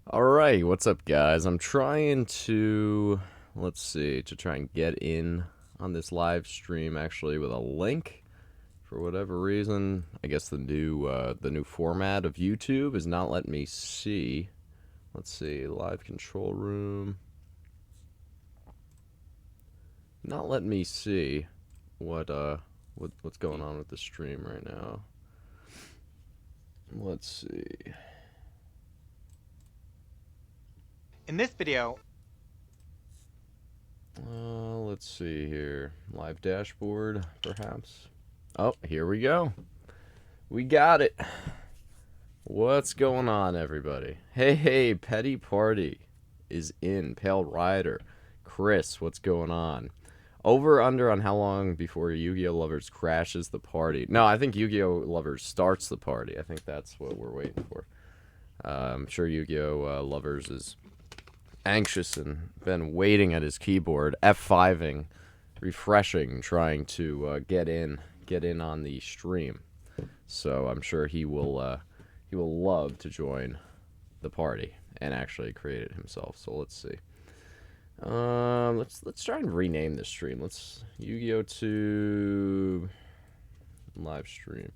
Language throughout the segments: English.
Alright, what's up, guys? I'm trying to, let's see, to try and get in on this live stream actually with a link. For whatever reason, I guess the new format of YouTube is not letting me see. Let's see, live control room. Not letting me see what's going on with the stream right now. Let's see. In this video, Let's see here. Live dashboard, perhaps. Oh, here we go. We got it. What's going on, everybody? Hey, Petty Party is in. Pale Rider. Chris, what's going on? Over under on how long before Yu-Gi-Oh! Lovers crashes the party? No, I think Yu-Gi-Oh! Lovers starts the party. I think that's what we're waiting for. I'm sure Yu-Gi-Oh! Lovers is anxious and been waiting at his keyboard, F5ing, refreshing, trying to get in on the stream. So I'm sure he will love to join the party and actually create it himself. So let's see. Let's try and rename this stream. Let's YugiohTube live stream.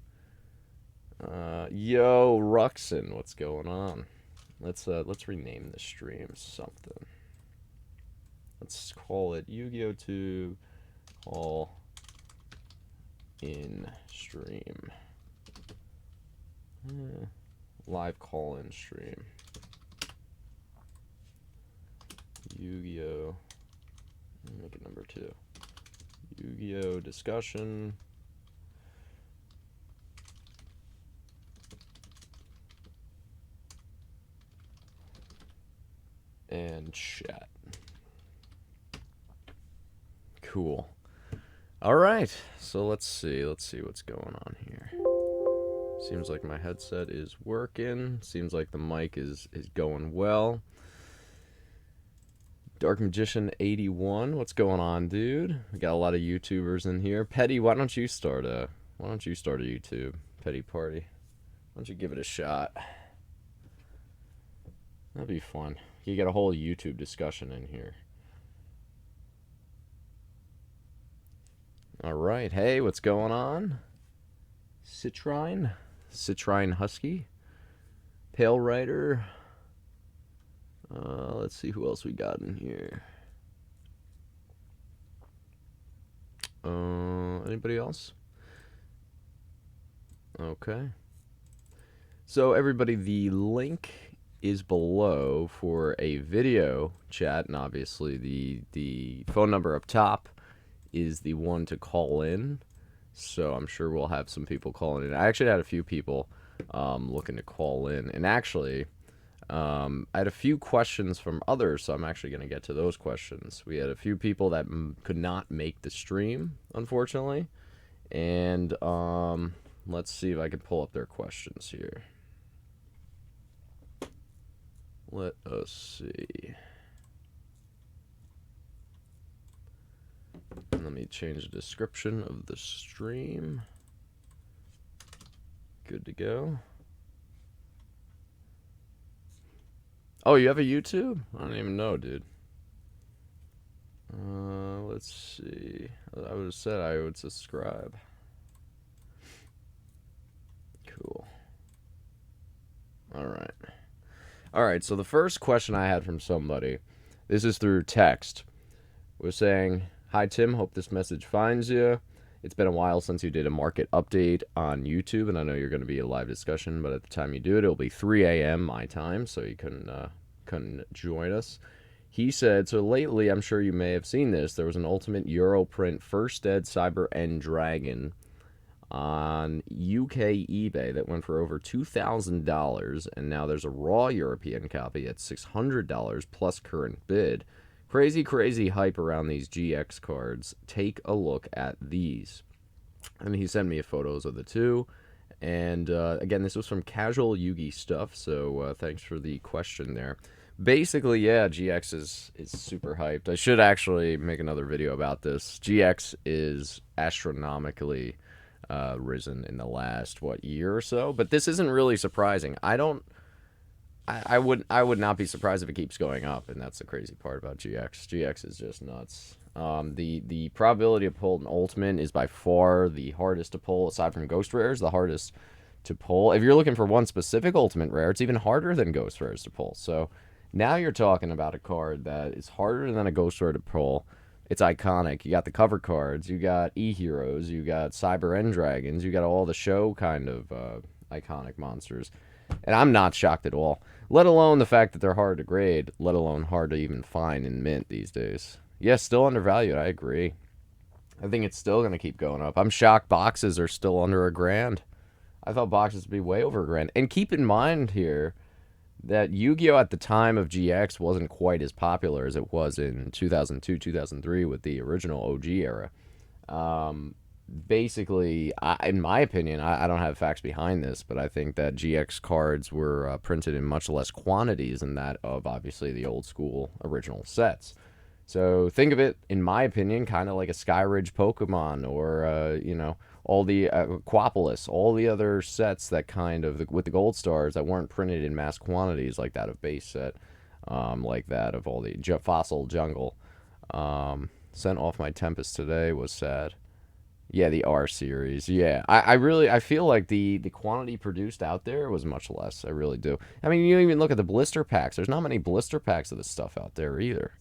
Yo, Ruxin, what's going on? Let's rename the stream something. Let's call it YugiohTube all in stream. Live call-in stream. Yu-Gi-Oh! Make it number 2. Yu-Gi-Oh! Discussion. And chat. Cool. Alright, so let's see what's going on here. Seems like my headset is working. Seems like the mic is going well. Dark Magician 81, what's going on, dude? We got a lot of YouTubers in here. Petty, why don't you start a YouTube Petty Party? Why don't you give it a shot? That'd be fun. You get a whole YouTube discussion in here. Alright, hey, what's going on? Citrine Husky, Pale Rider. Let's see who else we got in here. Anybody else? Okay. So everybody, the link is below for a video chat, and obviously the phone number up top is the one to call in. So I'm sure we'll have some people calling in. I actually had a few people looking to call in, and actually I had a few questions from others, so I'm actually going to get to those questions. We had a few people that could not make the stream, unfortunately, and let's see if I can pull up their questions here. Let us see. Let me change the description of the stream. Good to go. Oh, you have a YouTube? I don't even know, dude. Let's see. I would have said I would subscribe. Cool. Alright. Alright, so the first question I had from somebody, this is through text, was saying, "Hi Tim, hope this message finds you. It's been a while since you did a market update on YouTube, and I know you're going to be a live discussion, but at the time you do it, it'll be 3 a.m. my time, so you couldn't join us." He said, "So lately, I'm sure you may have seen this, there was an Ultimate Europrint First Ed Cyber End Dragon on UK eBay that went for over $2,000, and now there's a raw European copy at $600 plus current bid. Crazy hype around these GX cards. Take a look at these." And he sent me photos of the two. And again, this was from Casual Yugi Stuff, so thanks for the question there. Basically, yeah, GX is super hyped. I should actually make another video about this. GX is astronomically risen in the last, year or so? But this isn't really surprising. I I would not be surprised if it keeps going up, and that's the crazy part about GX. GX is just nuts. The probability of pull an ultimate is by far the hardest to pull, aside from ghost rares, the hardest to pull. If you're looking for one specific ultimate rare, it's even harder than ghost rares to pull. So now you're talking about a card that is harder than a ghost rare to pull. It's iconic. You got the cover cards, you got e-heroes, you got cyber end dragons, you got all the show kind of iconic monsters. And I'm not shocked at all. Let alone the fact that they're hard to grade, let alone hard to even find in mint these days. Yes, still undervalued, I agree. I think it's still going to keep going up. I'm shocked boxes are still under $1,000. I thought boxes would be way over $1,000. And keep in mind here that Yu-Gi-Oh at the time of GX wasn't quite as popular as it was in 2002, 2003 with the original OG era. Basically, in my opinion, I don't have facts behind this, but I think that GX cards were printed in much less quantities than that of obviously the old school original sets. So think of it, in my opinion, kind of like a Skyridge Pokemon or, all the Aquapolis, all the other sets that kind of, with the gold stars that weren't printed in mass quantities like that of base set, like that of all the Fossil Jungle. Sent off my Tempest today was sad. Yeah, the R series. Yeah, I feel like the quantity produced out there was much less. I really do. I mean, you even look at the blister packs. There's not many blister packs of this stuff out there either.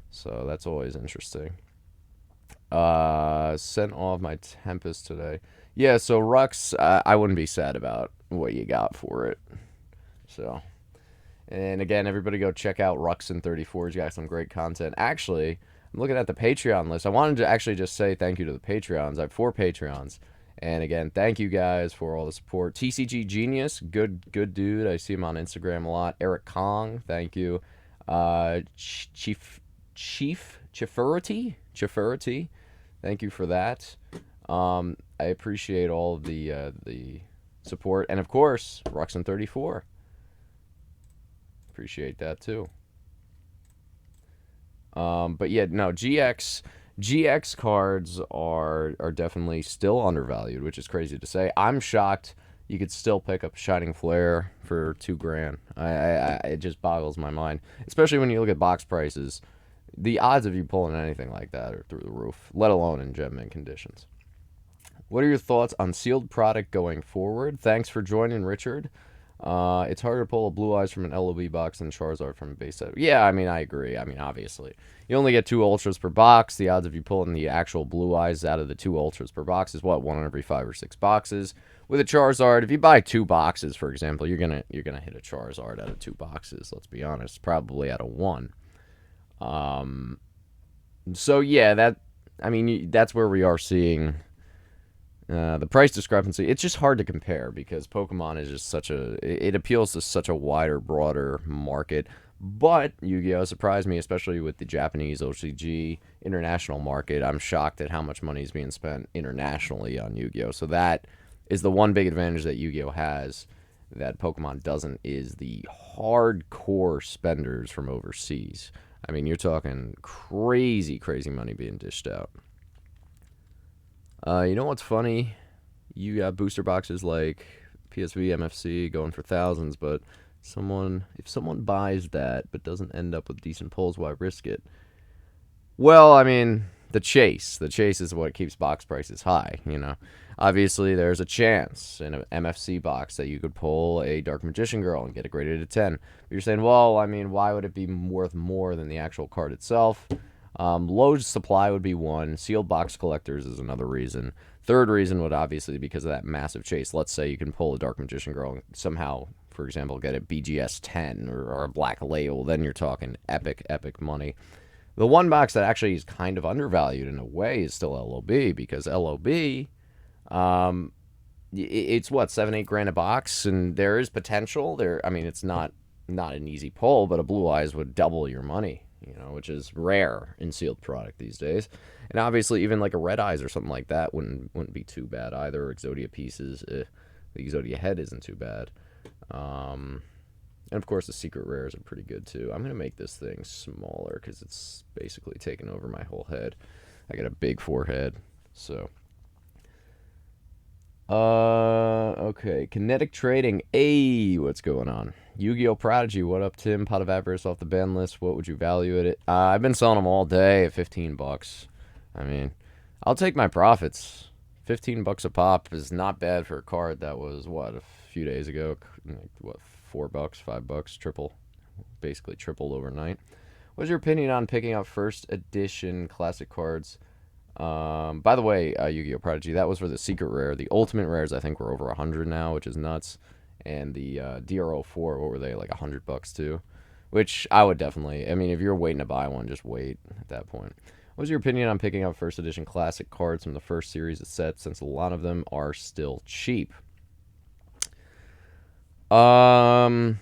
So that's always interesting. Sent off my Tempest today. Yeah, so Rux, I wouldn't be sad about what you got for it. So, and again, everybody go check out Ruxin34. He's got some great content. Actually, I'm looking at the Patreon list. I wanted to actually just say thank you to the Patreons. I have 4 Patreons. And again, thank you guys for all the support. TCG Genius, good dude. I see him on Instagram a lot. Eric Kong, thank you. Chief Chifurity, thank you for that. I appreciate all of the support. And of course, Ruxin34. Appreciate that too. But yeah, no, GX cards are definitely still undervalued, which is crazy to say. I'm shocked you could still pick up Shining Flare for $2,000. It just boggles my mind, especially when you look at box prices. The odds of you pulling anything like that are through the roof, let alone in gem mint conditions. What are your thoughts on sealed product going forward? Thanks for joining, Richard. It's harder to pull a Blue Eyes from an LOB box than Charizard from a base set. Yeah, I mean, I agree. I mean, obviously. You only get 2 Ultras per box. The odds of you pulling the actual Blue Eyes out of the 2 Ultras per box is, what, 1 every 5 or 6 boxes. With a Charizard, if you buy 2 boxes, for example, you're gonna hit a Charizard out of 2 boxes, let's be honest. Probably out of 1. So, yeah, that's where we are seeing the price discrepancy. It's just hard to compare because Pokemon is just it appeals to such a wider, broader market. But Yu-Gi-Oh! Surprised me, especially with the Japanese OCG international market. I'm shocked at how much money is being spent internationally on Yu-Gi-Oh! So that is the one big advantage that Yu-Gi-Oh! Has that Pokemon doesn't, is the hardcore spenders from overseas. I mean, you're talking crazy, crazy money being dished out. You know what's funny? You got booster boxes like PSV, MFC going for thousands, but if someone buys that but doesn't end up with decent pulls, why risk it? Well, I mean, the chase is what keeps box prices high. Obviously there's a chance in an MFC box that you could pull a Dark Magician Girl and get it graded at 10. But you're saying, well, I mean, why would it be worth more than the actual card itself? Low supply would be one. Sealed box collectors is another reason. Third reason would obviously be because of that massive chase. Let's say you can pull a Dark Magician Girl and somehow, for example, get a BGS 10 or a Black Label. Then you're talking epic, epic money. The one box that actually is kind of undervalued in a way is still LOB, because LOB, it's what, 7-8 grand a box, and there is potential there. I mean, it's not an easy pull, but a Blue Eyes would double your money, which is rare in sealed product these days. And obviously, even like a Red Eyes or something like that wouldn't be too bad either. Exodia pieces, the Exodia head isn't too bad. And of course, the secret rares are pretty good too. I'm gonna make this thing smaller because it's basically taking over my whole head. I got a big forehead, so. Okay. Kinetic Trading. Hey, what's going on? Yu-Gi-Oh! Prodigy. What up, Tim? Pot of Avarice off the ban list. What would you value it? I've been selling them all day at 15 bucks. I mean, I'll take my profits. 15 bucks a pop is not bad for a card that was, what, a few days ago? Like, what, 4 bucks, 5 bucks? Triple. Basically tripled overnight. What's your opinion on picking up first edition classic cards? By the way, Yu-Gi-Oh! Prodigy, that was for the secret rare. The ultimate rares, I think, were over 100 now, which is nuts. And the DRO4, what were they, like 100 bucks too? Which I would definitely, I mean, if you're waiting to buy one, just wait at that point. What's your opinion on picking up first edition classic cards from the first series of sets, since a lot of them are still cheap? I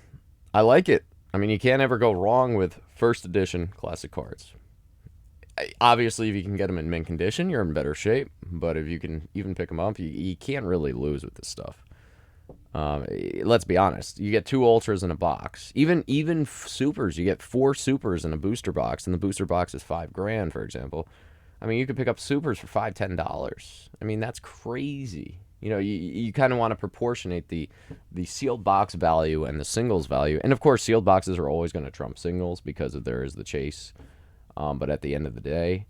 like it. I mean, you can't ever go wrong with first edition classic cards. Obviously, if you can get them in mint condition, you're in better shape. But if you can even pick them up, you can't really lose with this stuff. Let's be honest. You get 2 ultras in a box. Even supers, you get 4 supers in a booster box, and the booster box is $5,000, for example. I mean, you could pick up supers for $5-10. I mean, that's crazy. You know, you kind of want to proportionate the sealed box value and the singles value. And of course, sealed boxes are always going to trump singles because there is the chase. But at the end of the day,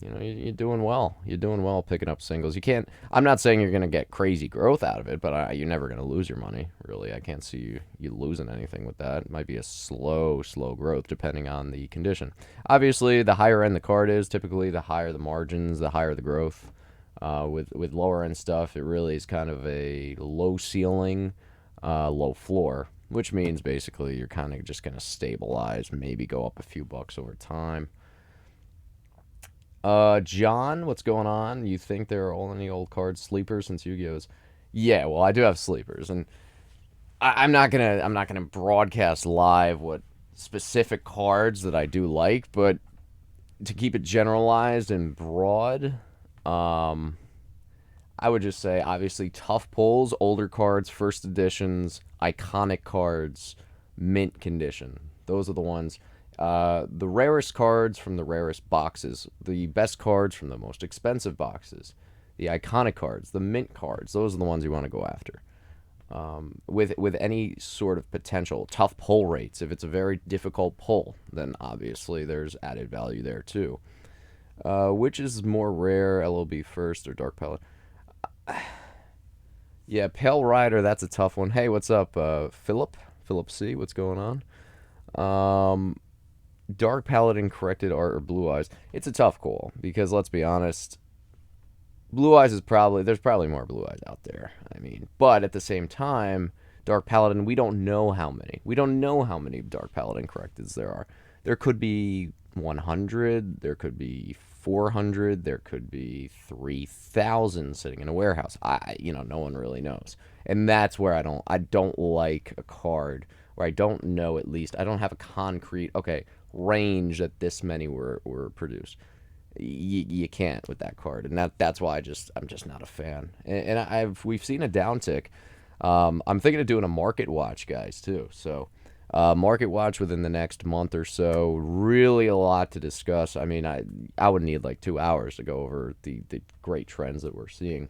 you know, you're doing well. You're doing well picking up singles. You can't. I'm not saying you're going to get crazy growth out of it, but you're never going to lose your money. Really, I can't see you losing anything with that. It might be a slow growth depending on the condition. Obviously, the higher end the card is, typically the higher the margins, the higher the growth. With lower end stuff, it really is kind of a low ceiling, low floor, which means basically you're kind of just going to stabilize, maybe go up a few bucks over time. John, what's going on? You think there are any old cards sleepers since Yu-Gi-Oh's? Yeah, well, I do have sleepers, and I'm not gonna broadcast live what specific cards that I do like, but to keep it generalized and broad, um, I would just say obviously tough pulls, older cards, first editions, iconic cards, mint condition. Those are the ones. The rarest cards from the rarest boxes, the best cards from the most expensive boxes, the iconic cards, the mint cards. Those are the ones you want to go after. With any sort of potential tough pull rates. If it's a very difficult pull, then obviously there's added value there too. Which is more rare, LOB first or Dark Palette? Yeah, Pale Rider, that's a tough one. Hey, what's up, Philip? Philip C, what's going on? Dark Paladin corrected art or Blue Eyes? It's a tough call because let's be honest, Blue Eyes is there's probably more Blue Eyes out there. I mean, but at the same time, Dark Paladin, we don't know how many. We don't know how many Dark Paladin correcteds there are. There could be 100, there could be 400, there could be 3,000 sitting in a warehouse. No one really knows. And that's where I don't like a card where I don't know, at least I don't have a concrete range that this many were produced. You can't with that card, and that's why I'm just not a fan. And we've seen a downtick. I'm thinking of doing a market watch, guys, too. So market watch within the next month or so. Really a lot to discuss. I mean, I would need like 2 hours to go over the great trends that we're seeing.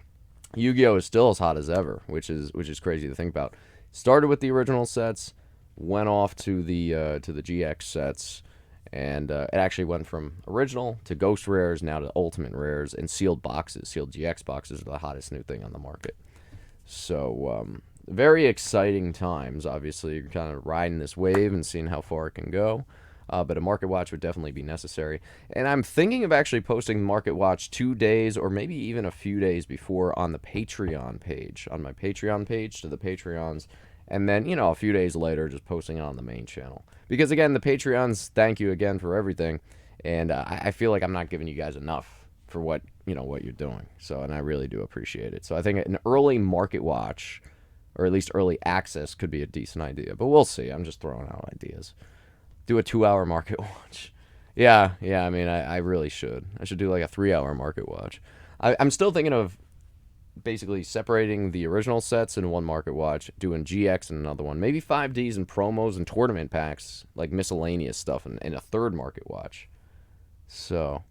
Yu-Gi-Oh is still as hot as ever, which is crazy to think about. Started with the original sets, went off to the GX sets, and it actually went from original to ghost rares, now to ultimate rares, and sealed boxes. Sealed GX boxes are the hottest new thing on the market. So very exciting times. Obviously, you're kind of riding this wave and seeing how far it can go. But a market watch would definitely be necessary. And I'm thinking of actually posting market watch 2 days or maybe even a few days before on the Patreon page, on my Patreon page to the Patreons. And then, a few days later, just posting it on the main channel. Because, again, the Patreons, thank you again for everything. And I feel like I'm not giving you guys enough for what you're doing. So, and I really do appreciate it. So I think an early market watch, or at least early access, could be a decent idea. But we'll see. I'm just throwing out ideas. Do a 2-hour market watch. Yeah, I mean, I really should. I should do like a 3-hour market watch. I'm still thinking of basically separating the original sets in one market watch, doing GX in another one, maybe 5Ds and promos and tournament packs, like miscellaneous stuff, in a third market watch. So,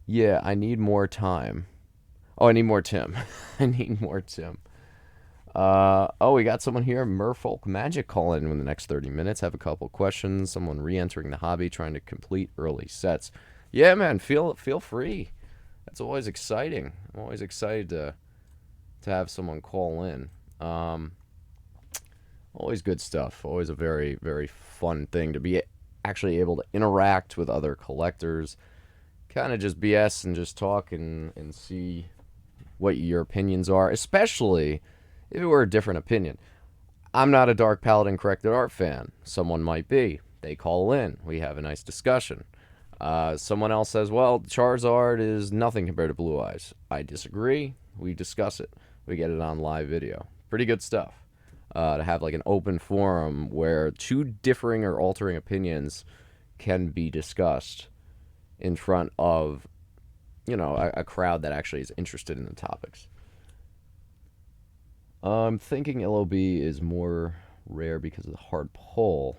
yeah, I need more time. Oh, I need more Tim. I need more Tim. Oh, we got someone here, Merfolk Magic, calling in the next 30 minutes. Have a couple questions. Someone re-entering the hobby, trying to complete early sets. Yeah, man, feel free. That's always exciting. I'm always excited to have someone call in. Always good stuff. Always a very, very fun thing to be actually able to interact with other collectors. Kind of just BS and just talk and see what your opinions are, especially if it were a different opinion. I'm not a Dark Paladin Corrected Art fan. Someone might be. They call in. We have a nice discussion. Someone else says, well, Charizard is nothing compared to Blue Eyes. I disagree. We discuss it. We get it on live video. Pretty good stuff. To have like an open forum where two differing or altering opinions can be discussed in front of, a crowd that actually is interested in the topics. I'm thinking LOB is more rare because of the hard pull.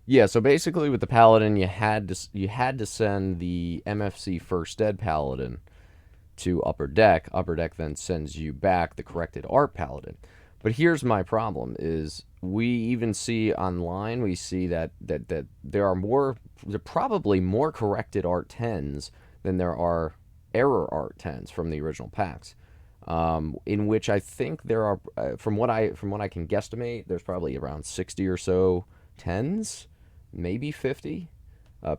Yeah, so basically with the Paladin, you had to send the MFC First Ed Paladin to Upper Deck. Upper Deck then sends you back the corrected art Paladin. But here's my problem: is we even see online, we see that there are probably more corrected art 10s than there are error art 10s from the original packs. In which I think there are, from what I can guesstimate, there's probably around 60 or so 10s, maybe 50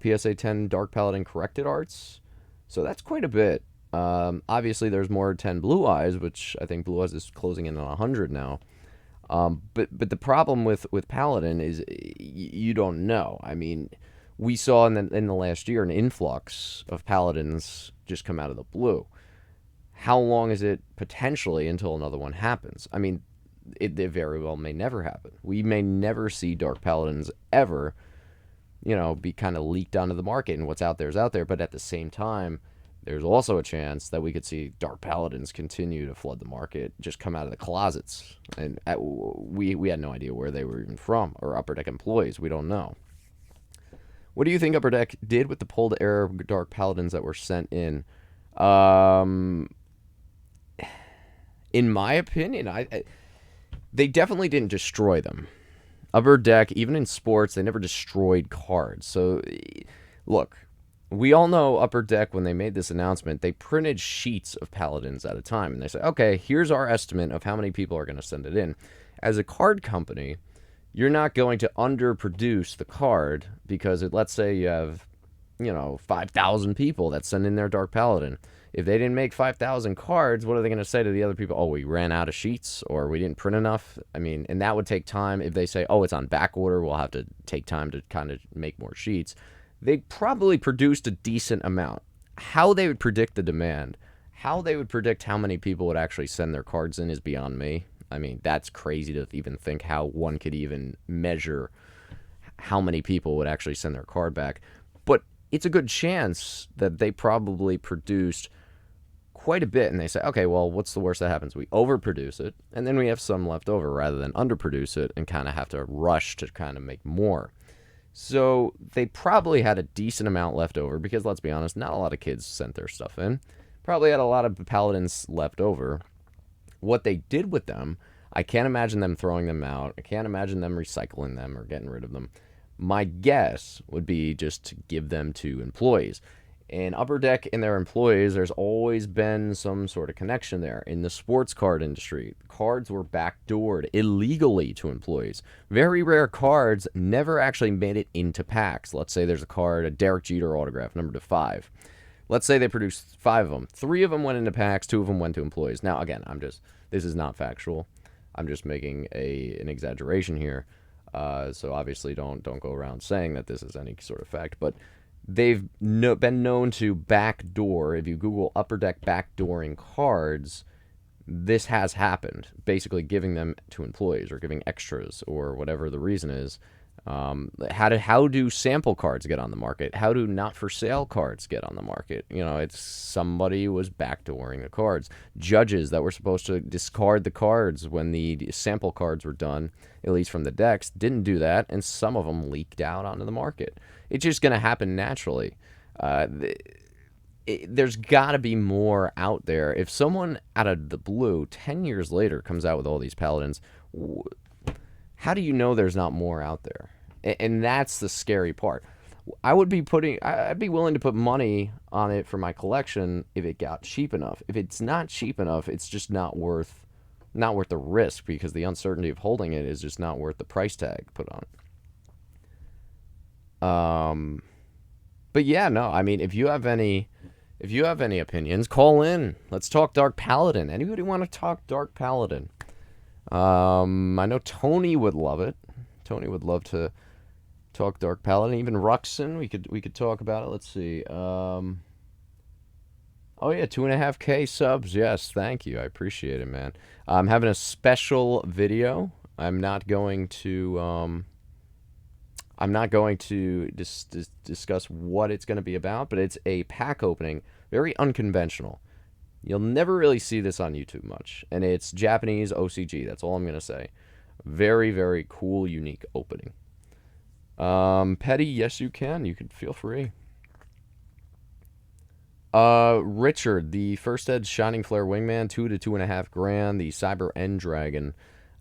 PSA 10 Dark Paladin corrected arts. So that's quite a bit. Obviously, there's more 10 Blue Eyes, which I think Blue Eyes is closing in on 100 now. But the problem with Paladin is you don't know. I mean, we saw in the last year an influx of Paladins just come out of the blue. How long is it potentially until another one happens? I mean, it very well may never happen. We may never see Dark Paladins ever, be kind of leaked onto the market, and what's out there is out there. But at the same time, there's also a chance that we could see Dark Paladins continue to flood the market, just come out of the closets. And we had no idea where they were even from, or Upper Deck employees. We don't know. What do you think Upper Deck did with the pulled error Dark Paladins that were sent in? In my opinion, they definitely didn't destroy them. Upper Deck, even in sports, they never destroyed cards. So, look, we all know Upper Deck, when they made this announcement, they printed sheets of Paladins at a time. And they said, okay, here's our estimate of how many people are going to send it in. As a card company, you're not going to underproduce the card because, let's say you have, 5,000 people that send in their Dark Paladin. If they didn't make 5,000 cards, what are they going to say to the other people? Oh, we ran out of sheets, or we didn't print enough. I mean, and that would take time. If they say, oh, it's on back order, we'll have to take time to kind of make more sheets. They probably produced a decent amount. How they would predict the demand, how they would predict how many people would actually send their cards in is beyond me. I mean, that's crazy to even think how one could even measure how many people would actually send their card back. But it's a good chance that they probably produced quite a bit, and they say, okay, well, what's the worst that happens? We overproduce it, and then we have some left over rather than underproduce it and kind of have to rush to kind of make more. So they probably had a decent amount left over because, let's be honest, not a lot of kids sent their stuff in. Probably had a lot of Paladins left over. What they did with them, I can't imagine them throwing them out. I can't imagine them recycling them or getting rid of them. My guess would be just to give them to employees. In Upper Deck and their employees, there's always been some sort of connection there. In the sports card industry, cards were backdoored illegally to employees. Very rare cards never actually made it into packs. Let's say there's a card, a Derek Jeter autograph, number to 5. Let's say they produced 5 of them. 3 of them went into packs, 2 of them went to employees. Now, again, this is not factual. I'm just making an exaggeration here. So obviously don't go around saying that this is any sort of fact. But they've been known to backdoor. If you Google Upper Deck backdooring cards, this has happened. Basically giving them to employees or giving extras or whatever the reason is. How do sample cards get on the market? How do not for sale cards get on the market? It's somebody was backdooring the cards. Judges that were supposed to discard the cards when the sample cards were done, at least from the decks, didn't do that, and some of them leaked out onto the market. It's just going to happen naturally. there's got to be more out there. If someone out of the blue 10 years later comes out with all these paladins, how do you know there's not more out there? And that's the scary part. I'd be willing to put money on it for my collection if it got cheap enough. If it's not cheap enough, it's just not worth the risk, because the uncertainty of holding it is just not worth the price tag put on it. But yeah, no, I mean, if you have any opinions, call in. Let's talk Dark Paladin. Anybody want to talk Dark Paladin? I know Tony would love it. Tony would love to talk Dark Paladin. Even Ruxin, we could talk about it. Let's see. Oh yeah, 2.5K subs. Yes, thank you. I appreciate it, man. I'm having a special video. I'm not going to discuss what it's going to be about, but it's a pack opening, very unconventional. You'll never really see this on YouTube much, and it's Japanese OCG. That's all I'm going to say. Very, very cool, unique opening. Petty, yes you can. You can feel free. Richard, the First Ed Shining Flare Wingman, 2 to 2.5 grand. The Cyber End Dragon,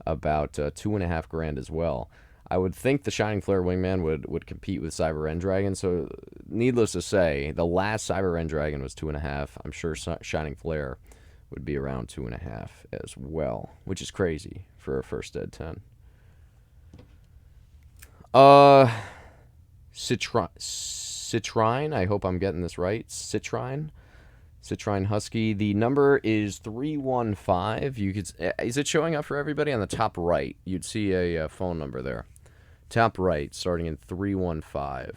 about 2.5 grand as well. I would think the Shining Flare Wingman would compete with Cyber End Dragon. So, needless to say, the last Cyber End Dragon was 2.5. I'm sure Shining Flare would be around 2.5 as well, which is crazy for a First Ed 10. Citrine, I hope I'm getting this right. Citrine Husky. The number is 315. You could, is it showing up for everybody? On the top right, you'd see a phone number there. Top right, starting in 315.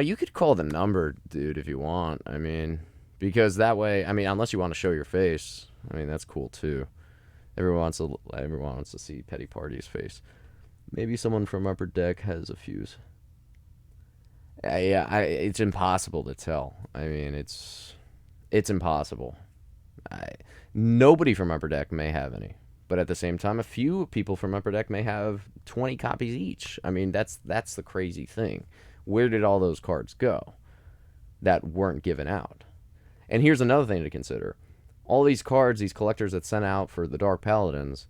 You could call the number, dude, if you want. I mean, because that way, I mean, unless you want to show your face, I mean, that's cool too. Everyone wants to see Petty Party's face. Maybe someone from Upper Deck has a fuse. Yeah, it's impossible to tell. I mean, it's impossible. Nobody from Upper Deck may have any, but at the same time, a few people from Upper Deck may have 20 copies each. I mean, that's the crazy thing. Where did all those cards go that weren't given out? And here's another thing to consider. All these cards, these collectors that sent out for the Dark Paladins,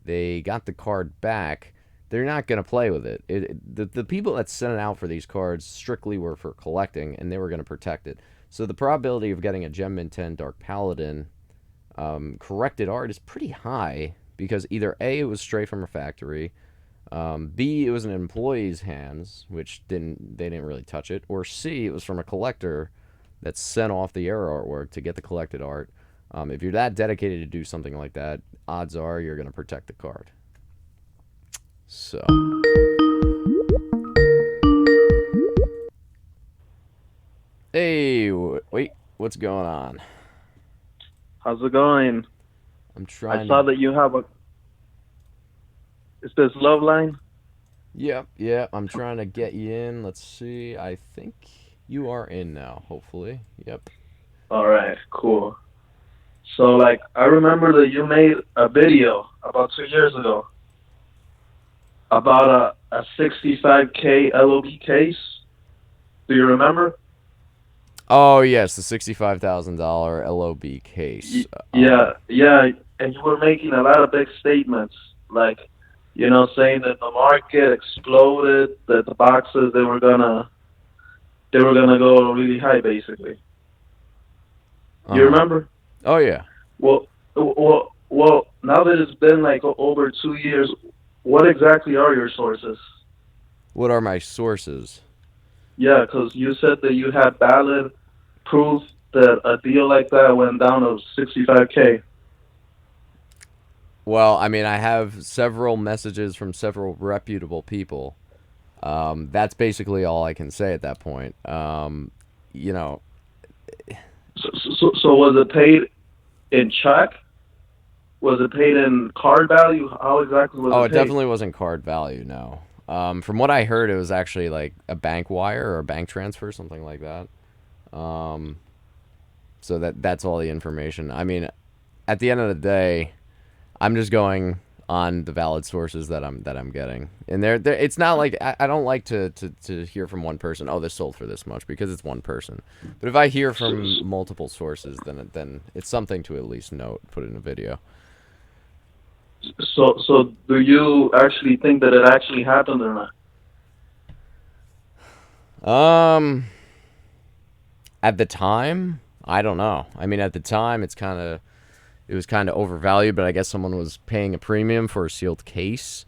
they got the card back. They're not going to play with it. The people that sent it out for these cards strictly were for collecting, and they were going to protect it. So the probability of getting a Gem Mint 10 Dark Paladin corrected art is pretty high, because either A, it was straight from a factory, B, it was in an employee's hands, which they didn't really touch it, or C, it was from a collector that sent off the error artwork to get the collected art. If you're that dedicated to do something like that, odds are you're going to protect the card. So, hey, wait, what's going on? How's it going? I'm trying. I saw that you have a. Is this Love Line? Yep. I'm trying to get you in. Let's see. I think you are in now. Hopefully. Yep. All right, cool. So, like, I remember that you made a video about 2 years ago about a 65K LOB case. Do you remember? Oh yes, the $65,000 LOB case. Yeah, and you were making a lot of big statements, like, saying that the market exploded, that the boxes they were gonna go really high, basically. You remember? Oh yeah. Well. Now that it's been like over 2 years, what exactly are your sources? What are my sources? Yeah, because you said that you had valid proof that a deal like that went down to 65K. Well, I mean, I have several messages from several reputable people. That's basically all I can say at that point. So was it paid in check? Was it paid in card value? How exactly was it paid? Oh, it definitely wasn't card value, no. From what I heard, it was actually like a bank wire or a bank transfer, something like that. So that's all the information. I mean, at the end of the day, I'm just going on the valid sources that I'm getting. And it's not like I don't like to hear from one person, oh, this sold for this much, because it's one person. But if I hear from multiple sources, then it's something to at least note, put in a video. So do you actually think that it actually happened or not? At the time, I don't know. I mean, at the time, it was kind of overvalued, but I guess someone was paying a premium for a sealed case,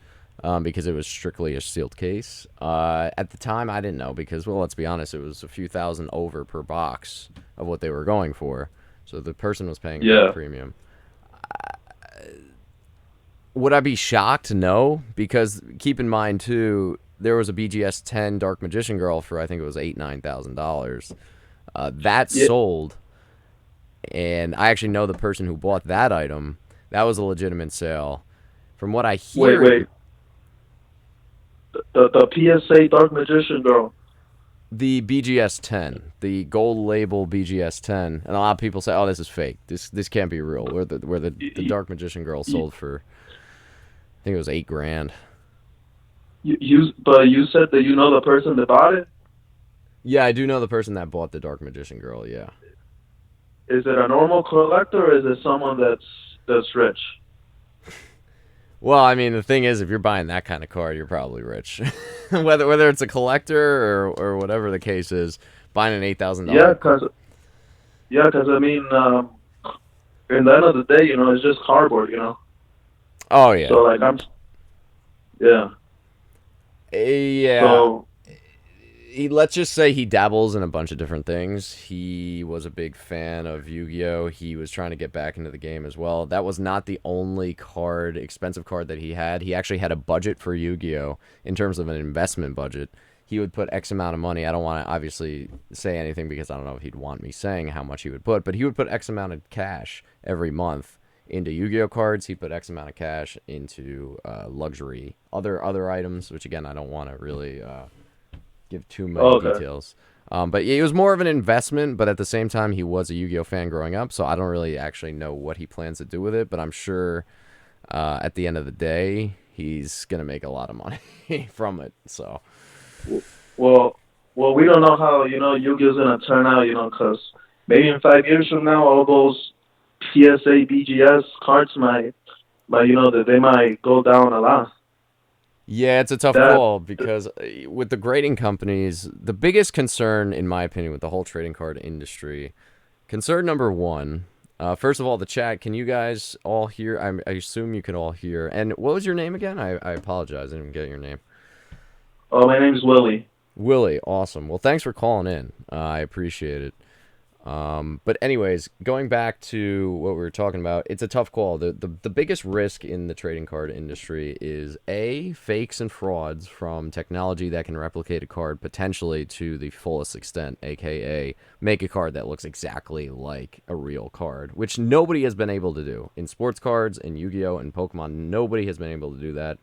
because it was strictly a sealed case. At the time, I didn't know because, well, let's be honest, it was a few thousand over per box of what they were going for. So the person was paying a premium. Would I be shocked? No, because keep in mind too, there was a BGS 10 Dark Magician Girl for, I think it was $9,000. That sold, and I actually know the person who bought that item. That was a legitimate sale. From what I hear, wait, the PSA Dark Magician Girl. the BGS 10, the gold label BGS 10, and a lot of people say, "Oh, this is fake. This can't be real." Where the Dark Magician Girl sold for, I think it was $8,000. But you said that you know the person that bought it. Yeah, I do know the person that bought the Dark Magician Girl. Yeah. Is it a normal collector or is it someone that's rich? Well, I mean, the thing is, if you're buying that kind of card, you're probably rich. whether it's a collector or whatever the case is, buying an $8,000. Yeah, cause I mean, in the end of the day, it's just cardboard, Oh yeah. So like yeah. Yeah. So Let's just say he dabbles in a bunch of different things. He was a big fan of Yu-Gi-Oh. He was trying to get back into the game as well. That was not the only expensive card that he had. He actually had a budget for Yu-Gi-Oh in terms of an investment budget. He would put X amount of money. I don't want to obviously say anything because I don't know if he'd want me saying how much he would put, but he would put X amount of cash every month into Yu-Gi-Oh cards. He'd put X amount of cash into luxury, other items, which again I don't want to really give too many details. But it was more of an investment, but at the same time, he was a Yu-Gi-Oh fan growing up, so I don't really actually know what he plans to do with it, but I'm sure at the end of the day, he's going to make a lot of money from it. So, well, we don't know how, Yu-Gi-Oh's going to turn out, because maybe in 5 years from now, all those PSA, BGS cards that they might go down a lot. Yeah, it's a tough call because with the grading companies, the biggest concern, in my opinion, with the whole trading card industry, concern number one, first of all, the chat, can you guys all hear? I assume you can all hear. And what was your name again? I apologize. I didn't get your name. Oh, my name's Willie. Willie, awesome. Well, thanks for calling in. I appreciate it. But anyways, going back to what we were talking about, it's a tough call. The biggest risk in the trading card industry is A, fakes and frauds from technology that can replicate a card potentially to the fullest extent, aka make a card that looks exactly like a real card, which nobody has been able to do. In sports cards, in Yu-Gi-Oh, and Pokemon, nobody has been able to do that.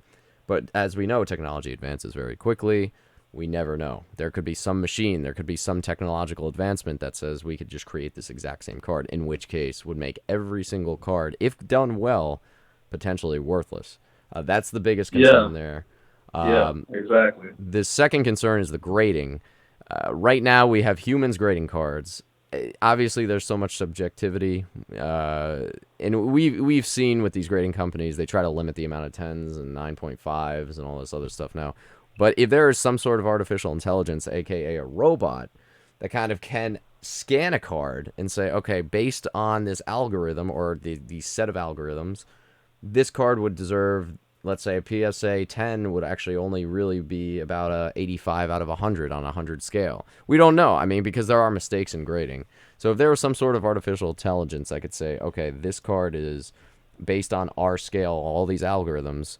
But as we know, technology advances very quickly. We never know. There could be some machine, there could be some technological advancement that says we could just create this exact same card, in which case would make every single card, if done well, potentially worthless. That's the biggest concern there. Yeah, exactly. The second concern is the grading. Right now, we have humans grading cards. Obviously, there's so much subjectivity, and we've seen with these grading companies, they try to limit the amount of 10s and 9.5s and all this other stuff now. But if there is some sort of artificial intelligence, aka a robot, that kind of can scan a card and say, okay, based on this algorithm or the set of algorithms, this card would deserve, let's say, a PSA 10 would actually only really be about a 85 out of 100 on a 100 scale. We don't know, I mean, because there are mistakes in grading. So if there was some sort of artificial intelligence that could say, okay, this card is based on our scale, all these algorithms,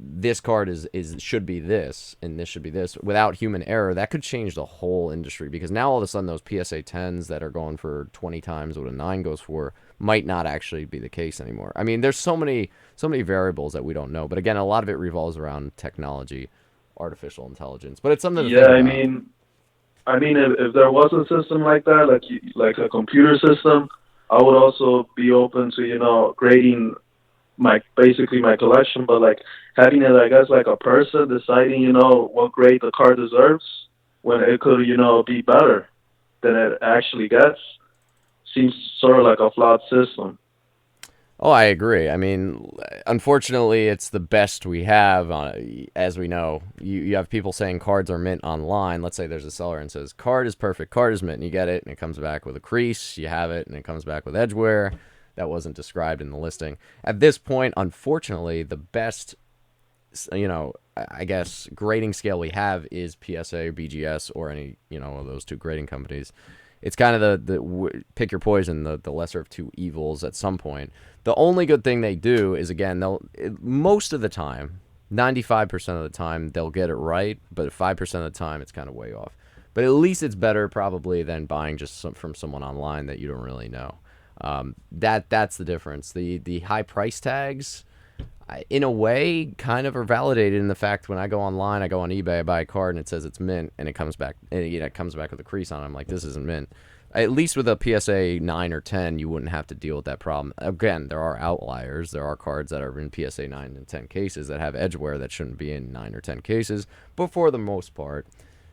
this card should be this, and this should be this, without human error, that could change the whole industry, because now all of a sudden those PSA 10s that are going for 20 times what a 9 goes for might not actually be the case anymore. I mean, there's so many variables that we don't know, but again, a lot of it revolves around technology, artificial intelligence, but it's something to think about. I mean, if there was a system like that, like a computer system, I would also be open to, grading basically my collection, but like having it, I guess, like a person deciding, what grade the card deserves when it could, be better than it actually gets, seems sort of like a flawed system. Oh, I agree. I mean, unfortunately, it's the best we have. As we know, you have people saying cards are mint online. Let's say there's a seller and says card is perfect, card is mint, and you get it, and it comes back with a crease. You have it, and it comes back with edge wear. That wasn't described in the listing. At this point, unfortunately, the best, I guess grading scale we have is PSA, BGS, or any of those two grading companies. It's kind of the pick your poison, the lesser of two evils at some point. The only good thing they do is, again, most of the time, 95% of the time, they'll get it right, but 5% of the time, it's kind of way off. But at least it's better probably than buying just from someone online that you don't really know. That's the difference. The high price tags, in a way, kind of are validated in the fact when I go online, I go on eBay, I buy a card and it says it's mint, and it comes back, it comes back with a crease on it. I'm like, this isn't mint. At least with a PSA 9 or 10, you wouldn't have to deal with that problem. Again, there are outliers. There are cards that are in PSA 9 and 10 cases that have edge wear that shouldn't be in 9 or 10 cases. But for the most part,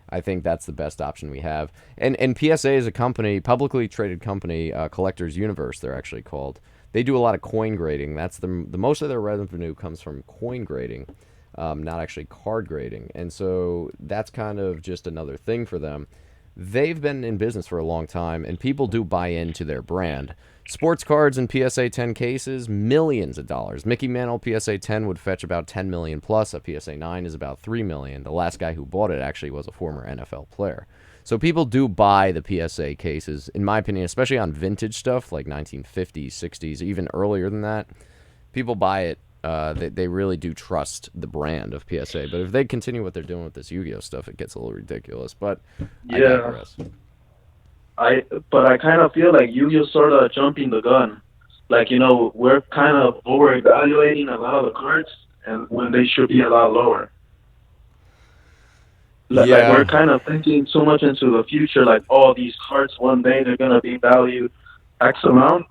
I think that's the best option we have. And PSA is a company, publicly traded company, Collectors Universe, they're actually called. They do a lot of coin grading. That's the most of their revenue comes from coin grading, not actually card grading. And so that's kind of just another thing for them. They've been in business for a long time, and people do buy into their brand. Sports cards in PSA 10 cases, millions of dollars. Mickey Mantle PSA 10 would fetch about 10 million plus. A PSA 9 is about 3 million. The last guy who bought it actually was a former NFL player. So people do buy the PSA cases, in my opinion, especially on vintage stuff like 1950s, 60s, even earlier than that. People buy it. They really do trust the brand of PSA. But if they continue what they're doing with this Yu-Gi-Oh stuff, it gets a little ridiculous. But I digress. But I kind of feel like Yu-Gi-Oh sort of jumping the gun. Like, we're kind of over evaluating a lot of the cards, and when they should be a lot lower. Like we're kind of thinking too much into the future. Like, these cards one day they're gonna be valued X amount,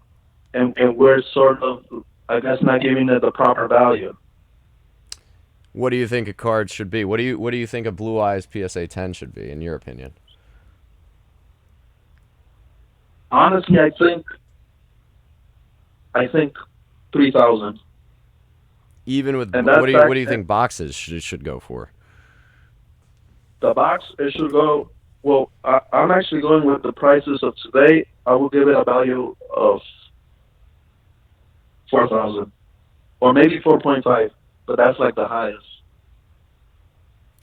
and we're sort of, I guess, not giving it the proper value. What do you think a card should be? What do you think a Blue Eyes PSA 10 should be, in your opinion? Honestly, I think 3,000. Even with what do you think boxes should go for? The box, it should go. Well, I'm actually going with the prices of today. I will give it a value of 4,000, or maybe 4.5, but that's like the highest.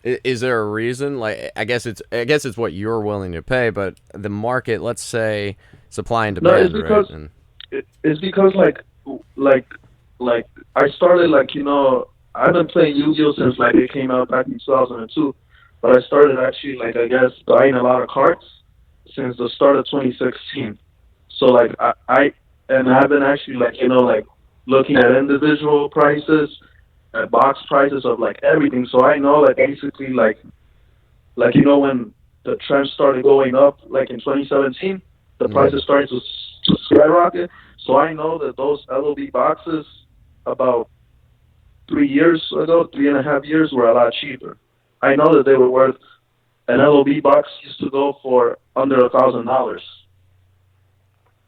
Is there a reason? Like, I guess it's what you're willing to pay, but the market, let's say, supply and demand, no, it's because, right? It's because like I started, I've been playing Yu-Gi-Oh since like it came out back in 2002, but I started actually, like, I guess, buying a lot of cards since the start of 2016. So like I've been actually, looking at individual prices, at box prices of like everything. So I know, like, basically, like when the trend started going up, like in 2017, the prices started to skyrocket. So I know that those LOB boxes about 3.5 years, were a lot cheaper. I know that they were worth, an LOB box used to go for under $1,000.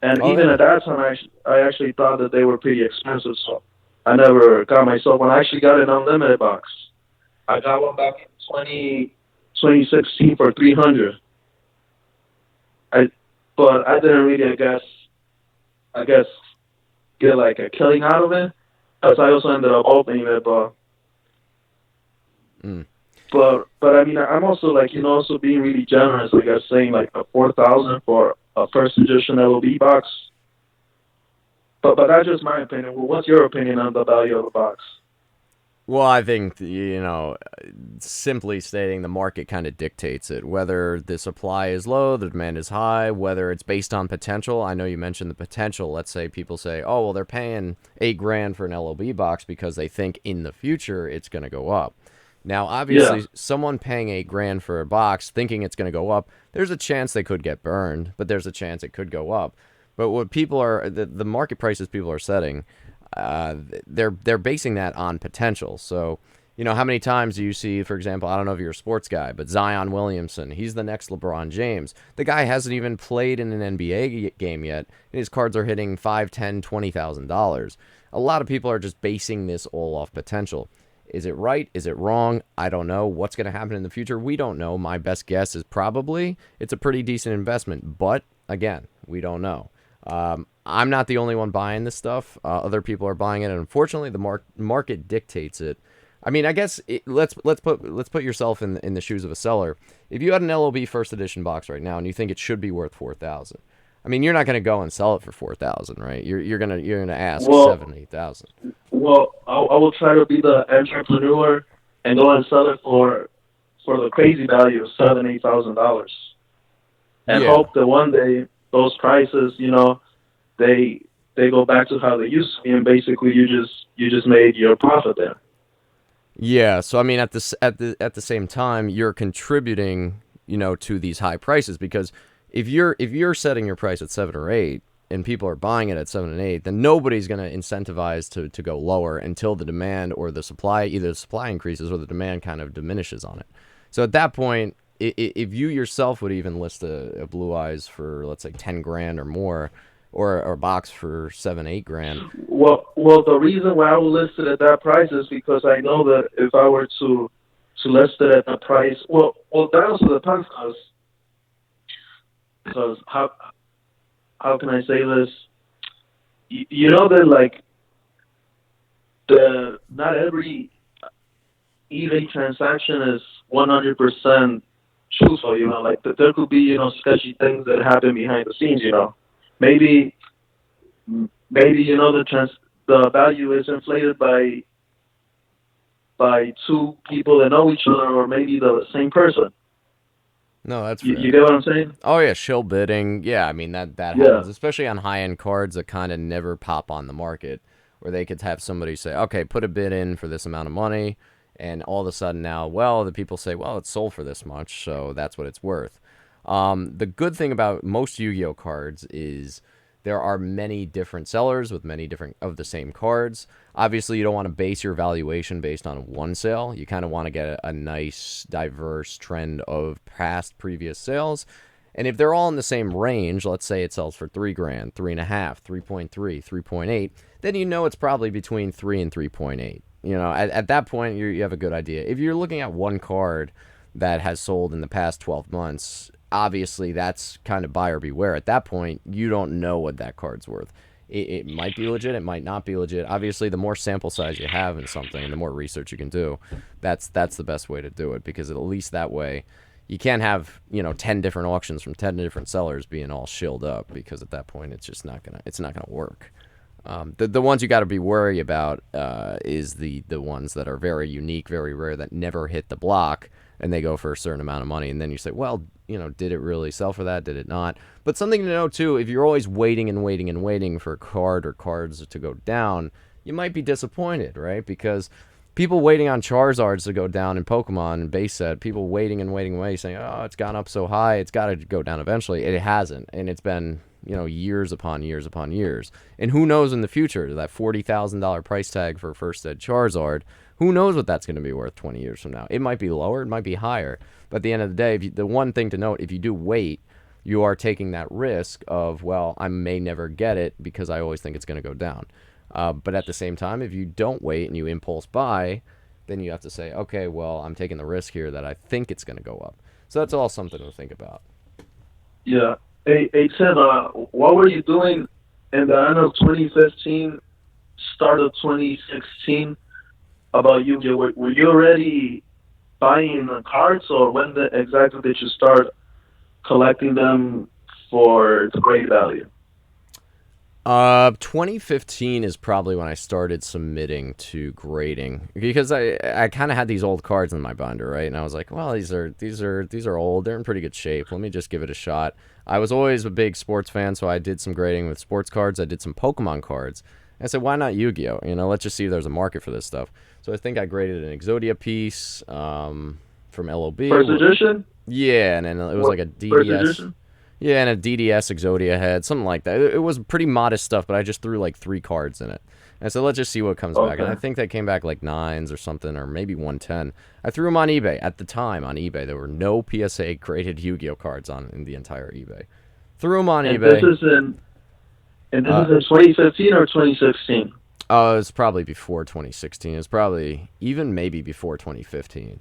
And even at that time, I actually thought that they were pretty expensive, so I never got myself one. I actually got an unlimited box. I got one back in 2016 for 300. But I didn't really, I guess, get like a killing out of it, because I also ended up opening it, But I mean, I'm also, like, also being really generous, like I was saying, like a 4,000 for a first edition LOB box. But that's just my opinion. Well, what's your opinion on the value of a box? Well, I think, simply stating, the market kind of dictates it. Whether the supply is low, the demand is high, whether it's based on potential. I know you mentioned the potential. Let's say people say, oh, well, they're paying $8,000 for an LOB box because they think in the future it's going to go up. Now, obviously, someone paying $8,000 for a box thinking it's going to go up, there's a chance they could get burned, but there's a chance it could go up. But what people are, the market prices people are setting, they're basing that on potential. So, how many times do you see, for example, I don't know if you're a sports guy, but Zion Williamson, he's the next LeBron James. The guy hasn't even played in an NBA game yet, and his cards are hitting $5, $10, $20,000. A lot of people are just basing this all off potential. Is it right? Is it wrong? I don't know. What's going to happen in the future? We don't know. My best guess is probably it's a pretty decent investment, but again, we don't know. I'm not the only one buying this stuff. Other people are buying it, and unfortunately, the market dictates it. I mean, I guess let's put yourself in the shoes of a seller. If you had an LOB first edition box right now, and you think it should be worth 4,000, I mean, you're not going to go and sell it for 4,000, right? You're gonna ask 7,000, 8,000. Well, I will try to be the entrepreneur and go and sell it for the crazy value of $7,000, $8,000, and hope that one day those prices, they go back to how they used to be, and basically you just made your profit there. Yeah, so I mean, at the same time, you're contributing, to these high prices, because if you're setting your price at 7 or 8, and people are buying it at 7 and 8, then nobody's going to incentivize to go lower until the demand or the supply, either the supply increases or the demand kind of diminishes on it. So at that point, if you yourself would even list a Blue Eyes for, let's say, 10 grand or more, or a box for 7, 8 grand. Well, the reason why I would list it at that price is because I know that if I were to list it at the price, well, that also depends, because how can I say this? You know that, like, not every eBay transaction is 100% truthful. Like there could be sketchy things that happen behind the scenes. Maybe the value is inflated by two people that know each other, or maybe the same person. No, that's you get what I'm saying? Oh yeah, shill bidding. Yeah, I mean that happens, especially on high end cards that kind of never pop on the market, where they could have somebody say, okay, put a bid in for this amount of money, and all of a sudden now, well, the people say, well, it's sold for this much, so that's what it's worth. The good thing about most Yu-Gi-Oh cards is there are many different sellers with many different of the same cards. Obviously, you don't want to base your valuation based on one sale. You kind of want to get a nice, diverse trend of previous sales. And if they're all in the same range, let's say it sells for 3 grand, 3.5, 3.3, 3.8, then it's probably between 3 and 3.8. At that point, you have a good idea. If you're looking at one card that has sold in the past 12 months, obviously that's kind of buyer beware. At that point, you don't know what that card's worth. It might be legit, it might not be legit. Obviously, the more sample size you have in something and the more research you can do, that's the best way to do it, because at least that way you can't have 10 different auctions from 10 different sellers being all shilled up, because at that point it's not gonna work. The ones you got to be worried about is the ones that are very unique, very rare, that never hit the block, and they go for a certain amount of money, and then you say, well, did it really sell for that? Did it not? But something to know too, if you're always waiting and waiting and waiting for a card or cards to go down, you might be disappointed, right? Because people waiting on Charizards to go down in Pokemon and base set, people waiting and waiting away, saying, oh, it's gone up so high, it's got to go down eventually. It hasn't, and it's been years upon years upon years. And who knows in the future, that $40,000 price tag for first ed Charizard, who knows what that's going to be worth 20 years from now? It might be lower, it might be higher. But at the end of the day, the one thing to note, if you do wait, you are taking that risk of, well, I may never get it because I always think it's going to go down. But at the same time, if you don't wait and you impulse buy, then you have to say, okay, well, I'm taking the risk here that I think it's going to go up. So that's all something to think about. Yeah. Hey Tim, what were you doing in the end of 2015, start of 2016 about Yu-Gi-Oh? Were you already buying the cards, or when exactly did you start collecting them for the great value? 2015 is probably when I started submitting to grading, because I kind of had these old cards in my binder, right? And I was like, well, these are old. They're in pretty good shape. Let me just give it a shot. I was always a big sports fan, so I did some grading with sports cards. I did some Pokemon cards. I said, why not Yu-Gi-Oh? Let's just see if there's a market for this stuff. So I think I graded an Exodia piece from LOB. First edition? Yeah, and then it was like a DDS. Yeah, and a DDS Exodia head, something like that. It was pretty modest stuff, but I just threw like 3 cards in it. And so let's just see what comes back. And I Okay. think they came back like 9s or something, or maybe 110. I threw them on eBay. At the time on eBay, there were no PSA graded Yu-Gi-Oh cards on in the entire eBay. Threw them on And this eBay. is in and this Uh, is in 2015 or 2016. oh, it was probably before 2016. It was probably even maybe before 2015.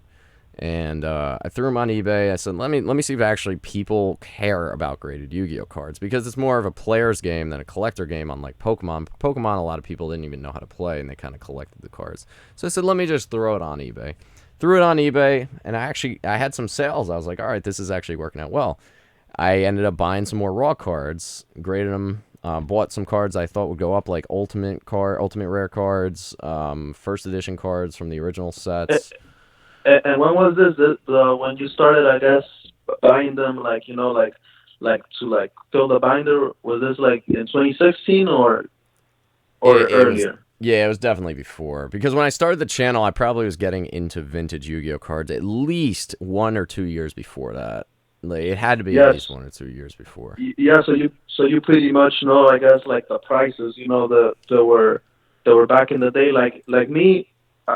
And I threw them on eBay. I said, let me see if actually people care about graded Yu-Gi-Oh cards, because it's more of a player's game than a collector game. Unlike Pokemon, a lot of people didn't even know how to play, and they kind of collected the cards. So I said, let me just throw it on eBay. Threw it on eBay, and I had some sales. I was like, all right, this is actually working out well. I ended up buying some more raw cards, graded them. Bought some cards I thought would go up, like ultimate rare cards, first edition cards from the original sets. And when was this? When you started, I guess, buying them, like like to like fill the binder. Was this like in 2016 or It was, earlier? yeah, it was definitely before, because when I started the channel, I probably was getting into vintage Yu-Gi-Oh cards at least 1 or 2 years before that. Like, it had to be at Yes. least 1 or 2 years before. Yeah. So you pretty much know, I guess, like the prices. That were back in the day. Like me, uh,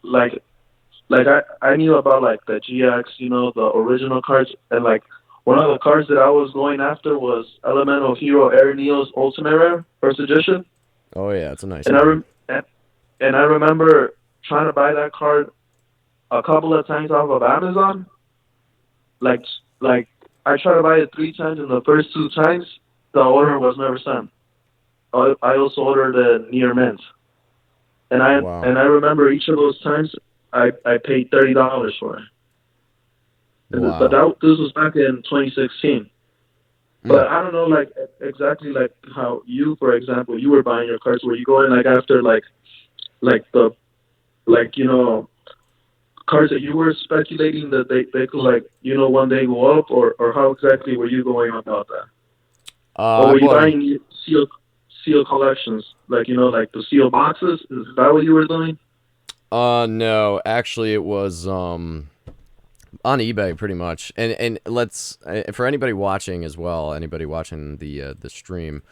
like I knew about like the GX, the original cards, and like one of the cards that I was going after was Elemental Hero Air Neo's Ultimate Rare First Edition, Oh yeah, it's a nice and I card. rem- and I remember trying to buy that card a couple of times off of Amazon. Like like I tried to buy it 3 times, and the first 2 times the order was never sent. I also ordered a near mint, and I Wow, and I remember each of those times I paid $30 for it. But wow. this was back in 2016. Mm. But I don't know, like exactly like how you, for example, you were buying your cards. Were you going like after like the like cards that you were speculating that they could like one day go up, or how exactly were you going about that? Or I were you bought them. buying seal collections, like like the seal boxes? Is that what you were doing? No, actually, it was on eBay pretty much. And let's for anybody watching as well, anybody watching the stream,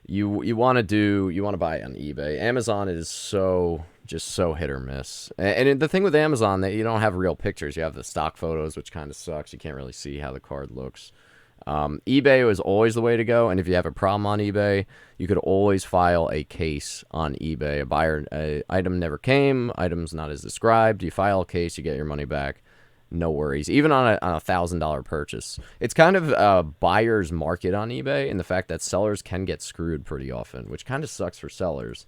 you want to buy on eBay. Amazon is so hit or miss. And the thing with Amazon, that you don't have real pictures. You have the stock photos, which kind of sucks. You can't really see how the card looks. eBay was always the way to go, and if you have a problem on eBay, you could always file a case on eBay. Item never came, item's not as described. You file a case, you get your money back. No worries. Even on a $1,000 purchase, it's kind of a buyer's market on eBay, and the fact that sellers can get screwed pretty often, which kind of sucks for sellers.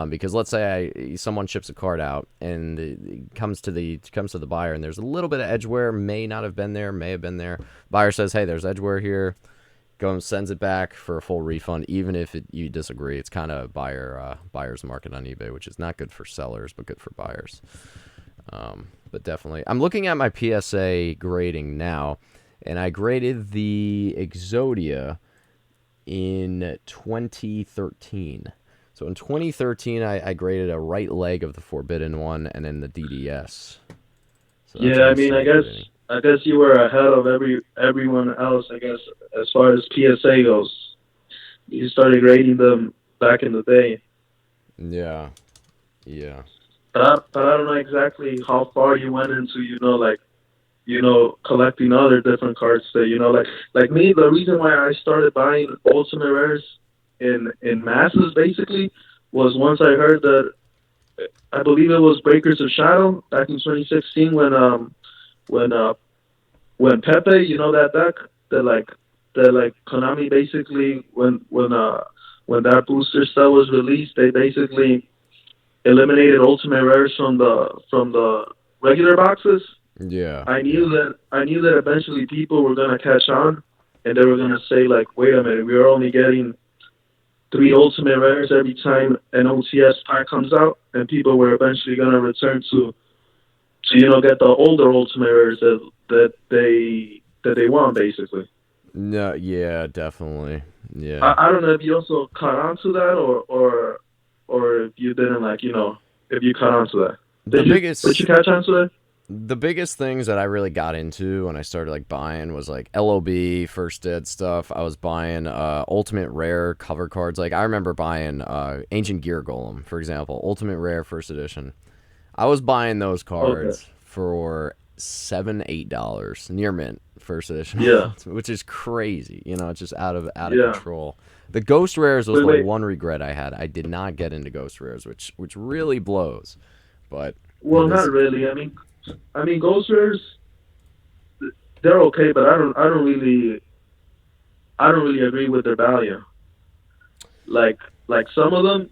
Because let's say someone ships a card out, and it comes to the buyer, and there's a little bit of edgeware, may not have been there, may have been there. Buyer says, "Hey, there's edgeware here." Sends it back for a full refund, even if you disagree. It's kind of buyer's market on eBay, which is not good for sellers, but good for buyers. But definitely, I'm looking at my PSA grading now, and I graded the Exodia in 2013. So in 2013, I graded a right leg of the Forbidden One, and then the DDS. So that's Yeah, I mean, insane grading. I guess you were ahead of everyone else. I guess as far as PSA goes, you started grading them back in the day. Yeah, yeah. But I don't know exactly how far you went into, collecting other different cards that like me. The reason why I started buying ultimate rares in masses basically was once I heard that I believe it was Breakers of Shadow back in 2016 when when Pepe, that deck that Konami basically when that booster set was released, they basically eliminated ultimate rares from the regular boxes. Yeah, I yeah. knew that eventually people were gonna catch on, and they were gonna say like, wait a minute, we are only getting 3 ultimate rares every time an OTS pack comes out, and people were eventually gonna return to get the older ultimate rares that they want basically. No, yeah, definitely. Yeah. I don't know if you also caught on to that, or if you didn't, if you caught on to that. The Did you biggest catch on to that? The biggest things that I really got into when I started like buying was like LOB, First Dead stuff. I was buying Ultimate Rare cover cards. Like I remember buying Ancient Gear Golem, for example, Ultimate Rare First Edition. I was buying those Okay. cards for $7, $8 near mint first edition, Yeah. which is crazy. You know, it's just out of Yeah. control. The Ghost Rares was Wait, the wait. one regret I had. I did not get into Ghost Rares, which really blows. But Well, it not is. really. I mean, Ghost Rares, they're okay, but I don't really agree with their value. Like some of them,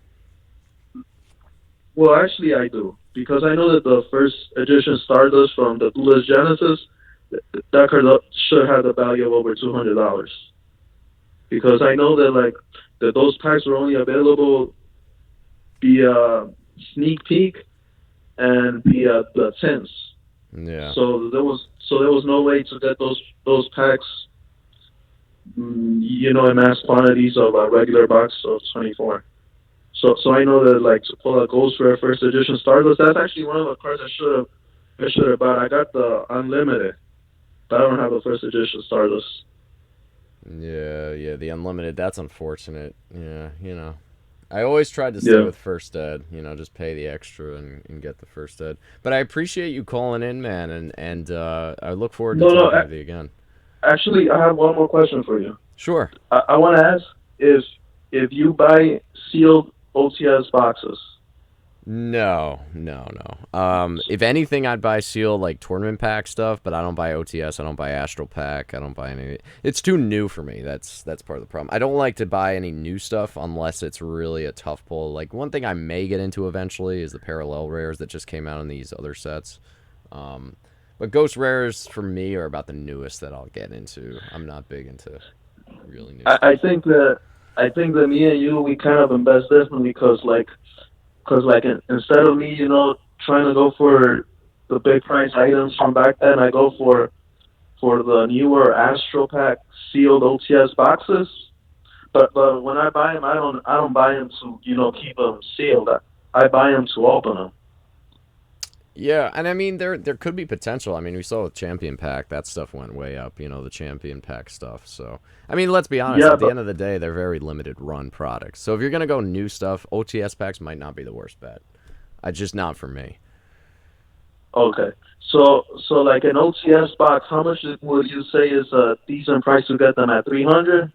well, actually, I do because I know that the first edition Stardust from the Duelist Genesis, that card should have the value of over $200 because I know that like that those packs were only available via sneak peek and via the tints. Yeah. So there was no way to get those packs, in mass quantities of a regular box of 24. So I know that like to pull a Ghost Rare First Edition Stardust, that's actually one of the cards I should have bought. I got the Unlimited, but I don't have the First Edition Stardust. Yeah, the unlimited. That's unfortunate. Yeah, you know. I always tried to stay Yeah. with first ed, just pay the extra and get the first ed. But I appreciate you calling in, man, and I look forward to No, no. talking with you again. Actually, I have one more question for you. Sure. I want to ask if you buy sealed OTS boxes. No. If anything, I'd buy sealed like tournament pack stuff, but I don't buy OTS. I don't buy Astral Pack. I don't buy any. It's too new for me. That's part of the problem. I don't like to buy any new stuff unless it's really a tough pull. Like one thing I may get into eventually is the parallel rares that just came out in these other sets. But Ghost Rares for me are about the newest that I'll get into. I'm not big into really new I, stuff. I think that I think that me and you we kind of invest differently because instead of me trying to go for the big price items from back then, I go for the newer Astro Pack sealed OTS boxes. But when I buy them, I don't buy them to keep them sealed. I buy them to open them. Yeah, and I mean there could be potential. I mean, we saw with Champion Pack that stuff went way up. The Champion Pack stuff. So I mean, let's be honest. Yeah, At the but end of the day, they're very limited run products. So if you're gonna go new stuff, OTS packs might not be the worst bet. Just not for me. okay. So like an OTS box, how much would you say is a decent price to get them at 300,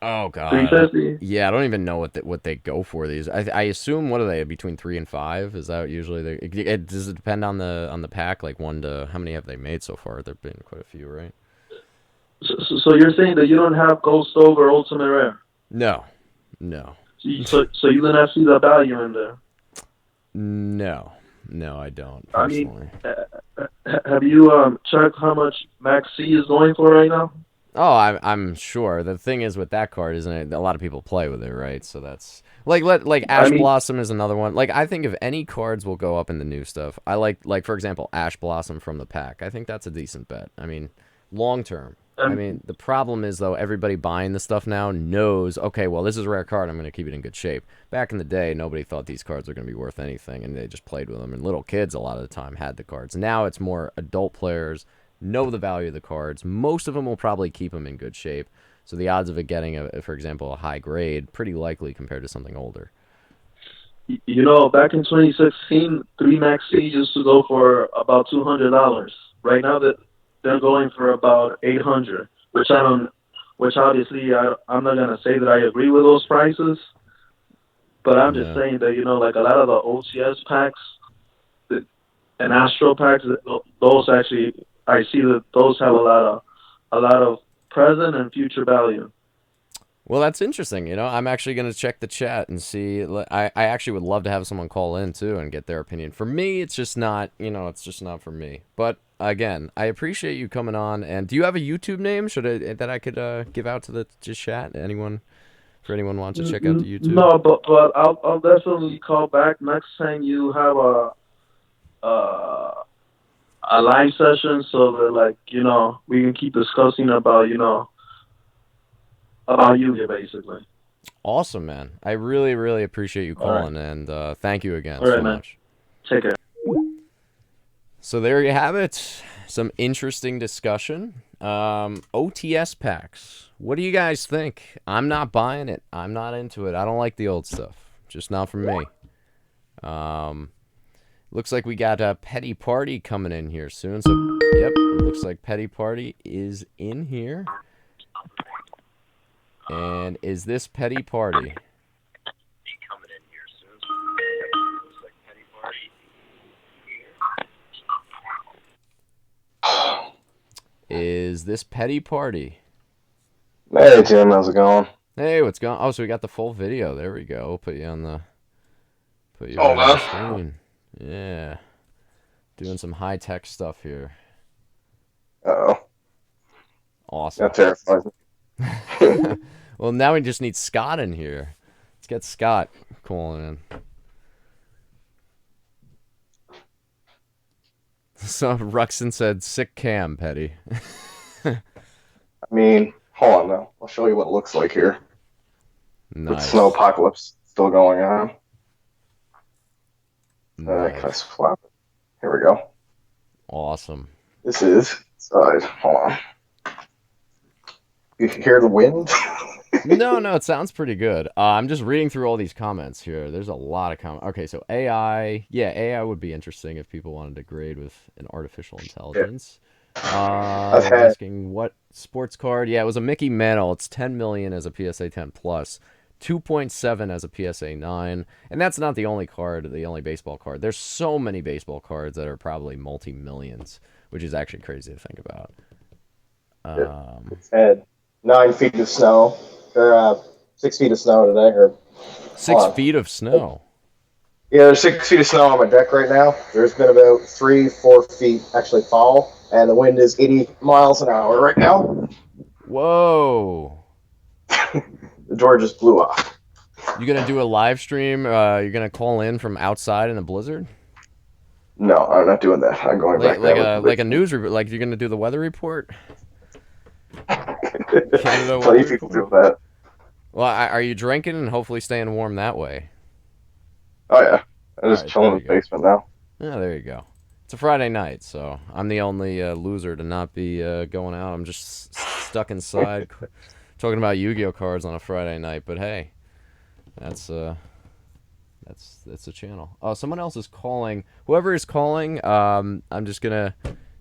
Oh three God. fifty? Yeah, I don't even know what they go for these. I assume what are they between 3 and 5? Is that usually does it depend on the pack? Like one to how many have they made so far? There've been quite a few, right? So you're saying that you don't have Ghost over Ultimate Rare? No, no, So you didn't see the value in there. no, no. I don't I mean, personally. have you checked how much Max C is going for right now? Oh, I'm sure. The thing is with that card, isn't it? A lot of people play with it, right? So that's like I Ash mean, Blossom is another one. Like I think if any cards will go up in the new stuff, I like for example Ash Blossom from the pack. I think that's a decent bet. I mean, long term. I um, mean, the problem is though everybody buying the stuff now knows, okay, well this is a rare card. I'm going to keep it in good shape. Back in the day, nobody thought these cards were going to be worth anything, and they just played with them. And little kids a lot of the time had the cards. Now it's more adult players know the value of the cards. Most of them will probably keep them in good shape. So the odds of it getting, for example, a high grade, pretty likely compared to something older. back in 2016, three Max C used to go for about $200. Right now that they're going for about 800, which I don't, which obviously I'm not gonna say that I agree with those prices, but I'm just Yeah. saying that like a lot of the OCS packs and Astro packs, those actually I see that those have a lot of present and future value. Well, that's interesting. I'm actually going to check the chat and see. I actually would love to have someone call in too and get their opinion. For me, it's just not, it's just not for me. But again, I appreciate you coming on. And do you have a YouTube name that I could give out to the chat? For anyone who wants to check out the YouTube? No, but I'll definitely call back next time you have uh, a live session so that like we can keep discussing about you here basically. Awesome, man. I really, really appreciate you All right, calling, and thank you again all right, so man. much. Take care. So there you have it. Some interesting discussion. OTS packs. What do you guys think? I'm not buying it. I'm not into it. I don't like the old stuff. Just not for me. Looks like we got a Petty Party coming in here soon. So, yep, it looks like Petty Party is in here. And is this Petty Party? Is this Petty Party? Hey Tim, how's it going? Hey, what's going on? Oh, so we got the full video. There we go. We'll put you on the Oh, right on the screen. Yeah. Doing some high-tech stuff here. Uh-oh. Awesome. That terrifies me. Well, now we just need Scott in here. Let's get Scott calling in. So Ruxin said, sick cam, Petty. I mean, hold on now. I'll show you what it looks like here. Nice. With snow apocalypse still going on. Nice. Can I flap it? Here we go. Awesome. This is inside. Hold on. You can hear the wind? No, it sounds pretty good. I'm just reading through all these comments here. There's a lot of comments. Okay, so AI. Yeah, AI would be interesting if people wanted to grade with an artificial intelligence. I've had... Asking what sports card. Yeah, it was a Mickey Mantle. It's 10 million as a PSA 10 plus. 2.7 as a PSA 9. And that's not the only card, the only baseball card. There's so many baseball cards that are probably multi-millions, which is actually crazy to think about. It's had 9 feet of snow, or 6 feet of snow today. Or 6 feet of snow? Yeah, there's 6 feet of snow on my deck right now. There's been about 3-4 feet actually fall, and the wind is 80 miles an hour right now. Whoa. The door just blew off. You gonna do a live stream? You're gonna call in from outside in a blizzard? No, I'm not doing that. I'm going back there. Like a news report. Like you're gonna do the weather report? Plenty of people do that. Well, are you drinking and hopefully staying warm that way? Oh yeah, I'm just chilling in the basement now. Yeah, there you go. It's a Friday night, so I'm the only loser to not be going out. I'm just stuck inside talking about Yu-Gi-Oh cards on a Friday night. But hey, that's a channel. Oh, someone else is calling. Whoever is calling, I'm just gonna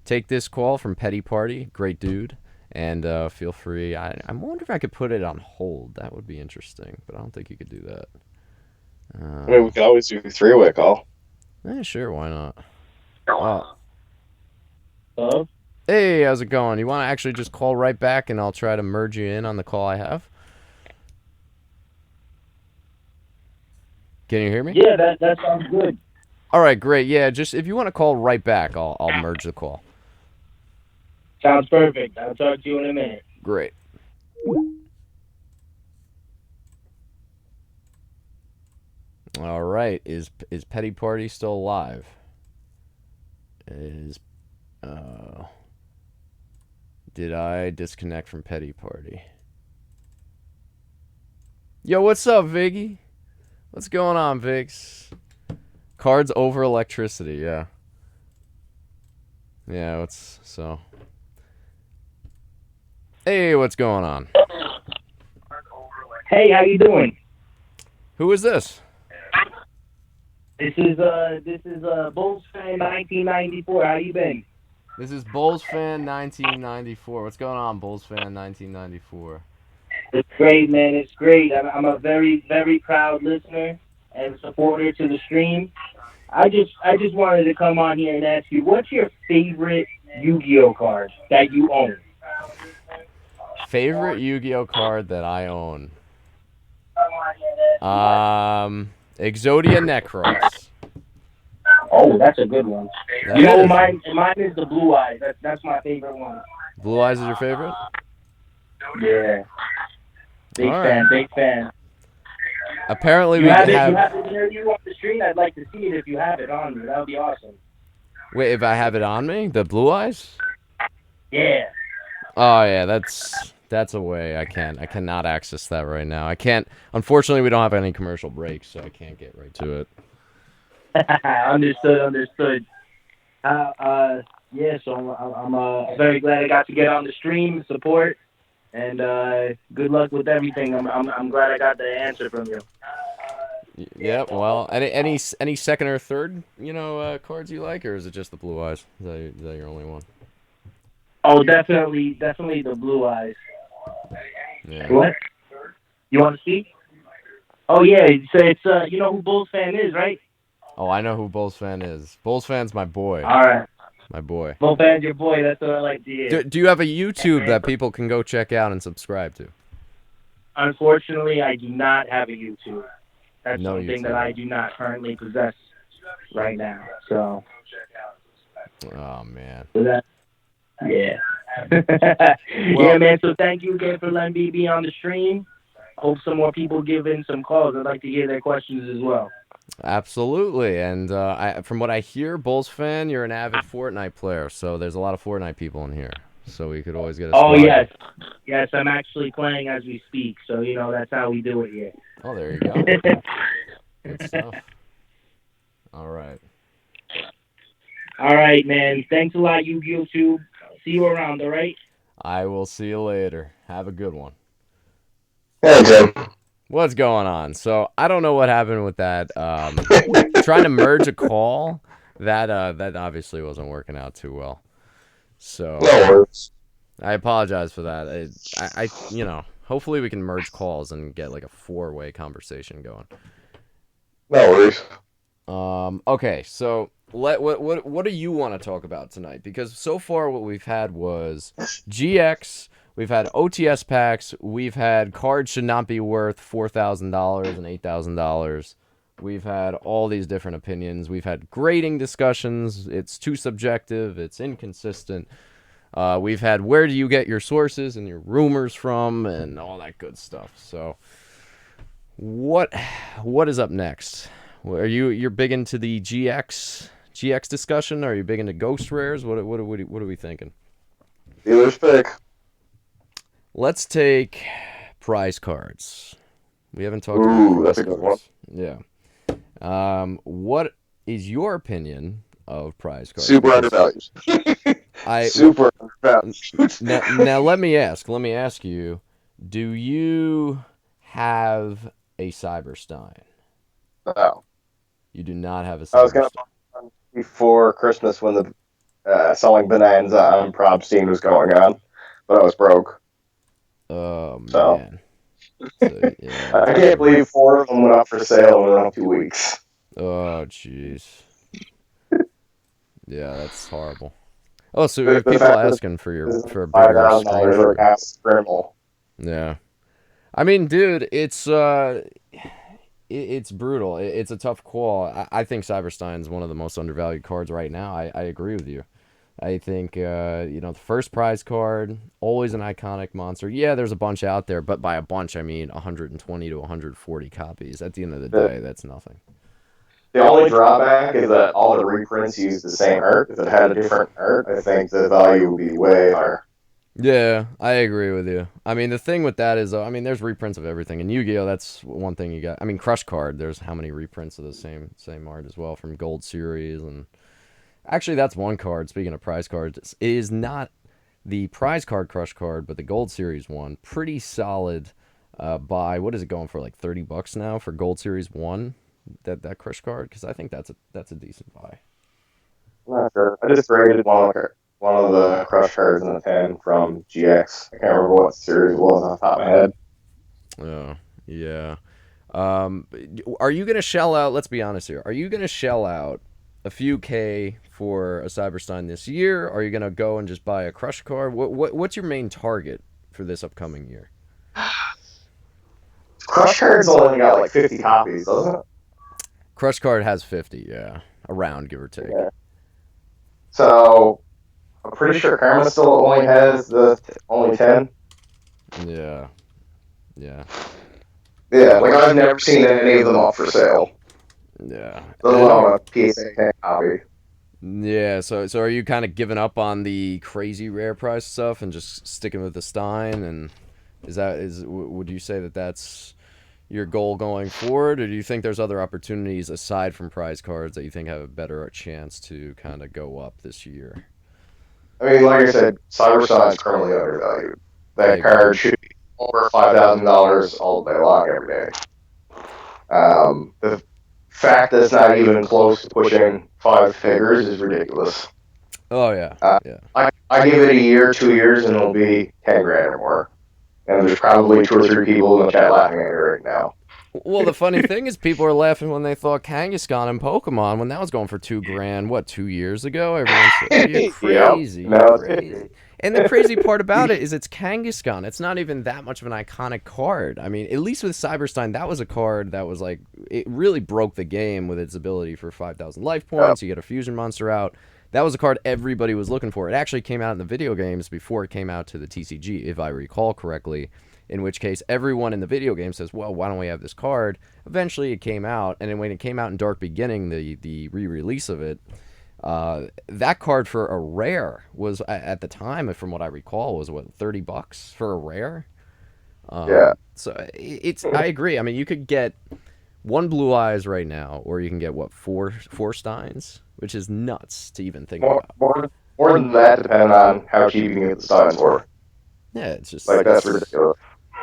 take this call from Petty Party. Great dude. And feel free. I wonder if I could put it on hold. That would be interesting, but I don't think you could do that. I mean, we could always do a 3-way call. Sure, why not? Hello? Hey, how's it going? You want to actually just call right back, and I'll try to merge you in on the call I have? Can you hear me? Yeah, that sounds good. All right, great. Yeah, just if you want to call right back, I'll merge the call. Sounds perfect. I'll talk to you in a minute. Great. All right. Is Petty Party still alive? Did I disconnect from Petty Party? Yo, what's up, Viggy? What's going on, Vix? Cards over electricity, yeah. Yeah, so. Hey, what's going on? Hey, how you doing? Who is this? This is Bulls fan 1994. How you been? This is Bulls fan 1994. What's going on, Bulls fan 1994? It's great, man. It's great. I'm a very, very proud listener and supporter to the stream. I just wanted to come on here and ask you, what's your favorite Yu-Gi-Oh card that you own? Favorite Yu-Gi-Oh card that I own? Exodia Necros. Oh, that's a good one. Mine is the Blue Eyes. That's my favorite one. Blue Eyes is your favorite? Yeah. Big fan. Apparently you have it near you on the stream. I'd like to see it if you have it on you. That would be awesome. Wait, if I have it on me? The Blue Eyes? Yeah. Oh yeah, that's a way I cannot access that right now. I can't. Unfortunately, we don't have any commercial breaks, so I can't get right to it. Understood. Yeah, so I'm very glad I got to get on the stream and support, and good luck with everything. I'm glad I got the answer from you. Yeah, well, any second or third, cards you like, or is it just the blue eyes? Is that your only one? Oh, definitely the blue eyes. Yeah. What? You want to speak? Oh yeah, so it's you know who Bulls fan is, right? Oh, I know who Bulls fan is. Bulls fan's my boy. All right, My boy. Bulls fan's your boy. That's what I like to hear. Do you have a YouTube And that people can go check out and subscribe to? unfortunately, I do not have a YouTube. That's No something YouTube. that I do not currently possess right now. So, Oh man. that, yeah. Well, Yeah, man. So thank you again for letting me be on the stream. Hope some more people give in some calls. I'd like to hear their questions as well. absolutely. And from what I hear, Bulls fan, you're an avid Fortnite player. So there's a lot of Fortnite people in here. So we could always get a Oh spot. yes, I'm actually playing as we speak. So that's how we do it here. Oh, there you go. Good stuff. All right. All right, man. Thanks a lot, YugiohTube. See you around. All right. I will see you later. Have a good one. Yeah, Tim. What's going on? So I don't know what happened with that. Trying to merge a call. That obviously wasn't working out too well. So No worries. I apologize for that. Hopefully we can merge calls and get like a four-way conversation going. No worries. Okay, so what do you want to talk about tonight? Because so far what we've had was GX, we've had OTS packs, we've had cards should not be worth $4,000 and $8,000. We've had all these different opinions. We've had grading discussions. It's too subjective. It's inconsistent. We've had where do you get your sources and your rumors from and all that good stuff. So what is up next? Are you're big into the GX discussion? Are you big into ghost rares? What are we thinking? Dealer's pick. Let's take prize cards. We haven't talked Ooh, about that's prize a good cards. Yeah. What is your opinion of prize cards? Super Because undervalued. I Super undervalued. now let me ask you, do you have a Cyberstein? No. You do not have a I was gonna Cyberstein. before Christmas when the selling Bonanza on Probstein was going on, but I was broke. Oh So man. So, yeah, I can't believe 4 of them went up for sale in around 2 weeks. Oh jeez. Yeah, that's horrible. Oh, so you The have people fact that asking for a bigger $5,000 screen. right now is criminal. Yeah. I mean, dude, it's brutal. It's a tough call. I think Cyberstein's one of the most undervalued cards right now. I agree with you. I think the first prize card, always an iconic monster. Yeah, there's a bunch out there, but by a bunch I mean 120 to 140 copies. At the end of the day, that's nothing. The only drawback is that all the reprints use the same art. If it had a different art, I think the value would be way higher. Yeah, I agree with you. I mean, the thing with that is, there's reprints of everything. In Yu-Gi-Oh, that's one thing you got. I mean, Crush Card, there's how many reprints of the same art as well from Gold Series. And actually, that's one card, speaking of prize cards, it is not the prize card Crush Card, but the Gold Series one. Pretty solid buy. What is it going for, like $30 now for Gold Series 1? That Crush Card? Because I think that's a decent buy. I'm not sure. I just graded one of the Crush cards in the 10 from GX. I can't remember what series it was off the top of my head. Oh, yeah. Are you going to shell out, let's be honest here, are you going to shell out a few K for a Cyberstein this year? Or are you going to go and just buy a Crush Card? What's your main target for this upcoming year? Crush cards only got like 50 copies, doesn't it? Crush Card has 50, yeah. Around, give or take. Yeah. So, I'm pretty sure Karma still only has only 10. Yeah. Yeah. Yeah, like I've never seen any of them up for sale. Yeah. Let alone a PSA copy. Yeah, so are you kind of giving up on the crazy rare price stuff and just sticking with the Stein? And would you say that that's your goal going forward, or do you think there's other opportunities aside from prize cards that you think have a better chance to kind of go up this year? I mean, like I said, Cyber is currently undervalued. That I card should be over $5,000 all day long every day. The fact that it's not even close to pushing 5 figures is ridiculous. Oh yeah, yeah. I give it a year, 2 years, and it'll be 10 grand or more. And there's probably 2 or 3 people in the chat laughing at me right now. Well, the funny thing is, people are laughing when they thought Kangaskhan in Pokemon, when that was going for 2 grand, what, 2 years ago? Everyone's like, you're crazy, Yep. No, you're crazy. And the crazy part about it is it's Kangaskhan. It's not even that much of an iconic card. I mean, at least with Cyberstein, that was a card that was like, it really broke the game with its ability for 5,000 life points. You get a fusion monster out. That was a card everybody was looking for. It actually came out in the video games before it came out to the TCG, if I recall correctly. In which case, everyone in the video game says, well, why don't we have this card? Eventually, it came out, and then when it came out in Dark Beginning, the re-release of it, that card for a rare was, at the time, from what I recall, was, what, $30 for a rare? Yeah. So, I agree. I mean, you could get one Blue Eyes right now, or you can get, what, four Steins? Which is nuts to even think about. More than that, depending on how cheap you can get the Steins for. Yeah, it's just... Like, that's ridiculous.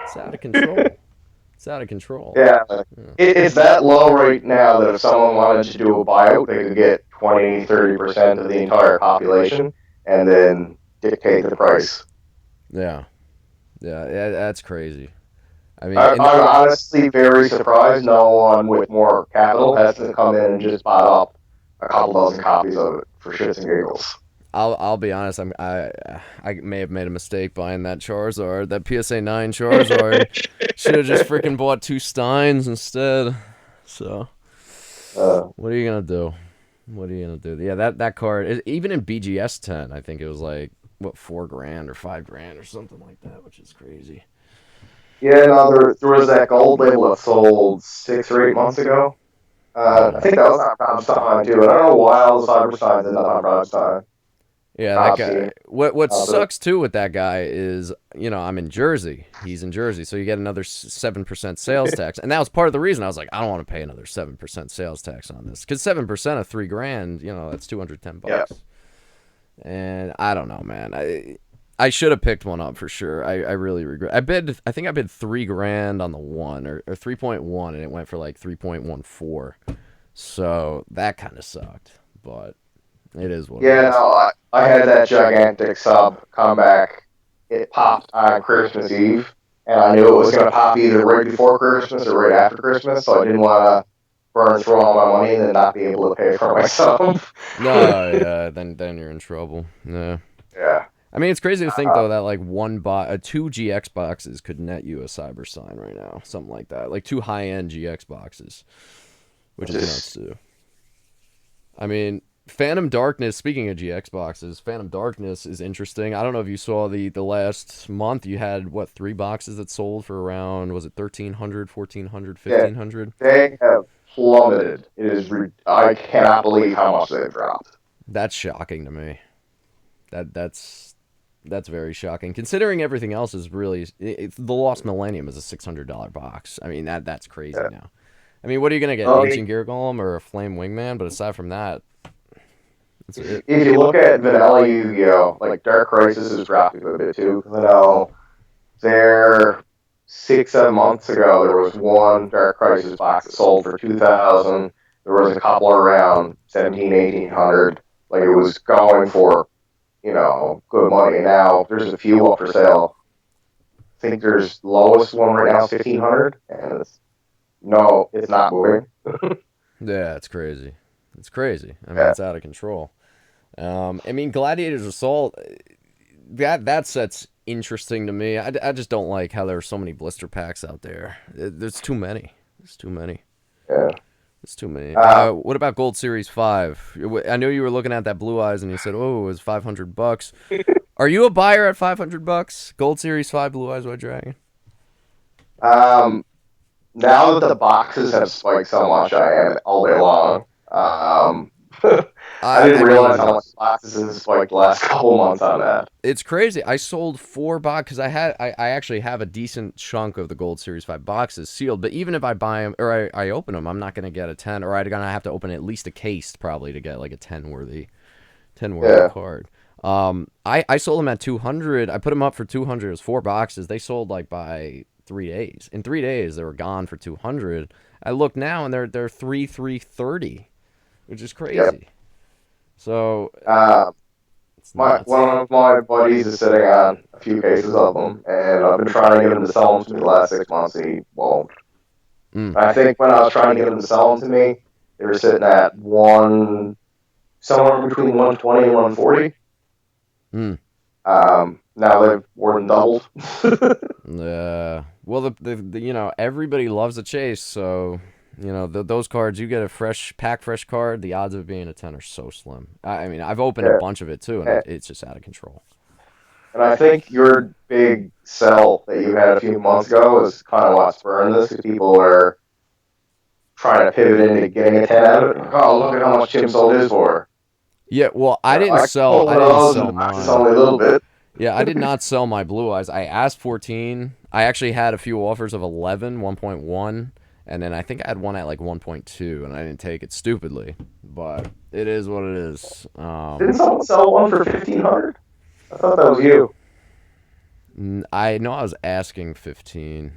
It's out of control. It's out of control. Yeah. It's that low right now that if someone wanted to do a buyout, they could get 20-30% of the entire population and then dictate the price. Yeah, that's crazy. I mean, I'm honestly very surprised no one with more capital has to come in and just buy up a couple dozen copies of it for shits and giggles. I'll be honest. I may have made a mistake buying that Charizard, that PSA 9 Charizard. Should have just freaking bought 2 Steins instead. So, what are you gonna do? What are you gonna do? Yeah, that card, even in BGS 10, I think it was like what, 4 grand or 5 grand or something like that, which is crazy. Yeah, no, there was that gold label that sold 6 or 8 months ago. I think that was on Prime Time too. I don't know why all the Cyber Steins end up on Prime Time. Yeah, that guy. What sucks too with that guy is, I'm in Jersey. He's in Jersey, so you get another 7% sales tax, and that was part of the reason I was like, I don't want to pay another 7% sales tax on this, because 7% of 3 grand, that's $210. Yeah. And I don't know, man. I should have picked one up for sure. I really regret. I think I bid 3 grand on the one or 3.1, and it went for like 3.14. So that kind of sucked, but it is what it is. Yeah, no, I had that gigantic sub come back. It popped on Christmas Eve, and I knew it was going to pop either right before Christmas or right after Christmas, so I didn't want to burn through all my money and then not be able to pay for myself. No, yeah, then you're in trouble. Yeah. Yeah. I mean, it's crazy to think though that like 2 GX boxes could net you a Cyber Sign right now, something like that, like 2 high-end GX boxes, which is nuts too. I mean, Phantom Darkness, speaking of GX boxes, Phantom Darkness is interesting. I don't know if you saw the last month, you had, what, 3 boxes that sold for around, was it 1,300, 1,400, 1,500? Yeah, they have plummeted. I cannot believe how much they've dropped. That's shocking to me. That's very shocking, considering everything else is really... the Lost Millennium is a $600 box. I mean, that's crazy now. I mean, what are you going to get, Ancient Gear Golem or a Flame Wingman? But aside from that... If you look at vanilla Yu-Gi-Oh, like Dark Crisis is dropping a bit too. There 6-7 months ago, there was one Dark Crisis box that sold for 2,000. There was a couple around 1,700-1,800. Like, it was going for, good money. Now there's a few up for sale. I think there's lowest one right now is 1,500, and it's not moving. Yeah, it's crazy. It's crazy. I mean, it's out of control. I mean, Gladiator's Assault, that set's interesting to me. I just don't like how there are so many blister packs out there. There's too many. There's too many. Yeah. It's too many. What about Gold Series 5? I know you were looking at that Blue Eyes and you said, oh, it was $500. Are you a buyer at $500? Gold Series 5 Blue Eyes White Dragon? Now that the boxes have spiked so much, I am all day long. I didn't realize how much boxes has spiked the last couple months on that. It's crazy. I sold 4 boxes because I actually have a decent chunk of the Gold Series 5 boxes sealed. But even if I buy them or I open them, I'm not gonna get a 10, or I'm gonna have to open at least a case probably to get like a 10 worthy card. I sold them at 200. I put them up for 200. It was 4 boxes. They sold like by 3 days. In 3 days, they were gone for 200. I look now and they're 330, which is crazy. Yep. So one of my buddies is sitting on a few cases of them, and I've been trying to get him to sell them to me the last 6 months, and he won't. I think when I was trying to get him to sell them to me, they were sitting at somewhere between 120 and 140. Now they've more than doubled. Well, the everybody loves a chase, so those cards, you get a fresh card, the odds of it being a 10 are so slim. I mean, I've opened a bunch of it too, and it's just out of control. And I think your big sell that you had a few months ago is kind of what spurred this, because people are trying to pivot into getting a 10 out of it. Oh, look at how much Tim sold his for. Yeah, well, I didn't sell mine. Only a little bit. Yeah, I did not sell my Blue Eyes. I asked 14. I actually had a few offers of 11, 1.1, and then I think I had one at like 1.2, and I didn't take it stupidly. But it is what it is. Didn't someone sell one for 1,500? I thought that was you. I know I was asking 15.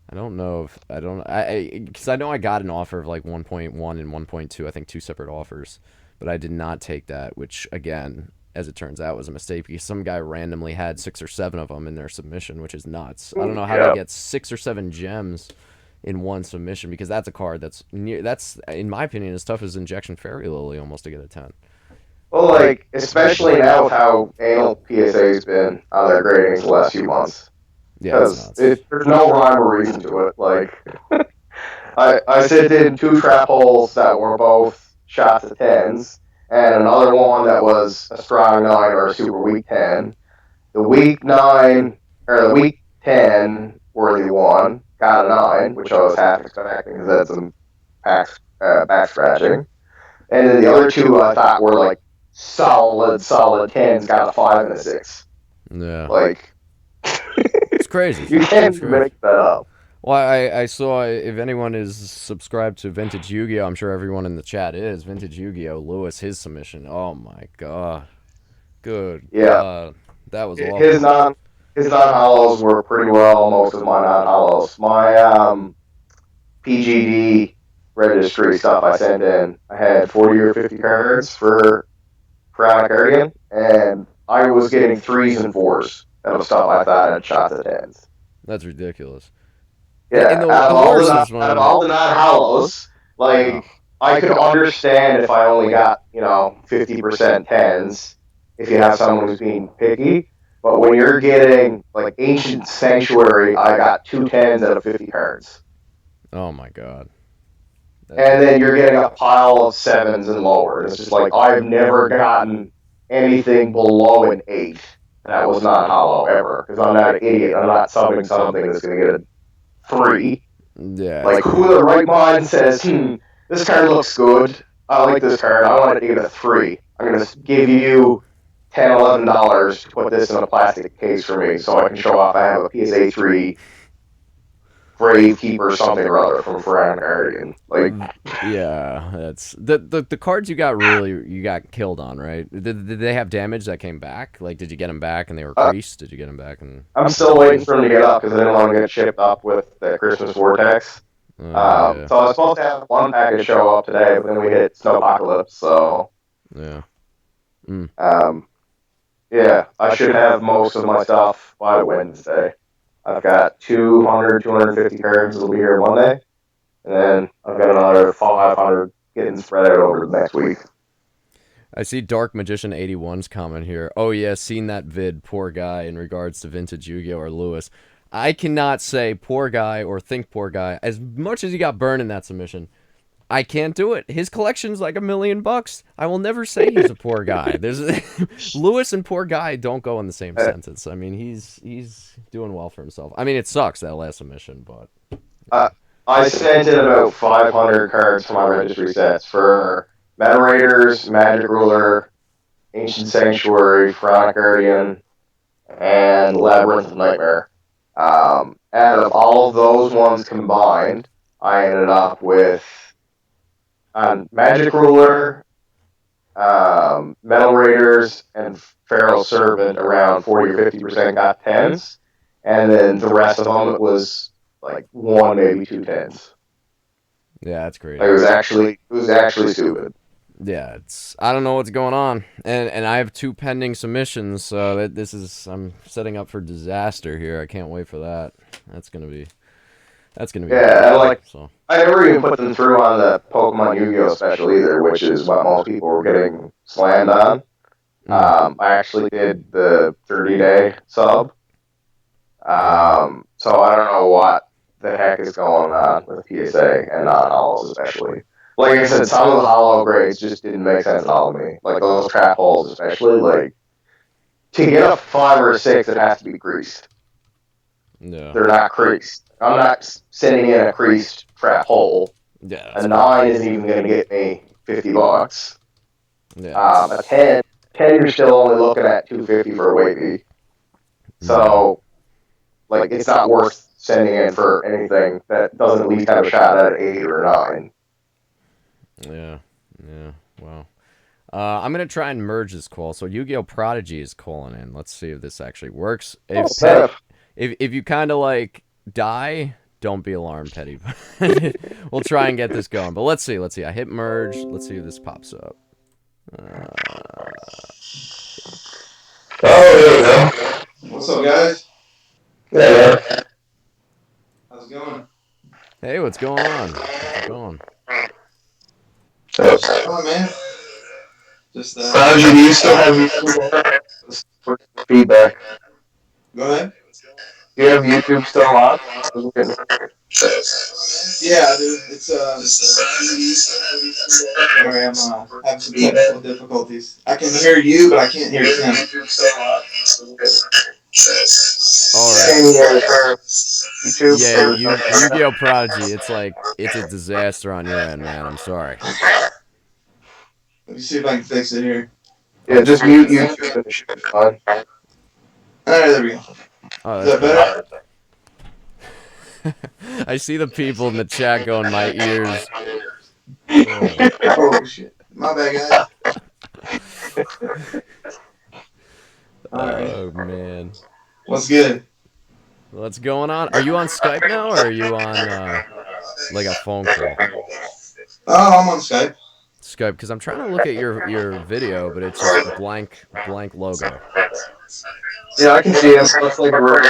I don't know if because I know I got an offer of like 1.1 and 1.2. I think 2 separate offers, but I did not take that, which again, as it turns out, was a mistake because some guy randomly had 6 or 7 of them in their submission, which is nuts. I don't know how they get 6 or 7 gems in one submission, because that's a card that's in my opinion as tough as Injection Fairy Lily almost to get a 10. Well, like, especially now with how anal PSA's been on their gradings the last few months. Yeah, because there's no rhyme or reason to it. Like, I sit in 2 trap holes that were both shots of 10s, and another one that was a strong 9 or a super weak 10. The weak 9, or the weak 10 worthy one got a 9, which I was half expecting because that's some back scratching. And then the other 2 I thought were like solid 10s, got a 5 and a 6. Yeah. Like, it's crazy. You can't make that up. Well, I saw, if anyone is subscribed to Vintage Yu-Gi-Oh, I'm sure everyone in the chat is. Vintage Yu-Gi-Oh, Lewis, his submission. Oh my god. Good. Yeah. God. That was awful. His non-hollows were pretty well, most of my non-hollows. My PGD registry stuff I sent in, I had 40 or 50 cards for Crown Cardigan, and I was getting 3s and 4s of stuff I thought had shots at 10s. That's ridiculous. Yeah, out of all the non-hollows, like, I could understand if I only got, 50% 10s, if you have someone who's being picky, but when you're getting, like, Ancient Sanctuary, I got 2 10s out of 50 cards. Oh my god. And then you're getting a pile of 7s and lower. It's just like, I've never gotten anything below an 8 that was not hollow ever, because I'm not an idiot. I'm not subbing something that's going to get a 3. Yeah. Like, who in the right mind says, this card looks good, I like this card, I want to give it a 3. I'm going to give you $10, $11 to put this in a plastic case for me so I can show off I have a PSA 3 Gravekeeper or something or other from Crown Guardian. Like, yeah, that's the cards you got killed on, right? Did they have damage that came back? Like, did you get them back and they were creased? Did you get them back? And I'm still waiting for them to get up because I didn't want to get shipped up with the Christmas Vortex. Yeah. So I was supposed to have one package show up today, but then we hit Snowpocalypse, so yeah. Yeah, I should have most of my stuff by Wednesday. I've got 250 cards that'll be here Monday, and then I've got another 500 getting spread out over the next week. I see Dark Magician 81's comment here. Oh yeah, seen that vid, poor guy, in regards to Vintage Yu-Gi-Oh or Lewis. I cannot say poor guy or think poor guy. As much as he got burned in that submission, I can't do it. His collection's like $1 million. I will never say he's a poor guy. There's Lewis and poor guy don't go in the same sentence. I mean, he's doing well for himself. I mean, it sucks that last submission, but I sent in about 500 cards for my registry sets for Metal Raiders, Magic Ruler, Ancient Sanctuary, Pharaonic Guardian, and Labyrinth of Nightmare. Out of all of those ones combined, I ended up with on Magic Ruler, Metal Raiders, and Pharaoh Servant around 40 or 50% got 10s, and then the rest of them it was like 1, maybe 2 10s. Yeah, that's great. Like, it was actually stupid. Yeah, I don't know what's going on, and I have 2 pending submissions, so I'm setting up for disaster here. I can't wait for that. That's gonna be Yeah, so. I never even put them through on the Pokemon Yu-Gi-Oh special either, which is what most people were getting slammed on. I actually did the 30-day sub. So I don't know what the heck is going on with PSA and non-holos especially. Like I said, some of the holo grades just didn't make sense at all to me. Like those trap holes especially, like to get a 5 or a 6 it has to be creased. Yeah. They're not creased. I'm not sending in a creased trap hole. Yeah. A 9 isn't even going to get me $50. Yeah. A 10 you're still only looking at $250 for a wavy. So, like, it's not worth sending in for anything that doesn't at least have a shot at an 8 or a 9. Yeah. Yeah. Wow. I'm gonna try and merge this call. So Yu-Gi-Oh! Prodigy is calling in. Let's see if this actually works. If you kind of like die, don't be alarmed, Petty. We'll try and get this going. But let's see. I hit merge. Let's see if this pops up. Oh, there we go. What's up, guys? Yeah. How's it going? Hey, what's going on? How's it going? Oh, man. Just, Prodigy, do you still have feedback? Go ahead. Do you have YouTube still on? Yeah, I do. It's, sorry, I'm, having some technical difficulties. I can hear you, but I can't hear Tim. Alright. Yeah, Yu-Gi-Oh! Prodigy, it's a disaster on your end, man. I'm sorry. Let me see if I can fix it here. Yeah, just mute YouTube and it should be fine. Alright, there we go. Oh, Is that better? I see the people in the chat going, my ears. Oh, shit. My bad, guys. Oh, man. What's good? What's going on? Are you on Skype now, or are you on, like a phone call? Oh, I'm on Skype. Skype, because I'm trying to look at your video, but it's just blank logo. Yeah, I can see it. It looks like a brick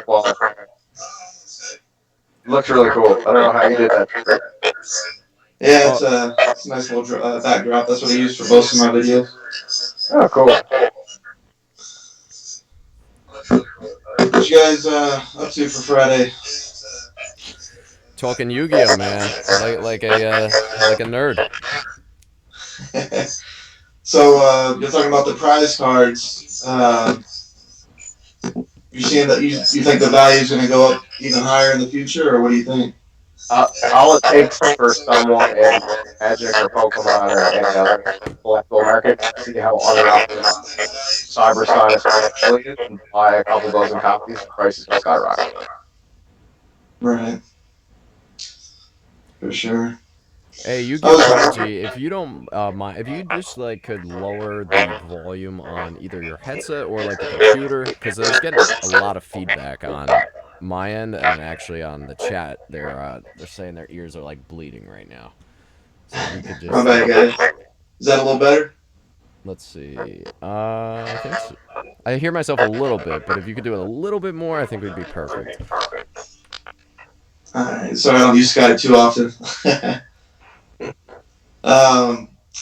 wall. It looks really cool. I don't know how you did that. Yeah, it's a nice little backdrop. That's what I use for most of my videos. Oh, cool. What you guys up to for Friday? Talking Yu-Gi-Oh, man, like a nerd. So you're talking about the prize cards. You seeing that you think the value is going to go up even higher in the future, or what do you think? All it takes for someone in Magic or Pokemon or any other collectible market to see how unorthodox Cybersonic is actually and buy a couple dozen copies, the prices will skyrocket. Right. For sure. Hey, Yu-Gi-Oh! Prodigy, if you don't mind, if you just like could lower the volume on either your headset or like the computer, because I was getting a lot of feedback on my end and actually on the chat. They're saying their ears are like bleeding right now. So if you could just. My bad, guys. Is that a little better? Let's see. I think so. I hear myself a little bit, but if you could do it a little bit more, I think we'd be perfect. Alright, sorry I don't use Skype too often.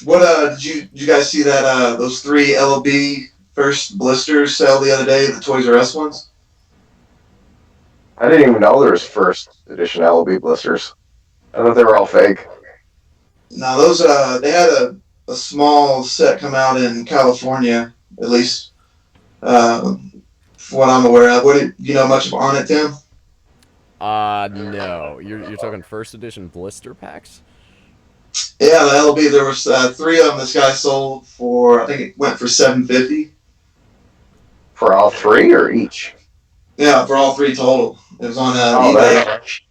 What did you guys see that those 3 LB first blisters sell the other day, the Toys R Us ones? I didn't even know there was first edition LB blisters. I thought they were all fake. No, those they had a small set come out in California, at least from what I'm aware of. What do you know much on it, Tim? No. You're talking first edition blister packs? Yeah, the LB. There was 3 of them. This guy sold for, I think it went for $750. For all 3 or each? Yeah, for all 3 total. It was on Oh, eBay. that's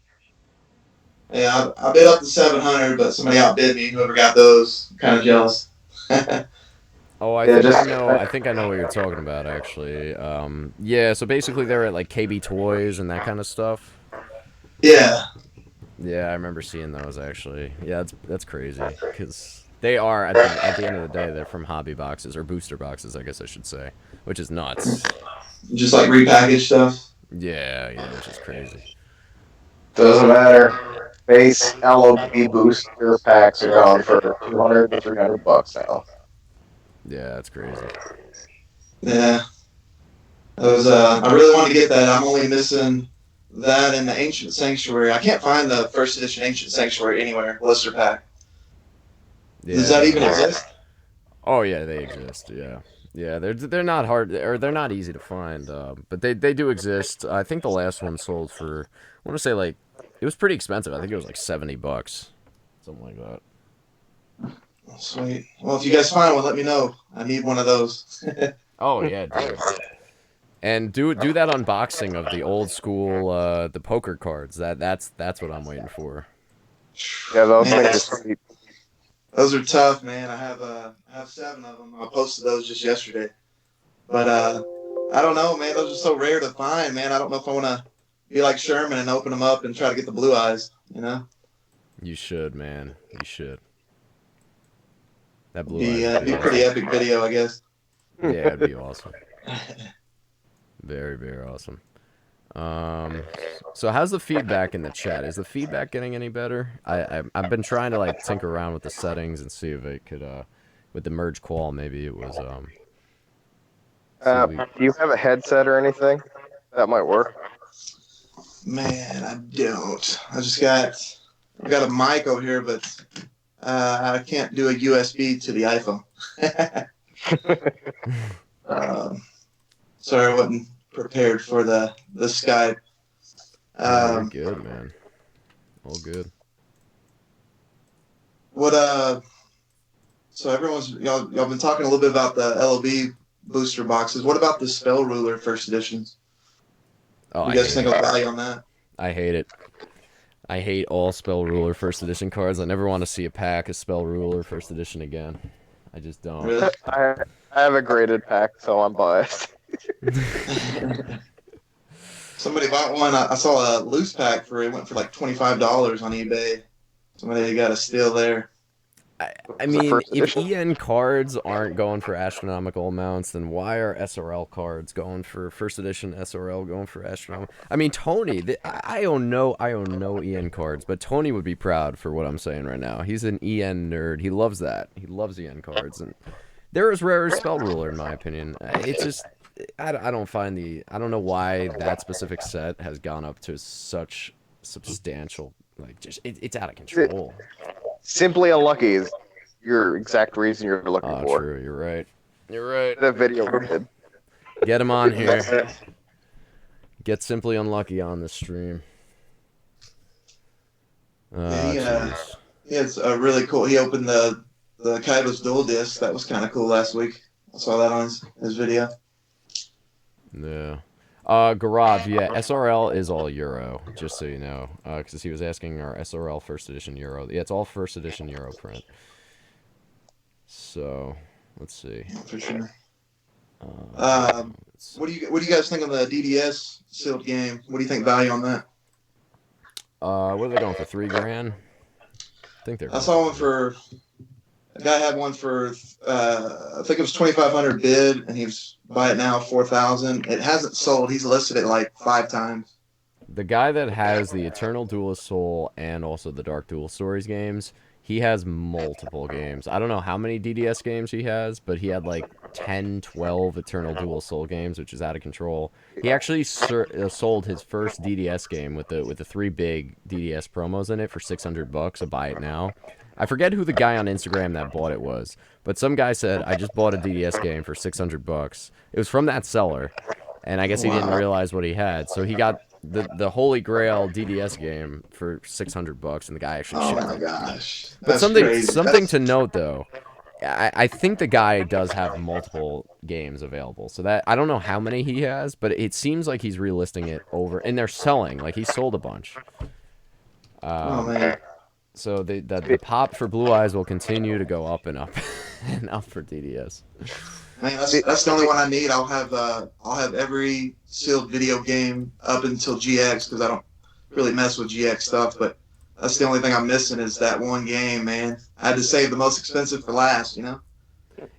Yeah, I bid up to 700, but somebody outbid me. Whoever got those, kind of jealous. Oh, I yeah. think I Just know. I think I know what you're talking about, actually. Yeah. So basically, they're at like KB Toys and that kind of stuff. Yeah, Yeah, I remember seeing those actually. Yeah, that's crazy because they are at the end of the day they're from hobby boxes or booster boxes, I guess I should say, which is nuts. just like repackaged stuff. Yeah, yeah, which is crazy. doesn't matter. Base LOB booster packs are going for 200 to 300 bucks now. Yeah, that's crazy. Yeah, I really wanted to get that. I'm only missing that in the Ancient Sanctuary. I can't find the first edition Ancient Sanctuary anywhere. Blister pack. Does Yeah. that even exist? Oh yeah, they exist. Yeah, yeah. They're not hard or they're not easy to find, but they do exist. I think the last one sold for I want to say like it was pretty expensive. I think it was like $70, something like that. Sweet. Well, if you guys find one, let me know. I need one of those. Oh yeah, dude. And do that unboxing of the old school the poker cards. That's what I'm waiting for. Yeah, those Man, things are sweet. those are tough, man. I have 7 of them. I posted those just yesterday. But I don't know, man. Those are so rare to find, man. I don't know if I want to be like Sherman and open them up and try to get the blue eyes. You know, You should, man. You should. That blue be eyes would be be a pretty awesome. epic video, I guess. Yeah, it'd be awesome. Very, very awesome. So how's the feedback in the chat? Is the feedback getting any better? I've been trying to like tinker around with the settings and see if it could with the merge qual maybe it was Do you have a headset or anything? That might work. Man, I don't. I got a mic over here, but I can't do a USB to the iPhone. Sorry, I wasn't prepared for the Skype. No, you're good, man. All good. So y'all been talking a little bit about the LOB booster boxes. What about the Spell Ruler first editions? Oh, You guys think of value on that? I hate it. I hate all Spell Ruler first edition cards. I never want to see a pack of Spell Ruler first edition again. I just don't. Really? I have a graded pack, so I'm biased. Somebody bought one. I saw a loose pack it went for like $25 on eBay. Somebody got a steal there. I mean, if EN cards aren't going for astronomical amounts, then why are SRL cards going for first edition SRL going for astronomical? I mean, Tony, I own no EN cards, but Tony would be proud for what I'm saying right now. He's an EN nerd. He loves that. He loves EN cards, and they're as rare as Spell Ruler in my opinion. It's just I don't find I don't know why that specific set has gone up to such substantial it's out of control. Simply unlucky is your exact reason you're looking for. Oh, true. You're right. You're right. The video we did. Get him on here. Get Simply Unlucky on the stream. It's really cool. He opened the Kaiba's Dual Disc. That was kind of cool last week. I saw that on his video. Yeah. Garav, yeah, SRL is all Euro, just so you know. Because he was asking our SRL first edition Euro. Yeah, it's all first edition Euro print. So, let's see. For sure. What do you guys think of the DDS sealed game? What do you think value on that? What are they going for? $3,000? I think they're. I saw one for. A guy had one for. I think it was 2,500 bid, and he's buy it now 4,000. It hasn't sold. He's listed it like 5 times. The guy that has the Eternal Duelist Soul and also the Dark Duel Stories games, he has multiple games. I don't know how many DDS games he has, but he had like 10, 12 Eternal Duel Soul games, which is out of control. He actually sold his first DDS game with the 3 big DDS promos in it for $600 a buy it now. I forget who the guy on Instagram that bought it was, but some guy said, I just bought a DDS game for $600. It was from that seller, and I guess he didn't realize what he had. So he got the Holy Grail DDS game for $600, and the guy actually Oh shipped my it. gosh. But That's something crazy. to note though, I think the guy does have multiple games available. So that I don't know how many he has, but it seems like he's relisting it over, and they're selling. Like he sold a bunch. Oh man. So the pop for Blue Eyes will continue to go up and up and up for DDS. Man, that's the only one I need. I'll have every sealed video game up until GX because I don't really mess with GX stuff. But that's the only thing I'm missing is that one game, man. I had to save the most expensive for last, you know.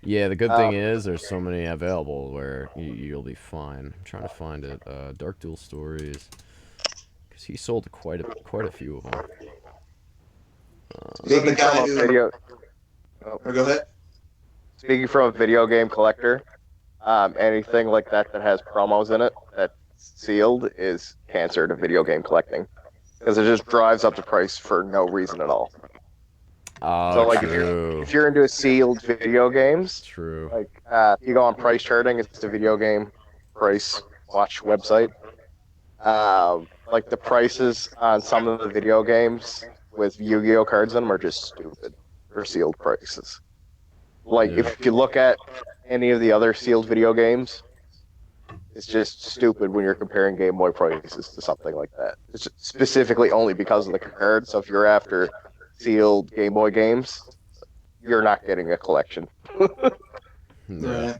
Yeah, the good thing is there's so many available where you'll be fine. I'm trying to find it. Dark Duel Stories, because he sold quite a few of them. Is that the guy who? Video, Or go ahead. speaking from a video game collector, anything like that has promos in it that's sealed is cancer to video game collecting because it just drives up the price for no reason at all. Oh, So like true. if you're into sealed video games, True. like you go on price charting, it's the video game price watch website. Like the prices on some of the video games with Yu-Gi-Oh cards in them are just stupid for sealed prices. Like Yeah. if you look at any of the other sealed video games, it's just stupid when you're comparing Game Boy prices to something like that. It's specifically only because of the card. So if you're after sealed Game Boy games, you're not getting a collection. Yeah. Right.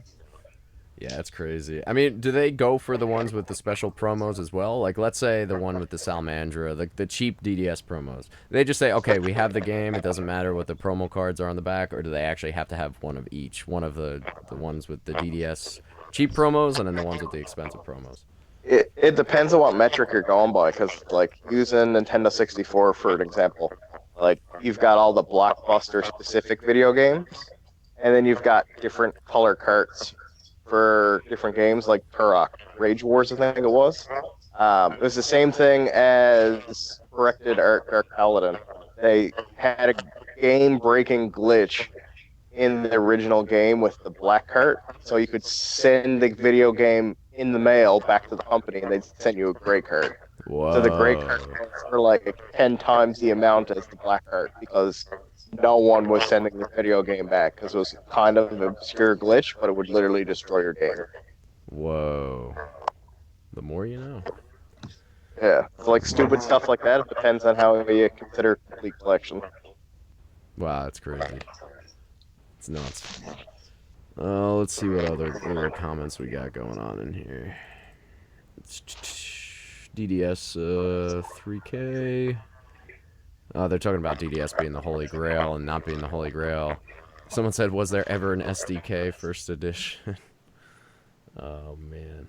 Yeah, that's crazy. I mean, do they go for the ones with the special promos as well? Like, let's say the one with the Salamandra, the cheap DDS promos. They just say, okay, we have the game. It doesn't matter what the promo cards are on the back, or do they actually have to have one of each? One of the ones with the DDS cheap promos, and then the ones with the expensive promos. It depends on what metric you're going by, because like using Nintendo 64 for an example, like you've got all the blockbuster specific video games, and then you've got different color carts for different games, like Turok Rage Wars, I think it was. It was the same thing as Corrected Dark Paladin. They had a game-breaking glitch in the original game with the black cart, so you could send the video game in the mail back to the company, and they'd send you a gray cart. Whoa. So the gray cart was for like 10 times the amount as the black cart because no one was sending the video game back because it was kind of an obscure glitch, but it would literally destroy your game. Whoa. The more you know. Yeah, so like stupid stuff like that. It depends on how you consider complete collection. Wow, that's crazy. It's nuts. Let's see what other comments we got going on in here. DDS 3K. They're talking about DDS being the Holy Grail and not being the Holy Grail. Someone said, was there ever an SDK first edition? Oh, man.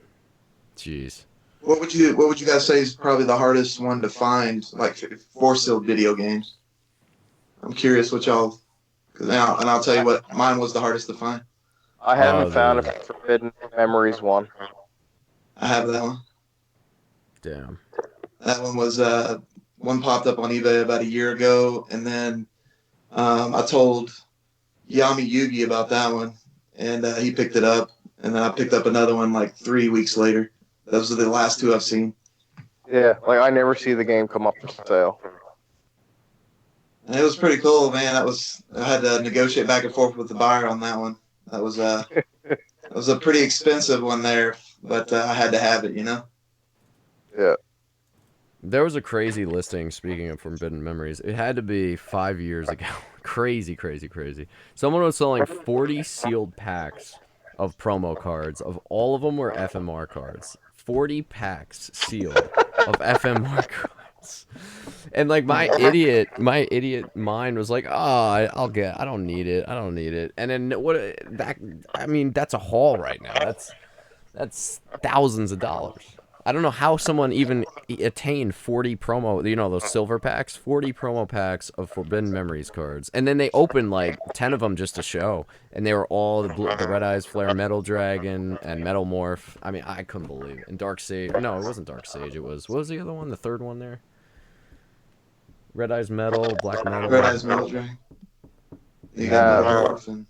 Jeez. What would you guys say is probably the hardest one to find, like for sealed video games? I'm curious what y'all, and I'll tell you what mine was the hardest to find. I haven't found a Forbidden Memories one. I have that one. Damn. That one was one popped up on eBay about a year ago, and then I told Yami Yugi about that one, and he picked it up, and then I picked up another one like 3 weeks later. Those are the last two I've seen. Yeah, like I never see the game come up for sale. And it was pretty cool, man. I had to negotiate back and forth with the buyer on that one. That was it was a pretty expensive one there, but I had to have it, you know. Yeah. There was a crazy listing, speaking of Forbidden Memories. It had to be 5 years ago. Crazy, crazy, crazy. Someone was selling 40 sealed packs of promo cards. Of all of them were FMR cards. 40 packs sealed of FMR cards. And like my idiot mind was like, I don't need it. And then that's a haul right now. That's thousands of dollars. I don't know how someone even attained 40 promo, those silver packs, 40 promo packs of Forbidden Memories cards. And then they opened like 10 of them just to show. And they were all the Red Eyes Flare Metal Dragon and Metal Morph. I mean, I couldn't believe it. And Dark Sage. No, it wasn't Dark Sage. It was, what was the other one? The third one there? Red Eyes Metal, Black Metal. Red Eyes Metal Dragon. You got Metal Morph and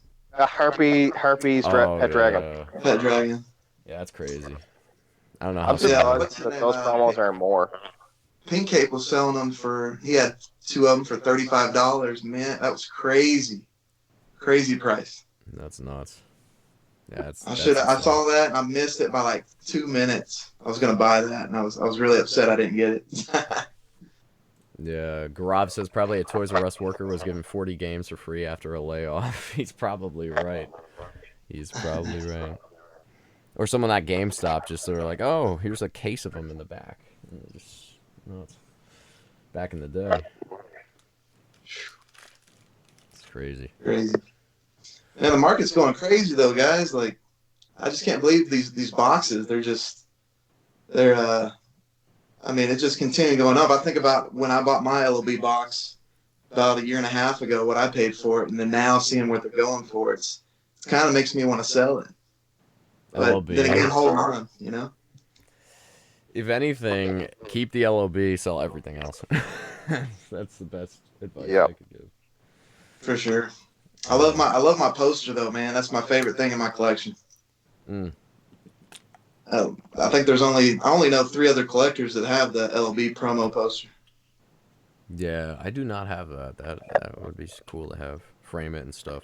Harpy's Pet Dragon. Pet Dragon. Yeah, that's crazy. I don't know how I'm some Yeah, of surprised that those promos are more. Pink Cape was selling them for. He had 2 of them for $35. Man, that was crazy, crazy price. That's nuts. Yeah, I that's I saw insane. that and I missed it by like 2 minutes. I was gonna buy that and I was really upset I didn't get it. Yeah, Gaurav says probably a Toys R Us worker was given 40 games for free after a layoff. He's probably right. He's probably right. Or someone at GameStop just sort of like, oh, here's a case of them in the back. Just nuts. Back in the day. It's crazy. Crazy. Man, the market's going crazy though, guys. Like, I just can't believe these boxes. They're I mean, it's just continuing going up. I think about when I bought my LOB box about a year and a half ago, what I paid for it, and then now seeing what they're going for, it kind of makes me want to sell it. But LOB. then again, hold on, you know. If anything, keep the LOB, sell everything else. That's the best advice I could give. For sure. I love my poster though, man. That's my favorite thing in my collection. Mm. I think I only know 3 other collectors that have the LB promo poster. Yeah, I do not have that. That would be cool to have. Frame it and stuff.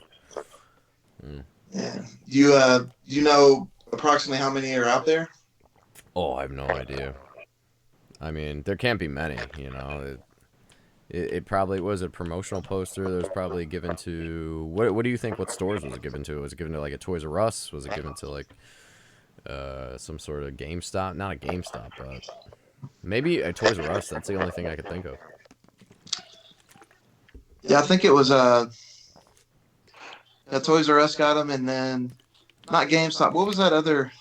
Mm. Yeah. Do you know approximately how many are out there? Oh, I have no idea. I mean, there can't be many, you know. It probably was a promotional poster that was probably given to... What do you think, what stores was it given to? Was it given to, like, a Toys R Us? Was it given to, like, some sort of GameStop? Not a GameStop, but maybe a Toys R Us. That's the only thing I could think of. Yeah, I think it was Toys R Us got them, and then not GameStop. What was that other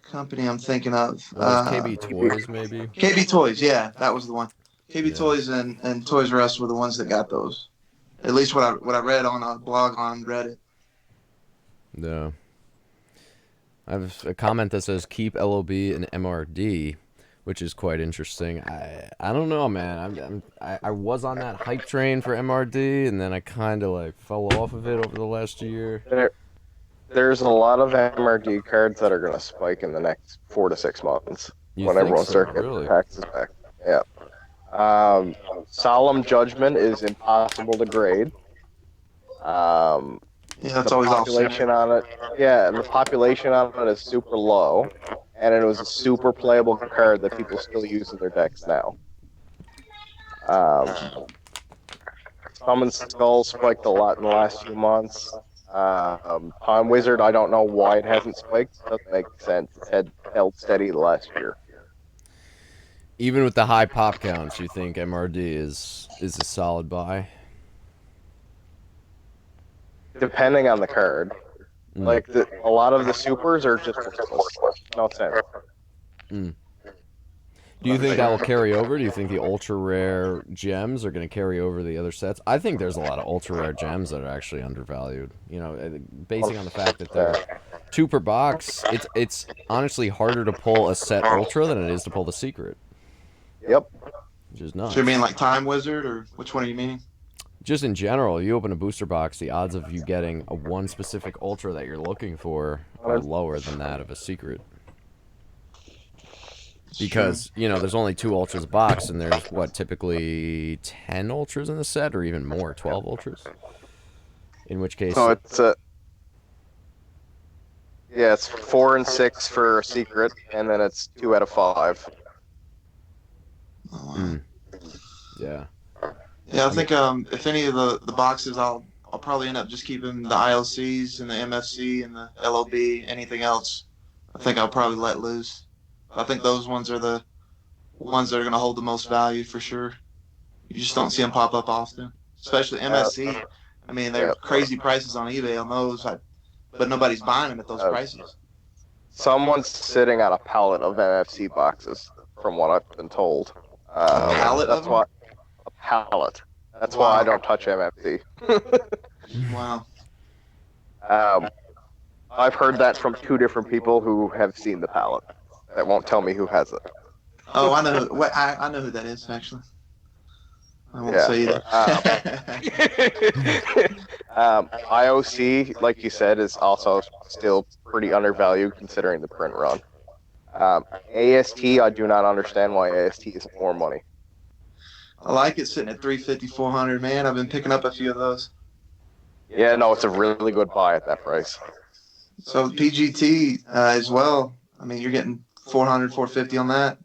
company I'm thinking of? KB Toys, maybe? KB Toys, yeah, that was the one. KB Yeah. Toys and Toys R Us were the ones that got those. At least what I read on a blog on Reddit. Yeah. I have a comment that says keep LOB and MRD, which is quite interesting. I don't know, man. I was on that hype train for MRD, and then I kind of like fell off of it over the last year. There's a lot of MRD cards that are going to spike in the next 4 to 6 months You when think everyone so? starts getting Really? their taxes back. Yeah. Solemn Judgment is impossible to grade. Yeah, that's The always off population on it, yeah, and the population on it is super low, and it was a super playable card that people still use in their decks now. Summon Skull spiked a lot in the last few months. Time Wizard, I don't know why it hasn't spiked. Doesn't make sense. It's held steady the last year. Even with the high pop counts, you think MRD is a solid buy? Depending on the card. Like, a lot of the supers are just worthless. No sense. Mm. Do you think that will carry over? Do you think the ultra rare gems are going to carry over the other sets? I think there's a lot of ultra rare gems that are actually undervalued. You know, basing on the fact that they're 2 per box, it's honestly harder to pull a set ultra than it is to pull the secret. Yep. Which is nuts. So you mean like Time Wizard, or which one are you meaning? Just in general, you open a booster box, the odds of you getting a one specific ultra that you're looking for are lower than that of a secret. Because, you know, there's only 2 ultras a box, and there's, what, typically 10 ultras in the set, or even more, 12 ultras? In which case... So it's, yeah, it's 4 and 6 for a secret, and then it's 2 out of 5. Yeah. Yeah, I think if any of the boxes, I'll probably end up just keeping the ILCs and the MFC and the LOB. Anything else, I think I'll probably let loose. I think those ones are the ones that are going to hold the most value for sure. You just don't see them pop up often, especially MSC. I mean, they're crazy prices on eBay on those, but nobody's buying them at those prices. Someone's sitting on a pallet of MFC boxes, from what I've been told. A pallet of them? A pallet. That's why I don't touch MFC. Wow. I've heard that from 2 different people who have seen the pallet. That won't tell me who has it. Oh, I know. I know who that is, actually. I won't say either. IOC, like you said, is also still pretty undervalued considering the print run. AST, I do not understand why AST isn't more money. I like it sitting at 350, 400, man. I've been picking up a few of those. Yeah, no, it's a really good buy at that price. So PGT as well. I mean, you're getting 400, 450 on that.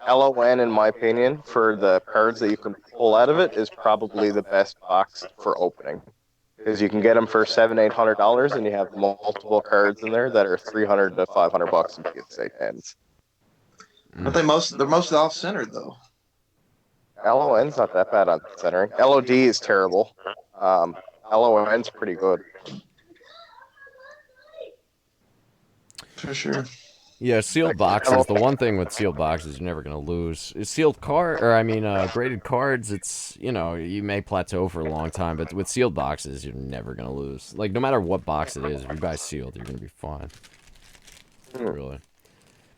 LON, in my opinion, for the cards that you can pull out of it, is probably the best box for opening. Because you can get them for $700-800, and you have multiple cards in there that are $300 to $500 in PSA 10s. But they're mostly off centered though. LON's not that bad on centering. LOD is terrible. LON's pretty good. For sure. Yeah, sealed boxes. The one thing with sealed boxes you're never gonna lose is sealed graded cards. It's you may plateau for a long time, but with sealed boxes you're never gonna lose. Like no matter what box it is, if you buy sealed, you're gonna be fine. Really.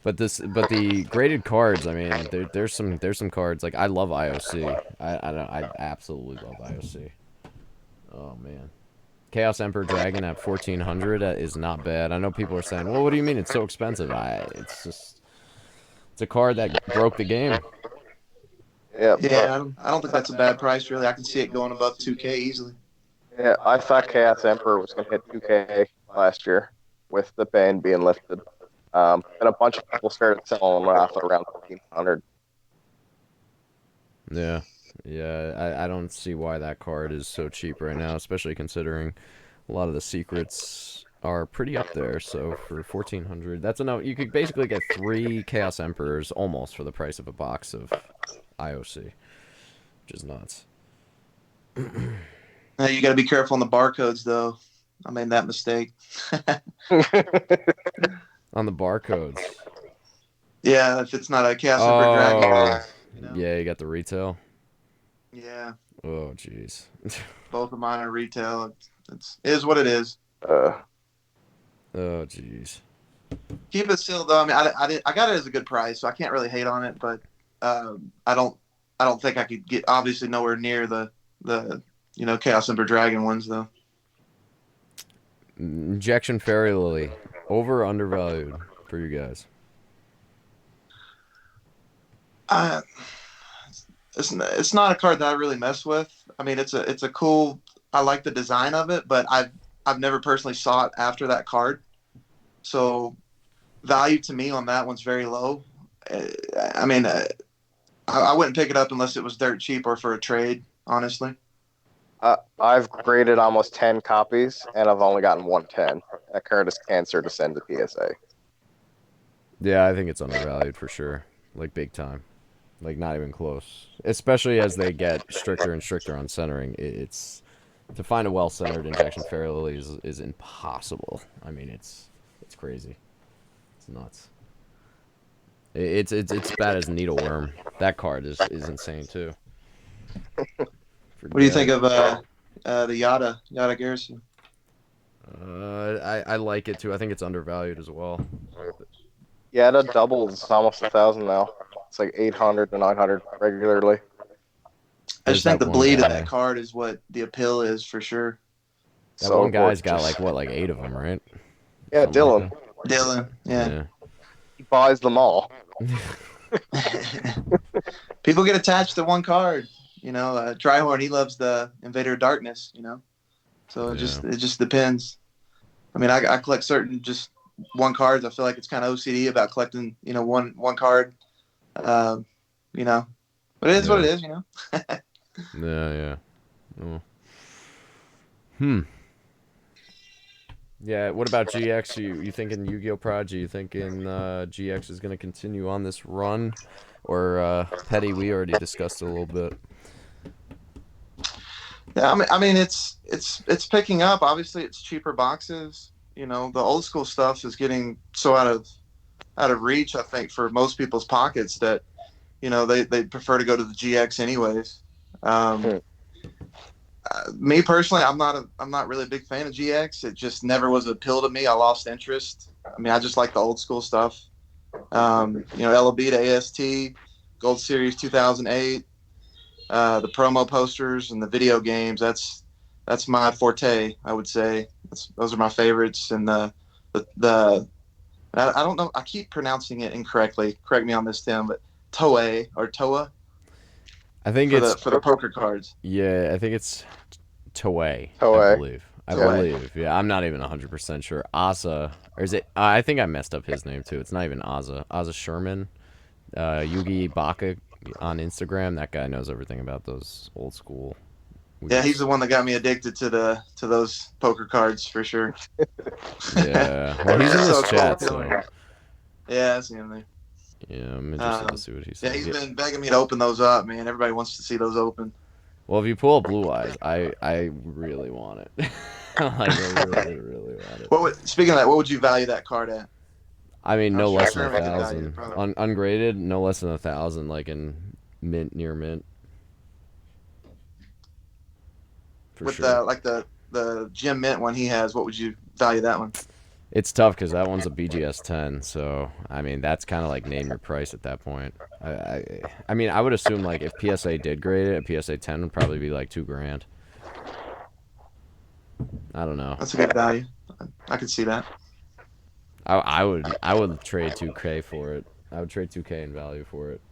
But the graded cards. I mean, there's some cards like I love IOC. I absolutely love IOC. Oh man. Chaos Emperor Dragon at 1400 is not bad. I know people are saying, well, what do you mean it's so expensive? It's a card that broke the game. Yeah, I don't think that's a bad price, really. I can see it going above 2K easily. Yeah, I thought Chaos Emperor was going to hit 2K last year with the ban being lifted. And a bunch of people started selling them off at around 1400. Yeah. Yeah, I don't see why that card is so cheap right now, especially considering a lot of the secrets are pretty up there. So for 1400, that's enough. You could basically get 3 Chaos Emperors almost for the price of a box of IOC, which is nuts. Now you got to be careful on the barcodes, though. I made that mistake. On the barcodes. Yeah, if it's not a Chaos Emperor Dragon. Yeah, you got the retail. Yeah. Oh, jeez. Both of mine are retail. It is what it is. Oh, jeez. Keep it sealed though. I mean, I got it as a good price, so I can't really hate on it. But I don't think I could get obviously nowhere near the Chaos Emperor Dragon ones though. Injection Fairy Lily, over or undervalued for you guys? It's not a card that I really mess with. I mean, it's a cool. I like the design of it, but I've never personally sought after that card. So value to me on that one's very low. I mean, I wouldn't pick it up unless it was dirt cheap or for a trade. Honestly, I've graded almost 10 copies, and I've only gotten 110. That card is cancer to send to PSA. Yeah, I think it's undervalued for sure. Like big time. Like not even close. Especially as they get stricter and stricter on centering. It's to find a well-centered Injection Fairy Lily is impossible. I mean, it's crazy. It's nuts. It's bad as Needleworm. That card is insane too. What do you think of the Yada Garrison? I like it too. I think it's undervalued as well. Yeah, that doubles. It's almost 1,000 now. It's like 800 to 900 regularly. I just think the bleed of that card is what the appeal is for sure. That one guy's got like 8 of them, right? Yeah, Dylan. Dylan, yeah. He buys them all. People get attached to one card. Dryhorn, he loves the Invader of Darkness, So it just depends. I mean, I collect certain just one cards. I feel like it's kind of OCD about collecting, one card. But it is what it is, Yeah. Oh. Yeah, what about GX? You thinking Yu-Gi-Oh! Prodigy? You thinking GX is going to continue on this run? Or Petty, we already discussed it a little bit. Yeah, I mean it's picking up. Obviously, it's cheaper boxes. The old school stuff is getting so out of reach, I think, for most people's pockets that, they prefer to go to the GX anyways. Me personally, I'm not really a big fan of GX. It just never was an appeal to me. I lost interest. I mean, I just like the old school stuff. LOB to AST, Gold Series 2008, the promo posters and the video games. That's my forte, I would say. Those are my favorites, and the I don't know. I keep pronouncing it incorrectly. Correct me on this, Tim. But Toei or Toa I think for it's the poker cards. yeah. I think it's Toei. I Toei. believe. I Toei. believe. Yeah, I'm not even 100% sure. Asa, or is it? I think I messed up his name too. It's not even Asa. Asa Sherman. Yugi Baka on Instagram. That guy knows everything about those old school. Yeah, he's the one that got me addicted to those poker cards for sure. Yeah. Well, he's in this So chat, cool. so Yeah, I see him there. yeah, I'm interested to see what he Yeah, says. he's been begging me to open those up, man. Everybody wants to see those open. Well, if you pull up Blue Eyes, I really want it. Like, I really want it. Speaking of that, what would you value that card at? I mean, I'm no sure less than Sherman could value 1,000. it, probably. Ungraded, no less than 1,000. Like in mint, near mint. For With sure. the Gem Mint one he has, what would you value that one? It's tough because that one's a BGS 10, so I mean that's kind of like name your price at that point. I mean I would assume like if PSA did grade it, a PSA 10 would probably be like $2,000. I don't know. That's a good value. I could see that. I would trade 2K for it. I would trade 2K in value for it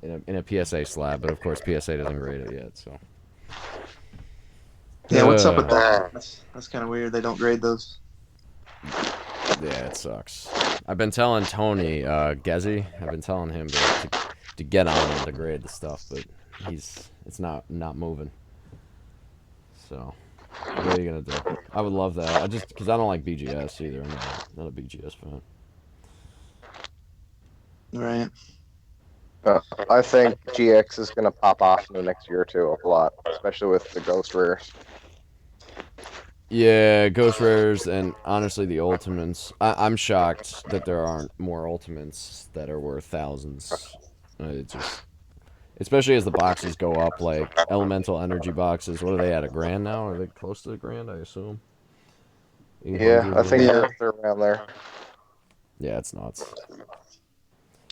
in a PSA slab, but of course PSA doesn't grade it yet, so. Yeah, what's up with that? That's kind of weird. They don't grade those. Yeah, it sucks. I've been telling Tony Gezzy. I've been telling him to get on him to grade the stuff, but it's not moving. So what are you gonna do? I would love that. I just because I don't like BGS either. I'm not a BGS fan. Right. I think GX is going to pop off in the next year or two a lot, especially with the Ghost Rares. Yeah, Ghost Rares and honestly the Ultimates. I'm shocked that there aren't more Ultimates that are worth thousands. It just, especially as the boxes go up, like Elemental Energy boxes. What are they at, $1,000 now? Are they close to $1,000? I assume. Yeah, I think 800? they're around there. Yeah, it's nuts.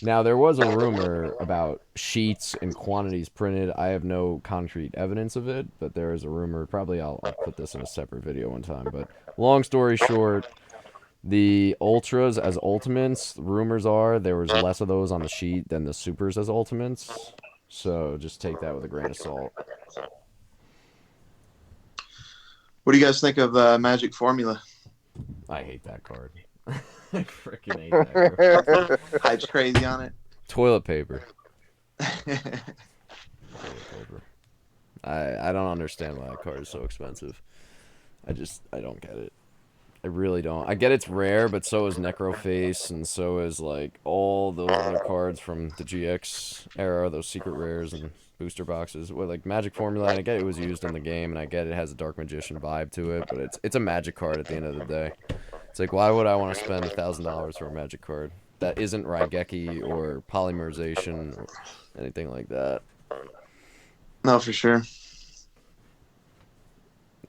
Now, there was a rumor about sheets and quantities printed. I have no concrete evidence of it, but there is a rumor. Probably I'll put this in a separate video one time. But long story short, the Ultras as Ultimates, rumors are there was less of those on the sheet than the Supers as Ultimates. So just take that with a grain of salt. What do you guys think of Magic Formula? I hate that card. I freaking hate that card. Hype's crazy on it. Toilet paper. Toilet paper. I don't understand why that card is so expensive. I don't get it. I really don't. I get it's rare, but so is Necroface, and so is like all those other cards from the GX era, those secret rares and booster boxes. With like Magic Formula, and I get it was used in the game, and I get it has a Dark Magician vibe to it, but it's a Magic card at the end of the day. It's like, why would I want to spend $1,000 for a Magic card that isn't Raigeki or Polymerization or anything like that? No, for sure.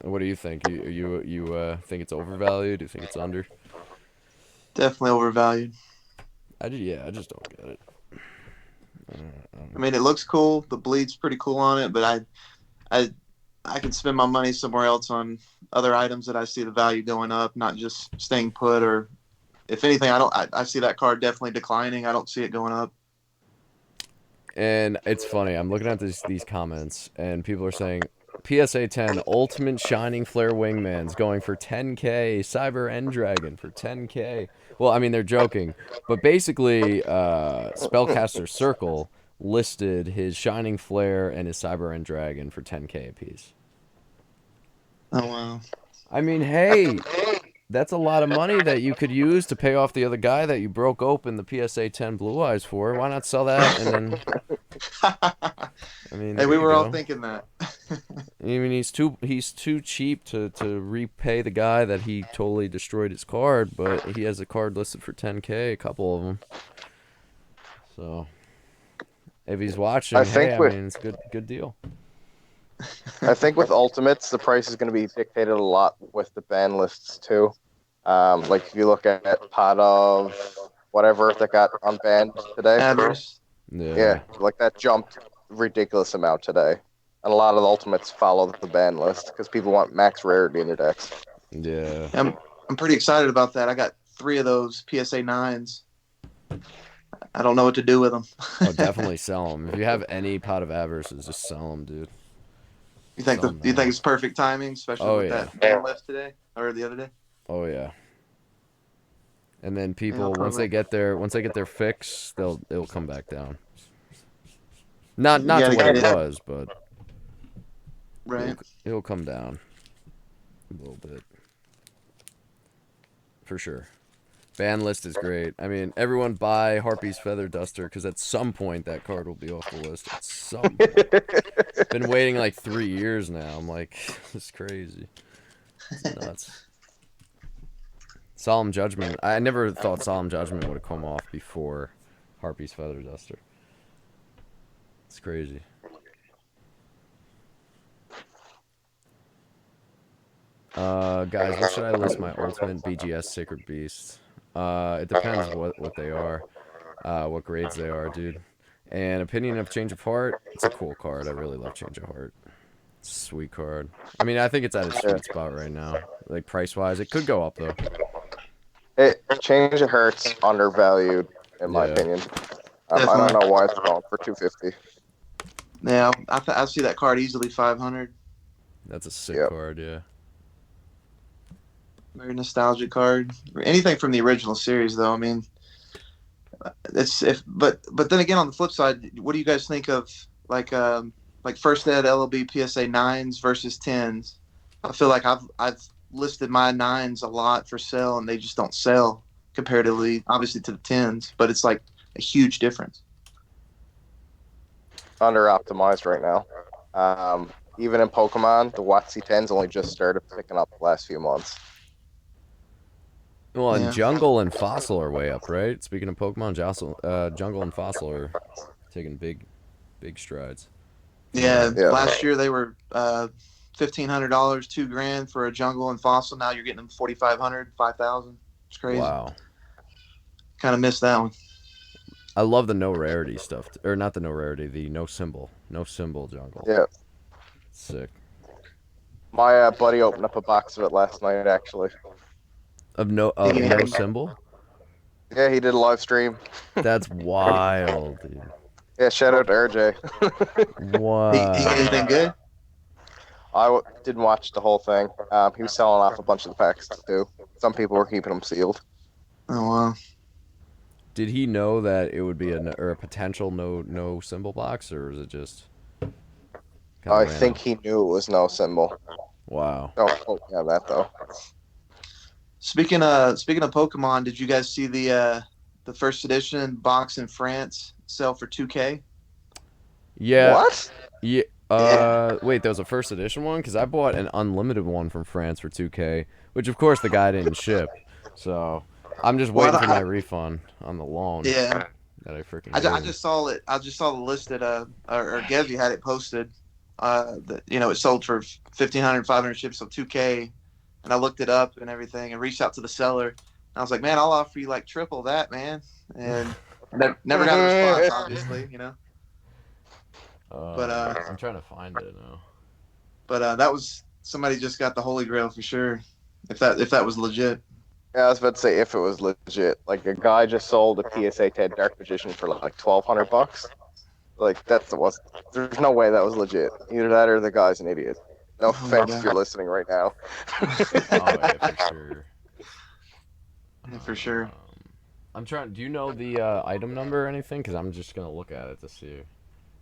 What do you think? You think it's overvalued? Do you think it's under? Definitely overvalued. I just don't get it. I mean, it looks cool. The bleed's pretty cool on it, but I could spend my money somewhere else on other items that I see the value going up, not just staying put. Or if anything, I see that card definitely declining. I don't see it going up. And it's funny. I'm looking at these comments, and people are saying PSA 10 Ultimate Shining Flare Wingman's going for 10K. Cyber End Dragon for 10K. Well, I mean they're joking, but basically, Spellcaster Circle listed his Shining Flare and his Cyber End Dragon for 10K apiece. Oh wow! I mean, hey, that's a lot of money that you could use to pay off the other guy that you broke open the PSA 10 Blue Eyes for. Why not sell that and then? I mean, Hey, we were all thinking that. I mean, he's too cheap to repay the guy that he totally destroyed his card, but he has a card listed for 10K, a couple of them. So, if he's watching, I mean, it's a good deal. I think with Ultimates, the price is going to be dictated a lot with the ban lists too. Like if you look at Pot of whatever that got unbanned today. Adverse. Yeah, like that jumped ridiculous amount today. And a lot of the Ultimates follow the ban list because people want max rarity in their decks. Yeah. I'm pretty excited about that. I got 3 of those PSA 9s. I don't know what to do with them. Oh, definitely sell them. If you have any pot of Averses, just sell them, dude. You think Sell 'em you now. think it's perfect timing, especially Oh, with yeah. that ban list today or the other day? Oh yeah. And then Yeah, people once probably. they get their fix, it'll come back down. Not You to gotta what get it it. was, but Right. it'll come down a little bit. For sure. Ban list is great. I mean, everyone buy Harpy's Feather Duster because at some point that card will be off the list. At some point. Been waiting like 3 years now. I'm like, this is crazy. It's nuts. Solemn Judgment. I never thought Solemn Judgment would have come off before Harpy's Feather Duster. It's crazy. Guys, what should I list my ultimate BGS Sacred Beast? It depends what they are, what grades they are, dude. And opinion of Change of Heart. It's a cool card. I really love Change of Heart. It's a sweet card. I mean, I think it's at its sweet spot right now. Like price wise, it could go up though. It Change of Heart's undervalued in my opinion. I don't know why it's going for 250. Yeah, I see that card easily 500. That's a sick card, yeah. Very nostalgic card. Anything from the original series, though. I mean, but then again, on the flip side, what do you guys think of like first ed LLB PSA 9s versus 10s? I feel like I've listed my 9s a lot for sale, and they just don't sell comparatively, obviously, to the 10s. But it's like a huge difference. Under optimized right now. Even in Pokemon, the WotC 10s only just started picking up the last few months. Well, and Jungle and Fossil are way up, right? Speaking of Pokemon, Jungle and Fossil are taking big strides. Yeah, last year they were $1,500, $2,000 for a Jungle and Fossil. Now you're getting them $4,500, $5,000. It's crazy. Wow. Kind of missed that one. I love the no rarity stuff, or not the no rarity, the no symbol Jungle. Yeah. Sick. My buddy opened up a box of it last night, actually. Of no symbol? Yeah, he did a live stream. That's wild, dude. Yeah, shout out to RJ. Wow. He got anything good? I didn't watch the whole thing. He was selling off a bunch of the packs too. Some people were keeping them sealed. Oh wow. Did he know that it would be a potential no symbol box, or is it just? I think he knew it was no symbol. Wow. Don't quote me on that though. Speaking of Pokemon, did you guys see the first edition box in France sell for $2,000? Yeah. What? Yeah. Wait, there was a first edition one? Because I bought an unlimited one from France for $2,000, which of course the guy didn't ship. So I'm just waiting for my refund on the loan. Yeah. That I freaking. I just saw it. I just saw the list that or Gevy had it posted. That it sold for 1,500, 500 ships, so $2,000. And I looked it up and everything, and reached out to the seller. And I was like, man, I'll offer you like triple that, man. And never got a response, obviously, But I'm trying to find it now. But that was somebody just got the holy grail for sure. If that was legit. Yeah, I was about to say if it was legit. Like a guy just sold a PSA 10 Dark Magician for like $1,200. Like there's no way that was legit. Either that or the guy's an idiot. No offense if you're listening right now. Oh yeah, for sure. Yeah, for sure. I'm trying. Do you know the item number or anything? Because I'm just gonna look at it to see if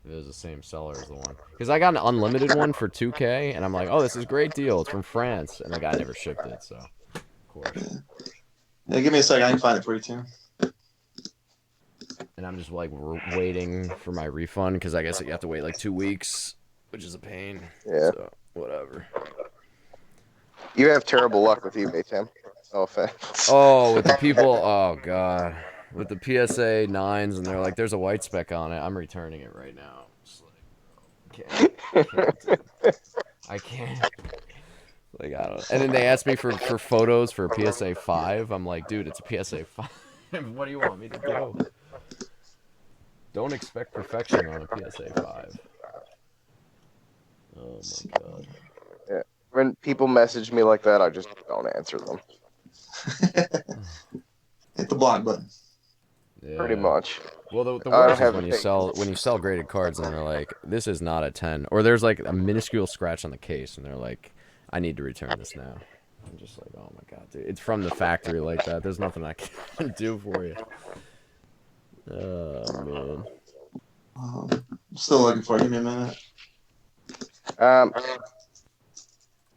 it is the same seller as the one. Because I got an unlimited one for $2,000, and I'm like, oh, this is a great deal. It's from France, and the guy never shipped it. So, of course. Yeah, give me a second. I can find it for you too. And I'm just like waiting for my refund because I guess you have to wait like 2 weeks, which is a pain. Yeah. So, whatever. You have terrible luck with eBay, Tim. No offense. Oh, with the people. Oh god, with the PSA 9s, and they're like, "There's a white speck on it." I'm returning it right now. Just like, I can't. Like I don't. And then they asked me for photos for a PSA 5. I'm like, dude, it's a PSA 5. What do you want me to do? Don't expect perfection on a PSA 5. Oh my god. Yeah. When people message me like that, I just don't answer them. Hit the block button. Yeah. Pretty much. Well, the I don't worst is have when a you sell graded cards and they're like, this is not a 10, or there's like a minuscule scratch on the case and they're like, I need to return this now. I'm just like, oh my god, dude, it's from the factory like that. There's nothing I can do for you. Oh man. I'm still looking for it. Give me a minute.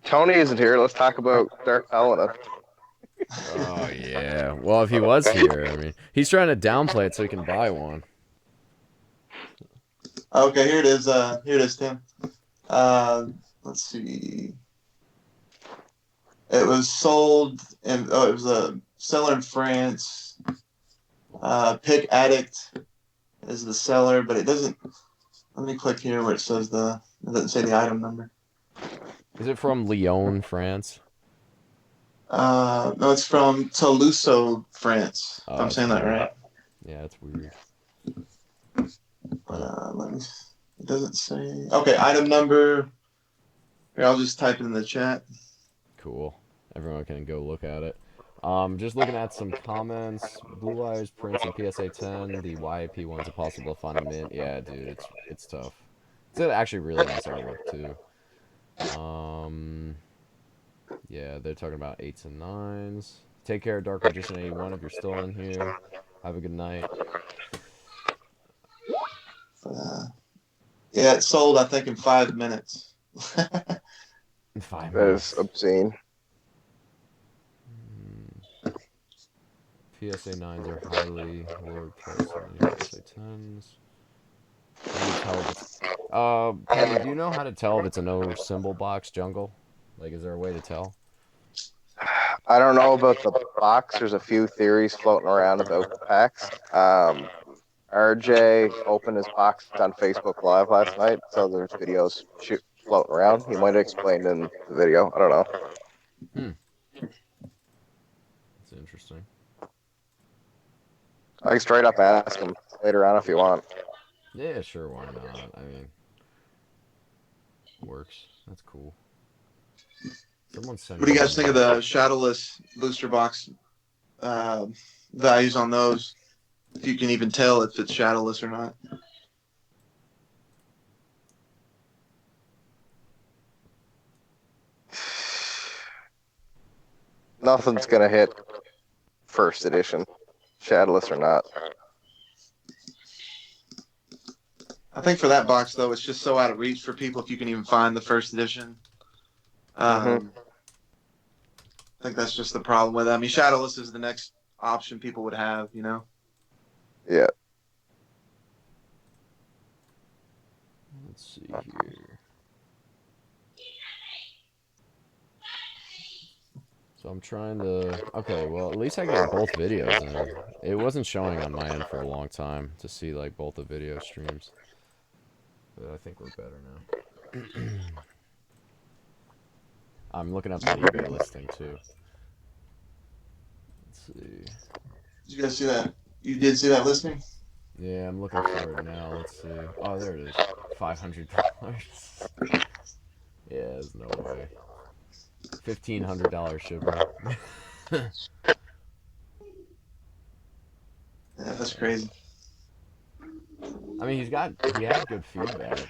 Tony isn't here. Let's talk about Dark Paladin. Oh yeah. Well, if he was here, I mean, he's trying to downplay it so he can buy one. Okay, here it is. Here it is, Tim. Let's see. It was sold, and it was a seller in France. Pick Addict is the seller, but it doesn't. Let me click here where it says it doesn't say the item number. Is it from Lyon, France? No, it's from Toulouse, France. If I'm saying that right. Yeah, that's weird. Let me. It doesn't say. Okay, item number. Here, I'll just type it in the chat. Cool. Everyone can go look at it. Just looking at some comments. Blue Eyes Prince and PSA 10. The YAP one's impossible to find a mint. Yeah, dude, it's tough. It's actually really nice artwork too. Yeah, they're talking about 8s and 9s. Take care, Dark Magician 81, if you're still in here. Have a good night. Yeah, it sold, I think, in 5 minutes. 5 That minutes. is obscene. PSA 9s are highly lower price than PSA 10s. How do you tell if it's... Penny, do you know how to tell if it's a no symbol box jungle? Like, is there a way to tell? I don't know about the box. There's a few theories floating around about the packs. RJ opened his box on Facebook Live last night, so there's videos floating around. He might have explained in the video. I don't know. That's interesting. I can straight up ask him later on if you want. Yeah, sure, why not? I mean, works. That's cool. Someone sent. What do you guys think of the shadowless booster box values on those? If you can even tell if it's shadowless or not. Nothing's gonna hit first edition, shadowless or not. I think for that box though, it's just so out of reach for people if you can even find the first edition. I think that's just the problem with it. I mean, shadowless is the next option people would have, you know. Yeah. Let's see here. So I'm trying to... Okay, well, at least I got both videos in. It wasn't showing on my end for a long time to see, like, both the video streams. But I think we're better now. I'm looking up the eBay listing, too. Let's see. Did you guys see that? You did see that listing? Yeah, I'm looking for it now. Let's see. Oh, there it is. $500. Yeah, there's no way. $1,500 shipping. Yeah, that's crazy. I mean, he had good feedback.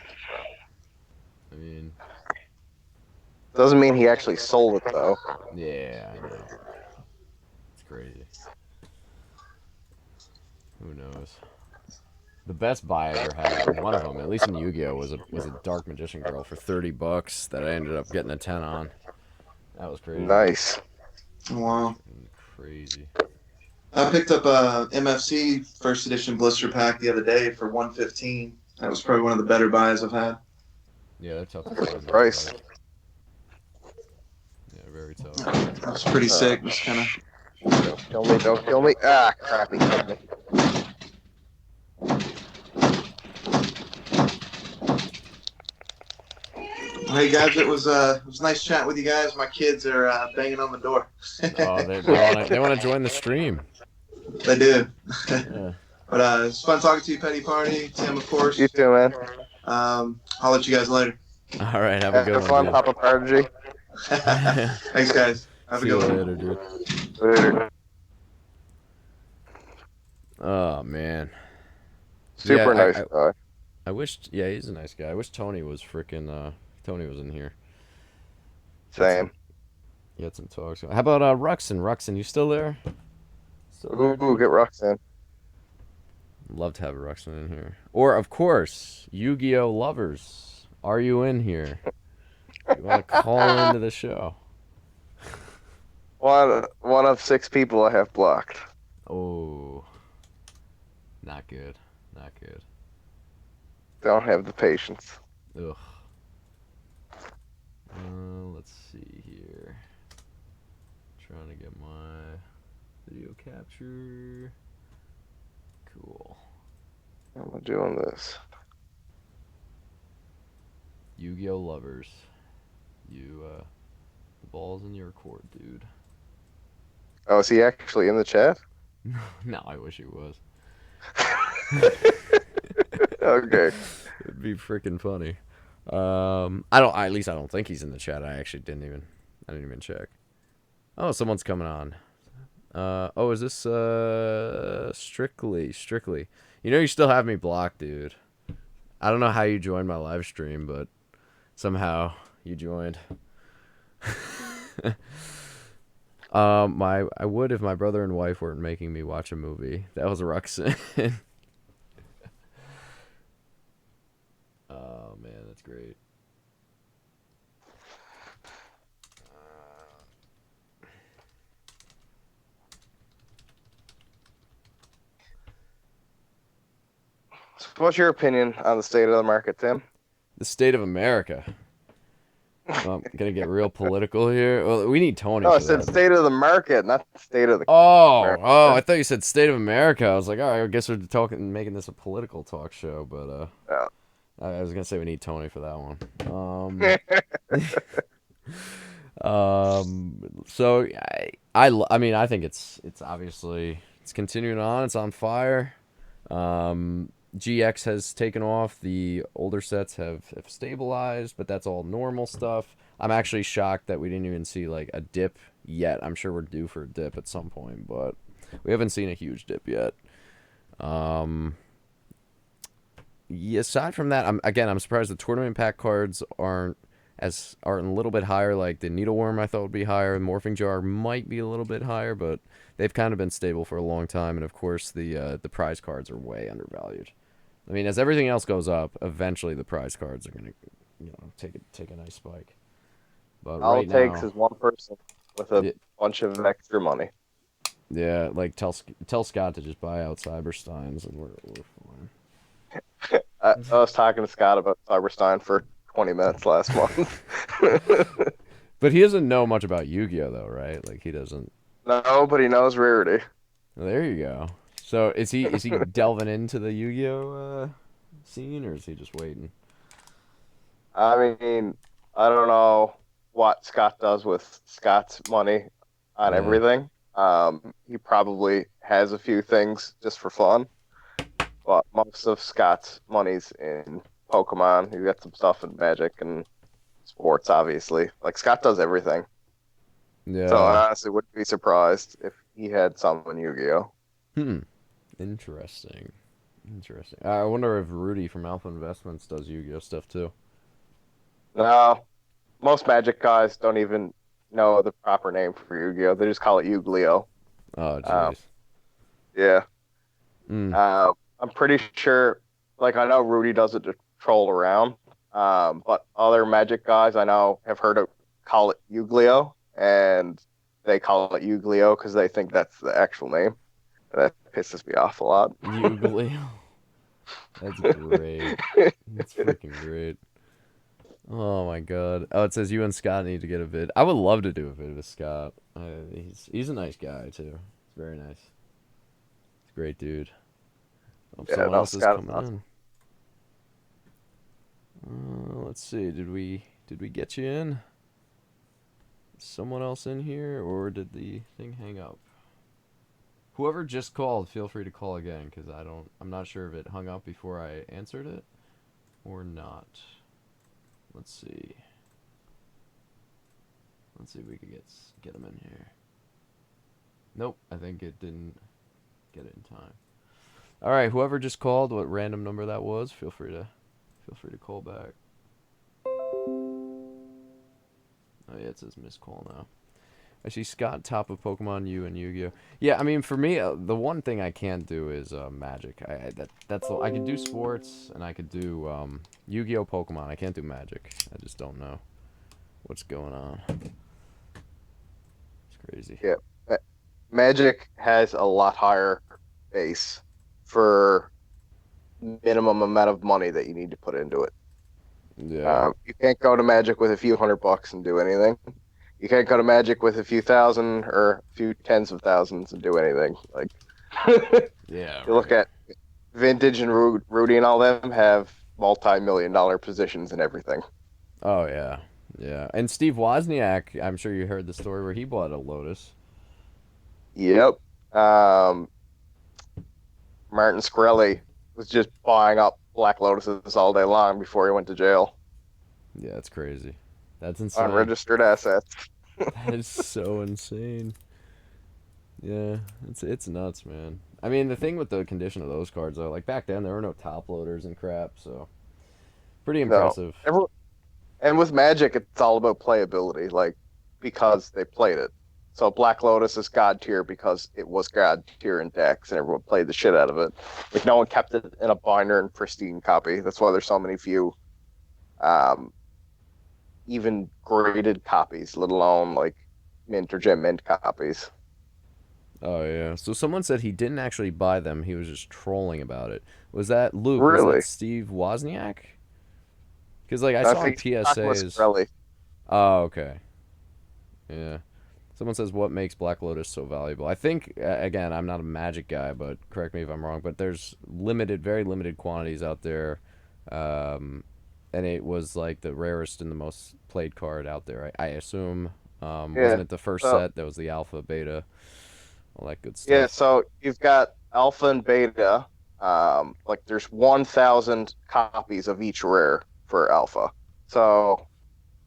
I mean, Doesn't mean he actually sold it though. yeah, I know. It's crazy. Who knows? The best buy I ever had, one of them, at least in Yu-Gi-Oh, was a Dark Magician girl for $30 that I ended up getting a 10 on. That was crazy. Nice. Wow. Crazy. I picked up a MFC first edition blister pack the other day for $115. That was probably one of the better buys I've had. Yeah, they're tough to Good find. price. Yeah, very tough. That was pretty sick. Just kind of. Don't kill me, don't kill me. Ah, crap, he killed me. Hey guys, it was nice chatting with you guys. My kids are banging on the door. Oh, they want to join the stream. They do. Yeah. But it's fun talking to you, Petty Party. Tim, of course. You too, man. I'll let you guys later. All right, have a good Have one, fun, dude. Papa Prodigy. Thanks, guys. Have a See good you one. later, dude. Later. Oh man. Yeah, Super nice guy. I wished. Yeah, he's a nice guy. I wish Tony was freaking. Tony was in here. Same. He had some talks. How about Ruxin? Ruxin, you still there? Still there, Ooh, dude? get Roxanne. Love to have Ruxin in here. Or of course, Yu-Gi-Oh lovers. Are you in here? You want to call into the show? One of 6 people I have blocked. Oh, not good. Not good. Don't have the patience. Ugh. Let's see here. Trying to get my video capture. Cool. How am I doing this? Yu-Gi-Oh lovers. The ball's in your court, dude. Oh, is he actually in the chat? No, I wish he was. Okay. It'd be freaking funny. At least I don't think he's in the chat. I didn't even check. Oh, someone's coming on. Is this Strictly? You know you still have me blocked, dude. I don't know how you joined my live stream, but somehow you joined. I would if my brother and wife weren't making me watch a movie. That was Ruxin. Oh man, that's great. So what's your opinion on the state of the market, Tim? The state of America. Well, I'm gonna get real political here. Well, we need Tony No, I for said that. state of the market, not state of the Oh, America. I thought you said state of America. I was like, all right, I guess we're making this a political talk show, but Yeah. I was gonna say we need Tony for that one. So I mean, I think it's obviously it's continuing on. It's on fire. GX has taken off. The older sets have stabilized, but that's all normal stuff. I'm actually shocked that we didn't even see like a dip yet. I'm sure we're due for a dip at some point, but we haven't seen a huge dip yet. Yeah, aside from that, I'm surprised the tournament pack cards are a little bit higher. Like the Needleworm, I thought would be higher. The Morphing Jar might be a little bit higher, but they've kind of been stable for a long time. And of course, the prize cards are way undervalued. I mean, as everything else goes up, eventually the prize cards are gonna, take a nice spike. But All right it takes now, is one person with a bunch of extra money. yeah, like tell Scott to just buy out Cybersteins, and we're fine. I was talking to Scott about Cyberstein for 20 minutes last month. But he doesn't know much about Yu-Gi-Oh though, right? Like he doesn't. No, but he knows rarity. Well, there you go. So is he delving into the Yu-Gi-Oh scene, or is he just waiting? I mean, I don't know what Scott does with Scott's money on everything. He probably has a few things just for fun, but most of Scott's money's in Pokemon. He's got some stuff in Magic and sports, obviously. Like Scott does everything. Yeah. So I honestly wouldn't be surprised if he had some in Yu-Gi-Oh. Interesting. I wonder if Rudy from Alpha Investments does Yu-Gi-Oh stuff too. No, most Magic guys don't even know the proper name for Yu-Gi-Oh. They just call it Yu-Gi-Oh. Oh, jeez. Yeah. I'm pretty sure, like, I know Rudy does it to troll around, but other Magic guys I know have heard it call it Yu-Gi-Oh, and they call it Yu-Gi-Oh because they think that's the actual name. And that pisses me off a lot. Yu-Gi-Oh. That's great. That's freaking great. Oh my god. Oh, it says you and Scott need to get a vid. I would love to do a vid with Scott. He's a nice guy too. He's very nice. He's a great dude. Hope someone else is coming in. Let's see. Did we get you in? Is someone else in here, or did the thing hang up? Whoever just called, feel free to call again, because I'm not sure if it hung up before I answered it or not. Let's see. Let's see if we can get them in here. Nope, I think it didn't get it in time. All right, whoever just called, what random number that was, feel free to call back. Oh yeah, it says missed call now. I see Scott top of Pokemon U and Yu-Gi-Oh. Yeah, I mean for me, the one thing I can't do is Magic. I could do sports and I could do Yu-Gi-Oh Pokemon. I can't do Magic. I just don't know what's going on. It's crazy. Yeah. Magic has a lot higher base for minimum amount of money that you need to put into it. Yeah. You can't go to Magic with a few $100 and do anything. You can't go to Magic with a few thousand or a few tens of thousands and do anything. Like Yeah. you look Right. at Vintage and Rudy and all them have multi-million-dollar positions and everything. Oh yeah. Yeah. And Steve Wozniak, I'm sure you heard the story where he bought a Lotus. Yep. Um, Martin Shkreli was just buying up Black Lotuses all day long before he went to jail. Yeah, that's crazy. That's insane. Unregistered assets. That is so insane. Yeah, it's nuts, man. I mean, the thing with the condition of those cards, though, like back then there were no top loaders and crap, so pretty No. impressive. And with Magic, it's all about playability, like because they played it. So Black Lotus is God tier because it was God tier in decks, and everyone played the shit out of it. Like no one kept it in a binder and pristine copy. That's why there's so many few, um, even graded copies, let alone like mint or gem mint copies. Oh yeah. So someone said he didn't actually buy them; he was just trolling about it. Was that Luke? Was that Really, Steve Wozniak? Because like I I saw in think talking with PSAs. Shkreli. Oh okay. Yeah. Someone says what makes Black Lotus so valuable. I think again, I'm not a Magic guy, but correct me if I'm wrong. But there's limited, very limited quantities out there, um, and it was like the rarest and the most played card out there. I assume. Wasn't Yeah. it the first So set? That was the alpha, beta, all that good yeah, stuff. so you've got alpha and beta. Like there's 1,000 copies of each rare for alpha. So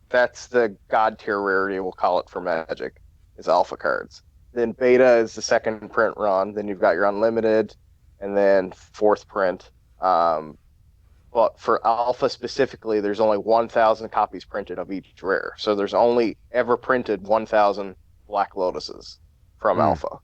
that's the god tier rarity, we'll call it for Magic, is alpha cards. Then beta is the second print run. Then you've got your unlimited, and then fourth print. But for alpha specifically, there's only 1,000 copies printed of each rare. So there's only ever printed 1,000 Black Lotuses from Mm. alpha. And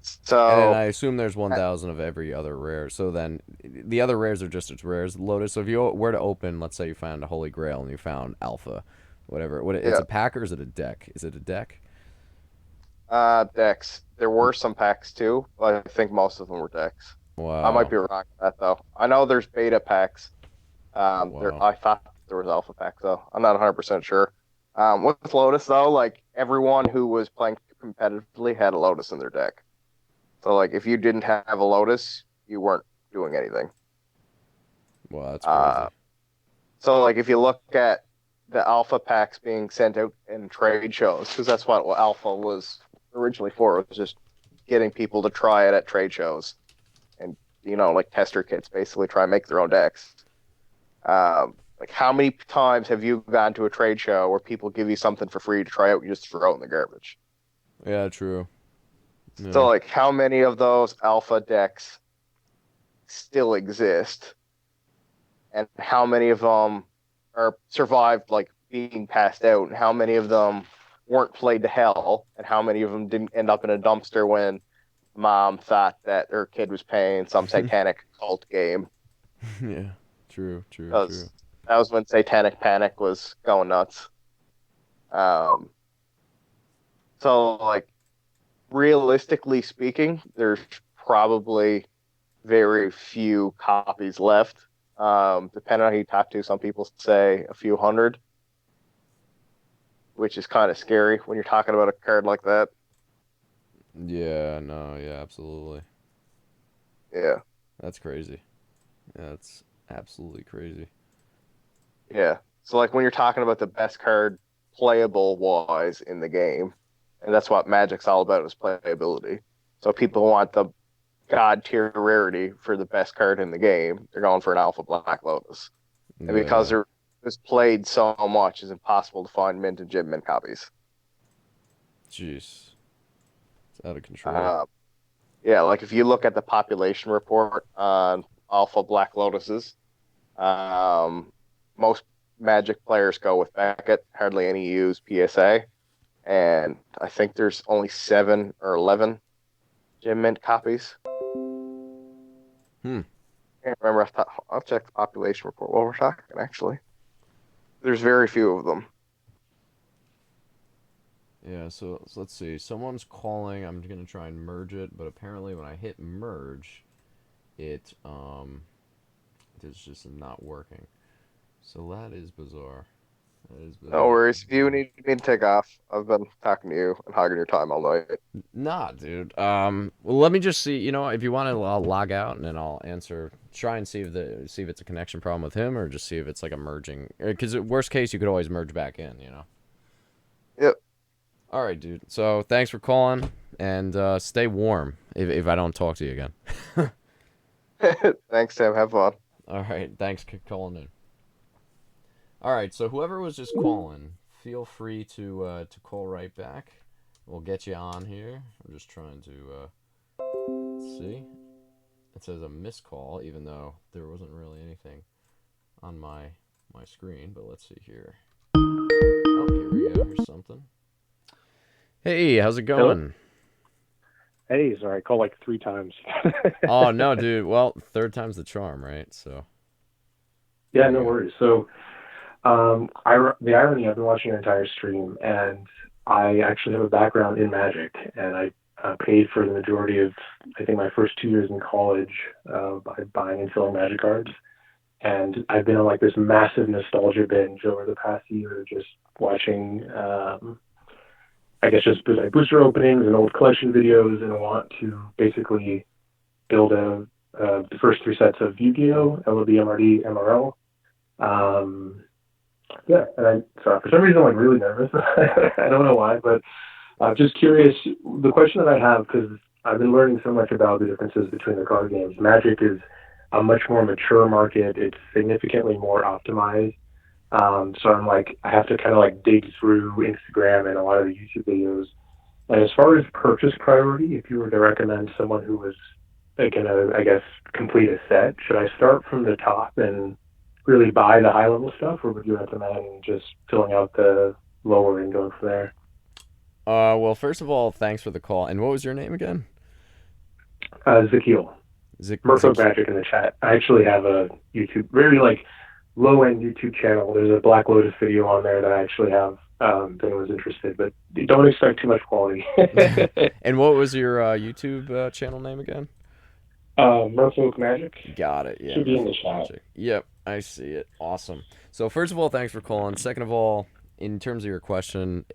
then So I assume there's 1,000 of every other rare. So then the other rares are just as rare as Lotus. So if you were to open, let's say you found a Holy Grail and you found Alpha, whatever, it's yeah, a pack or is it a deck? Is it a deck? decks. There were some packs too, but I think most of them were decks. I might Wow. be wrong on that though. I know there's beta packs. Wow. I thought there was alpha packs though. I'm not 100% sure. With Lotus though, like everyone who was playing competitively had a Lotus in their deck. So like if you didn't have a Lotus, you weren't doing anything. Wow, that's Uh, crazy. so like if you look at the alpha packs being sent out in trade shows, because that's what alpha was originally for, it was just getting people to try it at trade shows and like tester kits, basically try and make their own decks. Like how many times have you gone to a trade show where people give you something for free to try out and you just throw it in the garbage? Yeah, true. So Yeah. like how many of those alpha decks still exist and how many of them are survived like being passed out and how many of them weren't played to hell and how many of them didn't end up in a dumpster when mom thought that her kid was playing some satanic cult game Yeah. True, true, true. because that was when Satanic Panic was going nuts. Um, so like realistically speaking, there's probably very few copies left. Depending on who you talk to, some people say a few hundred, which is kind of scary when you're talking about a card like that. Yeah, no, yeah, absolutely. Yeah, That's crazy. Yeah, that's absolutely crazy. yeah. So like when you're talking about the best card playable wise in the game, and that's what Magic's all about is playability. So people want the god tier rarity for the best card in the game. They're going for an Alpha Black Lotus. And because Yeah. there was played so much, it's impossible to find mint and gem mint copies. Jeez. It's out of control. Yeah, like if you look at the population report on Alpha Black Lotuses, most Magic players go with Beckett. Hardly any use PSA, and I think there's only 7 or 11 Gem Mint copies. Can't remember. I'll check the population report while we're talking. Actually, there's very few of them. Yeah, so let's see. Someone's calling. I'm gonna try and merge it, but apparently when I hit merge, it it's just not working. So that is bizarre. That is No bizarre. worries. If you need me to take off, I've been talking to you and hogging your time all night. Nah, dude. Well, let me just see. You know, if you want to, I'll log out and then I'll answer. Try and see if it's a connection problem with him, or just see if it's like a merging. Because worst case, you could always merge back in. You know. Yep. All right, dude. So thanks for calling, and stay warm if I don't talk to you again. Thanks, Sam. Have fun. All right. Thanks for calling in. All right. So whoever was just calling, feel free to call right back. We'll get you on here. I'm just trying to see. It says a missed call, even though there wasn't really anything on my screen. But let's see here. Oh, here we go. Here's something. Hey, how's it going? Hey, sorry, I called like 3 times. Oh no, dude. Well, third time's the charm, right? So. Yeah, no worries. So, the irony, I've been watching your entire stream, and I actually have a background in Magic, and I paid for the majority of, I think, my first 2 years in college by buying and selling Magic cards. And I've been on like this massive nostalgia binge over the past year, just watching, I guess, just booster openings and old collection videos, and I want to basically build the first 3 sets of Yu-Gi-Oh, LOB, MRD, MRL. Yeah, and sorry, for some reason I'm like really nervous. I don't know why, but I'm just curious. The question that I have, because I've been learning so much about the differences between the card games. Magic is a much more mature market. It's significantly more optimized. So I'm like, I have to kind of like dig through Instagram and a lot of the YouTube videos. And as far as purchase priority, if you were to recommend someone who was going to, I guess, complete a set, should I start from the top and really buy the high level stuff, or would you recommend just filling out the lower and going from there? Well, first of all, thanks for the call. And what was your name again? Zakiel. Murpho Magic in the chat. I actually have a YouTube, very like low-end YouTube channel. There's a Black Lotus video on there that I actually have if anyone's interested, but don't expect too much quality. And what was your YouTube channel name again? Murpho Magic. Got it. Yeah. Should be in the chat. Magic. Yep, I see it. Awesome. So first of all, thanks for calling. Second of all, in terms of your question,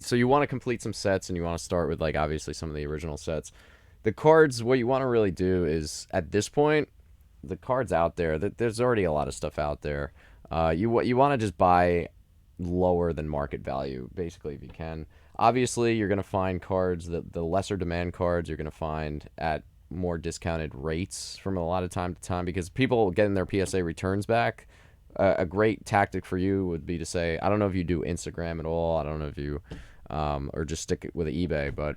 so you want to complete some sets and you want to start with like obviously some of the original sets. The cards, what you want to really do is at this point, the cards out there, there's already a lot of stuff out there. You want to just buy lower than market value, basically, if you can. Obviously, you're going to find cards, the lesser demand cards, you're going to find at more discounted rates from a lot of time to time because people getting their PSA returns back. A great tactic for you would be to say, I don't know if you do Instagram at all. I don't know if you, or just stick it with eBay, but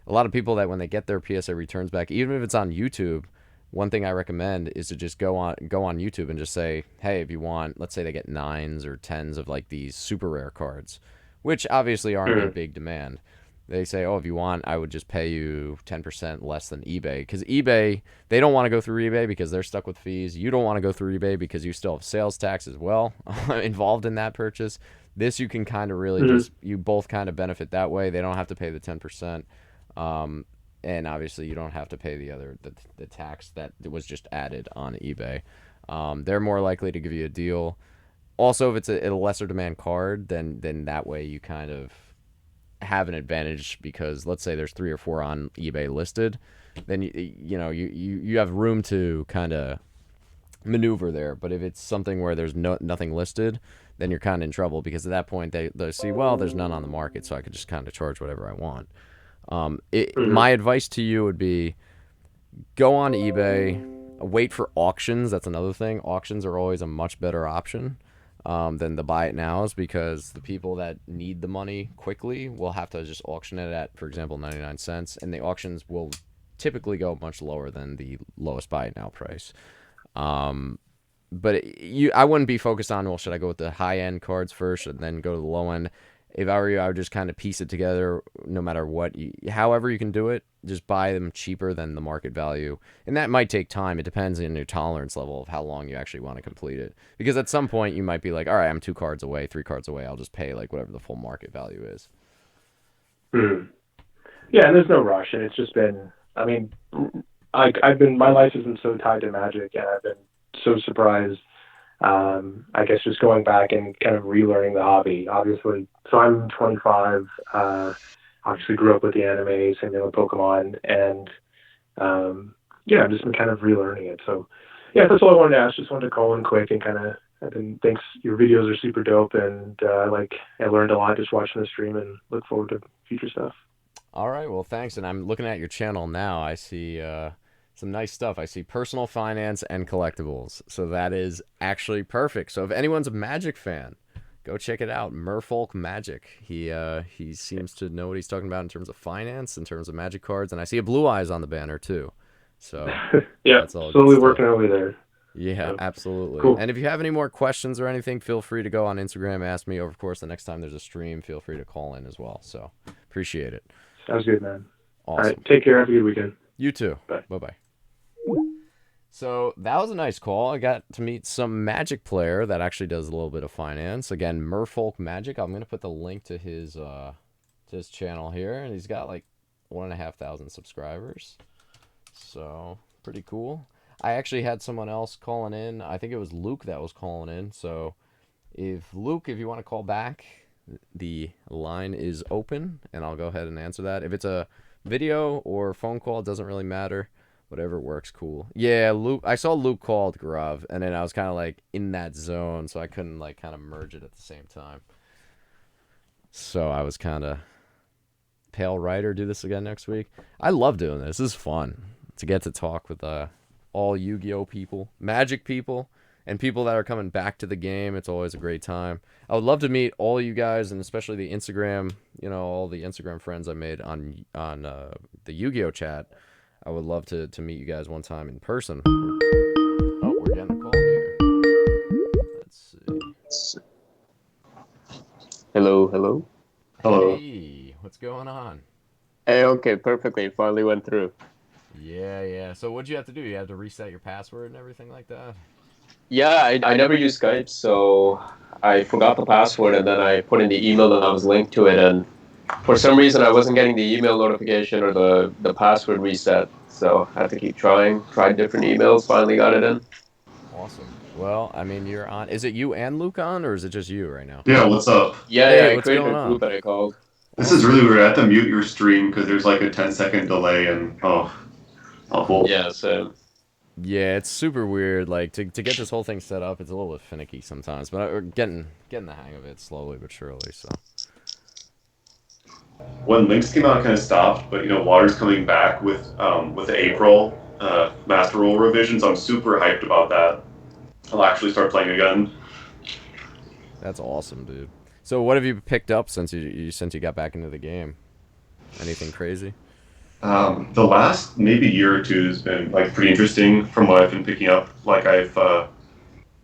a lot of people that when they get their PSA returns back, even if it's on YouTube, one thing I recommend is to just go on YouTube and just say, hey, if you want, let's say they get 9s or 10s of like these super rare cards, which obviously aren't in big demand. They say, oh, if you want, I would just pay you 10% less than eBay. Because eBay, they don't want to go through eBay because they're stuck with fees. You don't want to go through eBay because you still have sales tax as well involved in that purchase. This you can kind of really just, you both kind of benefit that way. They don't have to pay the 10%. And obviously you don't have to pay the tax that was just added on eBay. They're more likely to give you a deal. Also, if it's a lesser demand card, then that way you kind of have an advantage because let's say there's 3 or 4 on eBay listed, then you have room to kind of maneuver there. But if it's something where there's nothing listed, then you're kind of in trouble because at that point they see, well, there's none on the market, so I could just kind of charge whatever I want. My advice to you would be go on eBay, wait for auctions. That's another thing. Auctions are always a much better option. than the buy it nows, because the people that need the money quickly will have to just auction it at, for example, 99 cents, and the auctions will typically go much lower than the lowest buy it now price. But I wouldn't be focused on, well, should I go with the high end cards first and then go to the low end? If I were you, I would just kind of piece it together, no matter what. However you can do it, just buy them cheaper than the market value. And that might take time. It depends on your tolerance level of how long you actually want to complete it. Because at some point, you might be like, all right, I'm 2 cards away, 3 cards away. I'll just pay like whatever the full market value is. Yeah, and there's no rush. And it's just been, I mean, my life has been so tied to Magic, and I've been so surprised. I guess just going back and kind of relearning the hobby. Obviously, so I'm 25. Obviously, grew up with the anime, same thing with Pokemon, and yeah, I've just been kind of relearning it. So yeah, that's all I wanted to ask. Just wanted to call in quick and kind of. And thanks. Your videos are super dope, and I learned a lot just watching the stream, and look forward to future stuff. All right, well, thanks. And I'm looking at your channel now. I see some nice stuff. I see personal finance and collectibles. So that is actually perfect. So if anyone's a Magic fan, go check it out. Merfolk Magic. He seems to know what he's talking about in terms of finance, in terms of Magic cards. And I see a Blue Eyes on the banner too. So yeah, that's all slowly working our way there. Yeah, absolutely. Cool. And if you have any more questions or anything, feel free to go on Instagram, ask me. Of course, the next time there's a stream, feel free to call in as well. So appreciate it. Sounds good, man. Awesome. All right, take care. Have a good weekend. You too. Bye. Bye-bye. So that was a nice call. I got to meet some Magic player that actually does a little bit of finance. Again, Merfolk Magic. I'm going to put the link to his channel here. And he's got like 1,500 subscribers. So pretty cool. I actually had someone else calling in. I think it was Luke that was calling in. So if you want to call back, the line is open, and I'll go ahead and answer that. If it's a video or phone call, it doesn't really matter. Whatever works, cool. Yeah, Luke. I saw Luke called Grav, and then I was kind of like in that zone, so I couldn't like kind of merge it at the same time. So I was kind of Pale Rider. Do this again next week. I love doing this. This is fun to get to talk with all Yu-Gi-Oh people, Magic people, and people that are coming back to the game. It's always a great time. I would love to meet all you guys, and especially the Instagram, all the Instagram friends I made on the Yu-Gi-Oh chat. I would love to meet you guys one time in person. Oh, we're getting a call here. Let's see. Hello. Hey, what's going on? Hey, okay, perfectly. It finally went through. Yeah. So what'd you have to do? You had to reset your password and everything like that? Yeah, I never used Skype, so I forgot the password, and then I put in the email that I was linked to it, and for some reason I wasn't getting the email notification or the password reset, so I had to keep tried different emails, finally got it in. Awesome. Well, I mean, you're on. Is it you and Luke on, or is it just you right now? Yeah, what's up? Yeah, I what's created going a on? group that I called. This is really weird. I have to mute your stream because there's like a 10-second delay and awful. Yeah, so... Yeah, it's super weird. Like to get this whole thing set up, it's a little bit finicky sometimes, but we're getting the hang of it slowly but surely. So when Lynx came out, it kind of stopped, but Water's coming back with the April Master Rule revisions. I'm super hyped about that. I'll actually start playing again. that's awesome, dude. So what have you picked up since you got back into the game? Anything crazy? The last maybe year or two has been like pretty interesting from what I've been picking up. Like I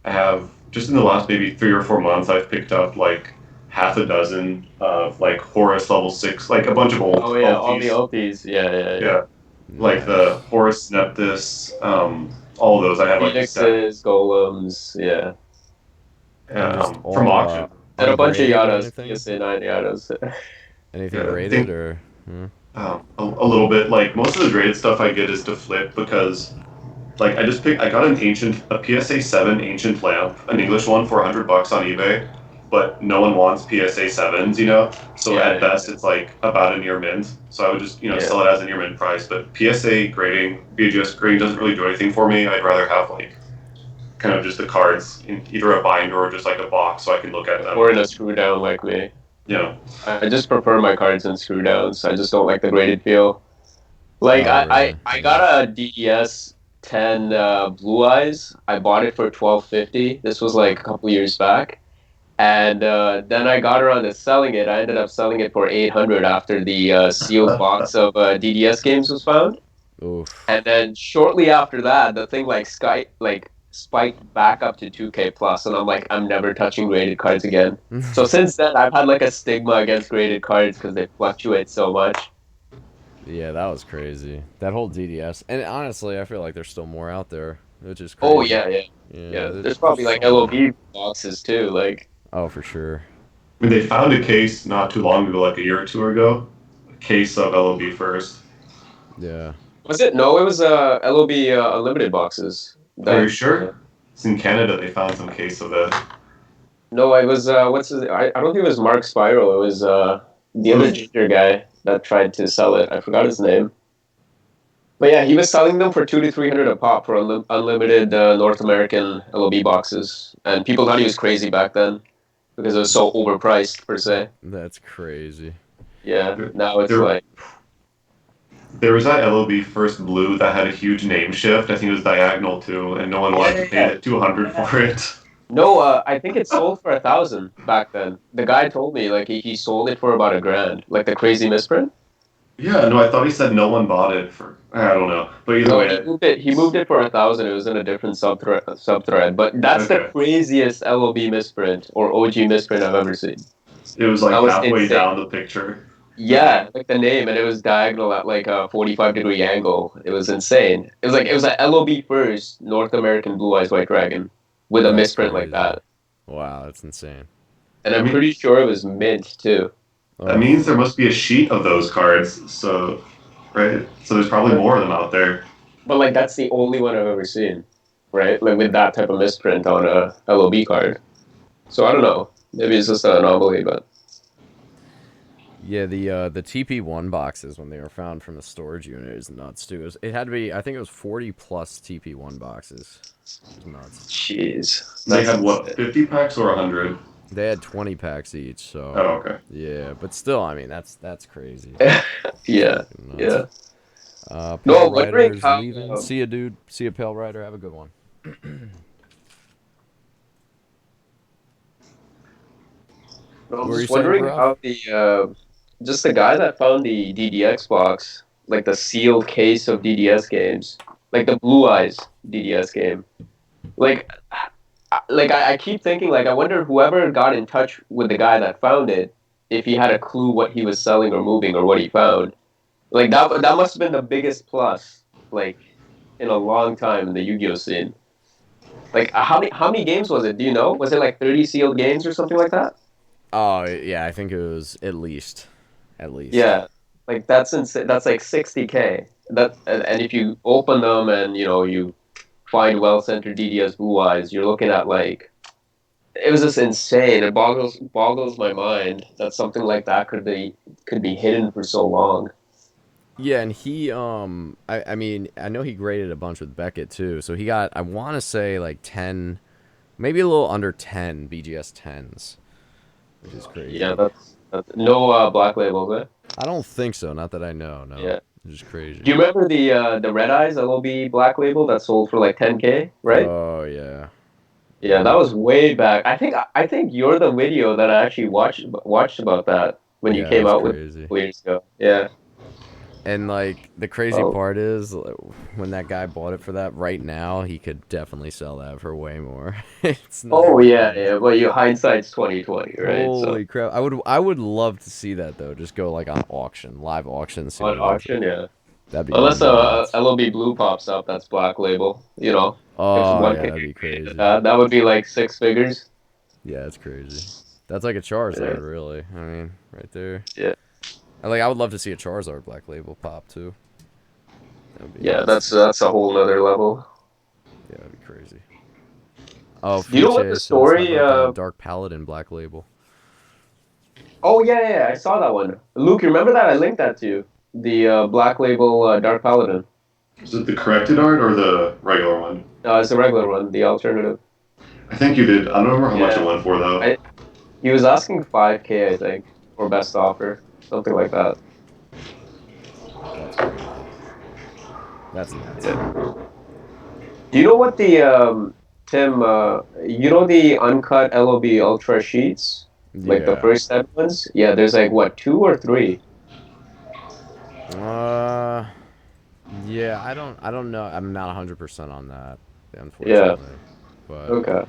have just in the last maybe 3 or 4 months, I've picked up like half a dozen of like Horus level 6, like a bunch of old. Oh yeah, ulties. all the ulties. Yeah. Like the Horus Neptus, all of those. I have like Phoenixes, golems, yeah. From auction. And a bunch of Yadas. PSA 9 Yadas. Anything rated or? A little bit. Like most of the graded stuff I get is to flip because, like, I got a PSA 7 ancient lamp, an English one for $100 on eBay, but no one wants PSA 7s, So at best it's like about a near mint. So I would just sell it as a near mint price. But PSA grading, BGS grading doesn't really do anything for me. I'd rather have like kind of just the cards in either a binder or just like a box so I can look at them. Or in a screw down like me. Yeah. I just prefer my cards in screw downs. I just don't like the graded feel. Like I got a DES 10 Blue Eyes. I bought it for $12.50. This was like a couple years back. And then I got around to selling it. I ended up selling it for 800 after the sealed box of DDS games was found. Oof. And then shortly after that, the thing like spiked back up to 2K plus, and I'm like, I'm never touching graded cards again. So since then, I've had like a stigma against graded cards because they fluctuate so much. Yeah, that was crazy. That whole DDS, and honestly, I feel like there's still more out there, which is crazy. Oh yeah. There's probably like so LOB boxes too. Like, oh, for sure. I mean, they found a case not too long ago, like a year or two ago, a case of LOB first. Yeah. was it? No, it was LOB unlimited boxes. Are you sure? It's in Canada. They found some case of it. No, it was I don't think it was Mark Spiral. It was the other ginger guy that tried to sell it. I forgot his name. But yeah, he was selling them for 200 to 300 a pop for unlimited North American LOB boxes, and people thought he was crazy back then because it was so overpriced per se. That's crazy. Yeah, now it's like there was that LOB first blue that had a huge name shift. I think it was diagonal too, and no one wanted to pay the 200 for it. No, I think it sold for 1,000 back then. The guy told me like he sold it for about $1,000, like the crazy misprint. Yeah, no, I thought he said no one bought it for. I don't know, but either No, way, he moved it for 1,000. It was in a different subthread, but that's the craziest LOB misprint or OG misprint I've ever seen. It was like halfway down the picture. Yeah, like the name, and it was diagonal at like a 45-degree angle. It was insane. It was an LOB first North American Blue Eyes White Dragon with a misprint like that. Wow, that's insane. And I'm pretty sure it was mint too. That means there must be a sheet of those cards. So, right? So there's probably more of them out there. But like that's the only one I've ever seen, right? Like with that type of misprint on a LOB card. So I don't know. Maybe it's just an anomaly, but. Yeah, the TP1 boxes when they were found from the storage unit is nuts too. It had to be, I think it was 40 plus TP1 boxes. It was nuts. Jeez. They had what, 50 packs or 100? They had 20 packs each, so. Oh, okay. Yeah, but still, I mean, that's crazy. Yeah. Pale Rider's leaving. See ya, dude. See ya, Pale Rider. Have a good one. I'm just wondering how just the guy that found the DDX box, like the sealed case of DDS games, like the Blue Eyes DDS game, like I keep thinking, like, I wonder whoever got in touch with the guy that found it, if he had a clue what he was selling or moving or what he found. Like, that must have been the biggest plus, like, in a long time in the Yu-Gi-Oh scene. Like, how many games was it? Do you know? Was it like 30 sealed games or something like that? Oh, yeah, I think it was at least. Yeah, like that's insane. That's like 60K. And if you open them and you find well-centered DDS Blue Eyes, you're looking at like it was just insane. It boggles my mind that something like that could be hidden for so long. Yeah, and he I mean, I know he graded a bunch with Beckett too. So he got, I want to say, like 10, maybe a little under 10 BGS 10s, which is crazy. Yeah, that's no Black Label, but I don't think so. Not that I know. No. Yeah. Which is crazy. Do you remember the Red Eyes LOB Black Label that sold for like 10K, right? Oh yeah. Yeah, that was way back. I think you're the video that I actually watched about that when you came out with 2 years ago. Yeah. And like the crazy part is, when that guy bought it for that, right now he could definitely sell that for way more. Yeah. Well, hindsight's 20/20, right? Holy crap! I would love to see that though. Just go like on auction, live auction. On auction, yeah. That'd be unless LOB Blue pops up, that's Black Label. Oh yeah, that'd be crazy. That would be like 6 figures. Yeah, it's crazy. That's like a Charizard, really. I mean, right there. Yeah. I would love to see a Charizard Black Label pop too. Yeah, that's a whole other level. Yeah, that'd be crazy. Oh, do you know what the story? Dark Paladin Black Label. Oh yeah, I saw that one. Luke, you remember that? I linked that to you. The Black Label Dark Paladin. Is it the corrected art or the regular one? No, it's the regular one, the alternative. I think you did. I don't remember how much it went for though. He was asking 5K, I think, or best offer. Something like that. That's nuts. Yeah. Do you know what the Tim, you know the uncut LOB Ultra sheets? Like the Yeah. first set ones? Yeah, there's like what, two or three? Uh, yeah, I don't know. I'm not 100% on that, Yeah, unfortunately. But okay.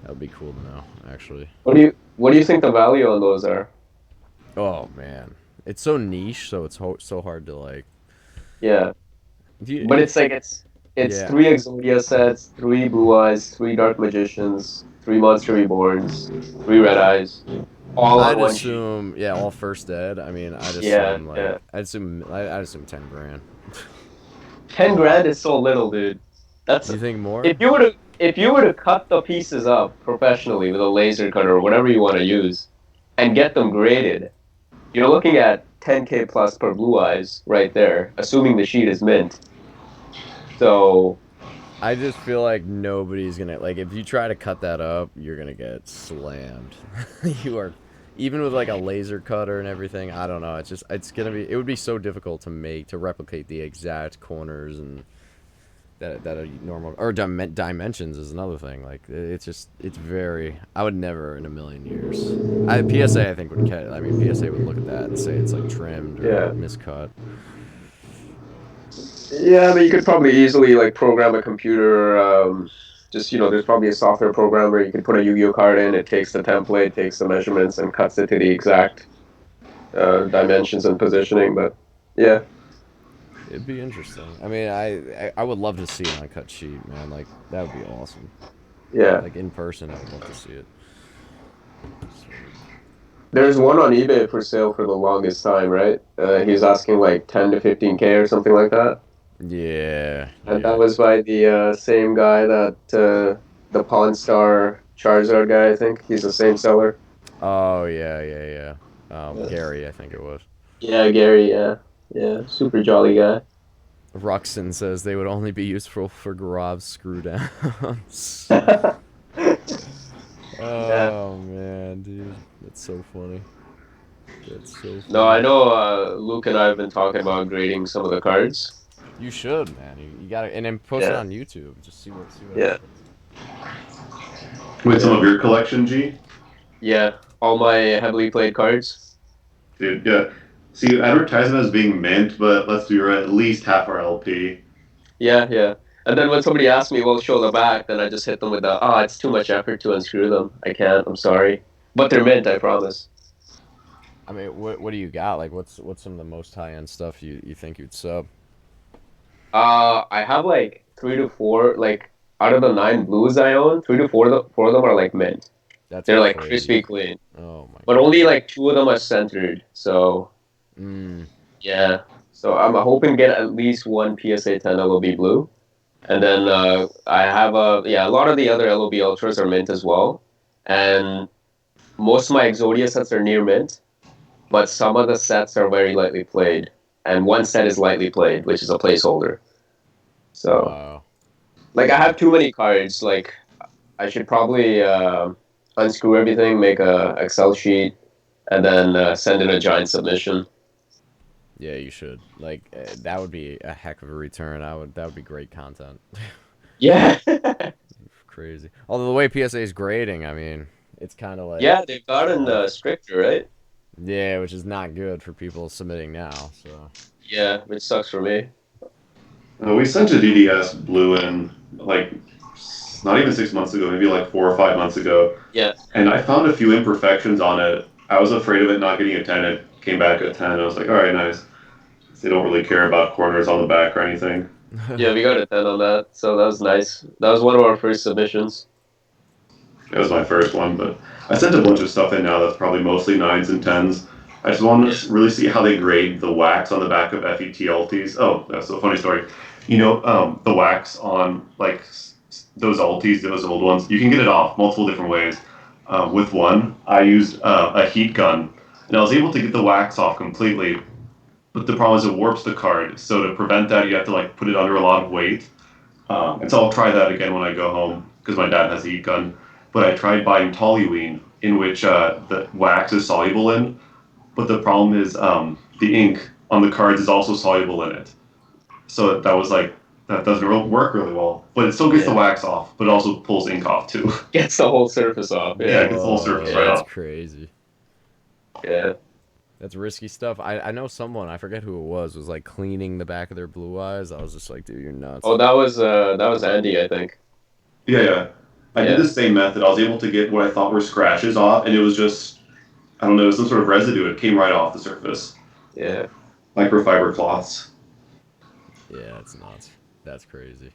that would be cool to know, actually. What do you think the value on those are? Oh man, it's so niche, so it's so hard to like. Yeah. Do you, But it's like it's yeah, three Exodia sets, three Blue Eyes, three Dark Magicians, three Monster Reborns, three Red Eyes, all on I'd one sheet. assume, yeah, all first ed. I mean, Yeah, yeah. I'd assume 10 grand. 10 grand is so little, dude. That's You think more? if you were to cut the pieces up professionally with a laser cutter or whatever you want to use and get them graded, you're looking at 10K plus per Blue Eyes right there, assuming the sheet is mint. So I just feel like nobody's gonna like if you try to cut that up, you're gonna get slammed. You are, even with like a laser cutter and everything. I don't know. It's gonna be it would be so difficult to replicate the exact corners and that are normal or dimensions is another thing. Like it's very. I would never in a million years. PSA I think would catch. I mean PSA would look at that and say it's like trimmed or yeah. miscut. Yeah, but you could probably easily like program a computer. Just there's probably a software program where you can put a Yu-Gi-Oh card in. It takes the template, takes the measurements, and cuts it to the exact dimensions and positioning. But yeah, It'd be interesting. I mean, I would love to see an uncut sheet, man. Like that would be awesome. yeah. Like in person, I would love to see it. There's one on eBay for sale for the longest time, right? He was asking like 10 to 15K or something like that. Yeah, And yeah. that was by the same guy that the Pawn Star Charizard guy. I think he's the same seller. Oh yeah, yeah, yeah. Yeah, Gary, I think it was. yeah, Gary. Yeah, yeah, super jolly guy. Ruxin says they would only be useful for garage screw downs. Yeah. Oh man, dude, that's so funny. That's so No, I funny. know Luke and I have been talking about grading some of the cards. You should, man. You gotta, and then post it Yeah, on YouTube. Just see what yeah, happens. With some yeah, of your collection, G? yeah. All my heavily played cards. Dude, yeah. See, advertisement as being mint, but let's do at least half our LP. Yeah, yeah. And then when somebody asks me, well, show the back, then I just hit them with the, oh, it's too much effort to unscrew them. I can't, I'm sorry. But they're mint, I promise. I mean, what do you got? Like, what's some of the most high end stuff you think you'd sub? I have like three to four, like out of the nine blues I own, three to four of them are like mint. That's They're like crazy. crispy clean. Oh my But god. only like two of them are centered. So Mm. yeah. So I'm hoping to get at least one PSA 10 LOB blue. And then I have a lot of the other LOB Ultras are mint as well. And most of my Exodia sets are near mint, but some of the sets are very lightly played. And one set is lightly played, which is a placeholder. So, Wow. like, I have too many cards. Like, I should probably unscrew everything, make a Excel sheet, and then send in a giant submission. Yeah, you should. Like, that would be a heck of a return. That would be great content. Yeah. Crazy. Although the way PSA is grading, I mean, it's kind of like Yeah, they've gotten tough. stricter, right? Yeah, which is not good for people submitting now. So. Yeah, which sucks for me. We sent a DDS blue in like not even 6 months ago, maybe like 4 or 5 months ago, Yeah. and I found a few imperfections on it. I was afraid of it not getting a 10. It came back at 10. I was like, all right, nice. They don't really care about corners on the back or anything. Yeah, we got a 10 on that, so that was nice. That was one of our first submissions. That was my first one, but I sent a bunch of stuff in now that's probably mostly 9s and 10s. I just want Yeah. to really see how they grade the wax on the back of FET ultis. Oh, that's a funny story. The wax on like those ultis, those old ones, you can get it off multiple different ways. With one, I used a heat gun, and I was able to get the wax off completely. But the problem is it warps the card. So to prevent that, you have to like put it under a lot of weight. And so I'll try that again when I go home because my dad has a heat gun. But I tried buying toluene, in which the wax is soluble in. But the problem is the ink on the cards is also soluble in it. So that was like that doesn't work really well. But it still gets the Yeah. wax off, but it also pulls ink off too. Gets the whole surface off. Yeah, Yeah. it gets the whole surface Whoa, right that's off. crazy. Yeah. That's risky stuff. I know someone, I forget who it was like cleaning the back of their blue eyes. I was just like, dude, you're nuts. Oh, that was Andy, I think. Yeah. I did the same method. I was able to get what I thought were scratches off, and it was just, I don't know, some sort of residue. It came right off the surface. Yeah. Microfiber cloths. Yeah, it's nuts. That's crazy.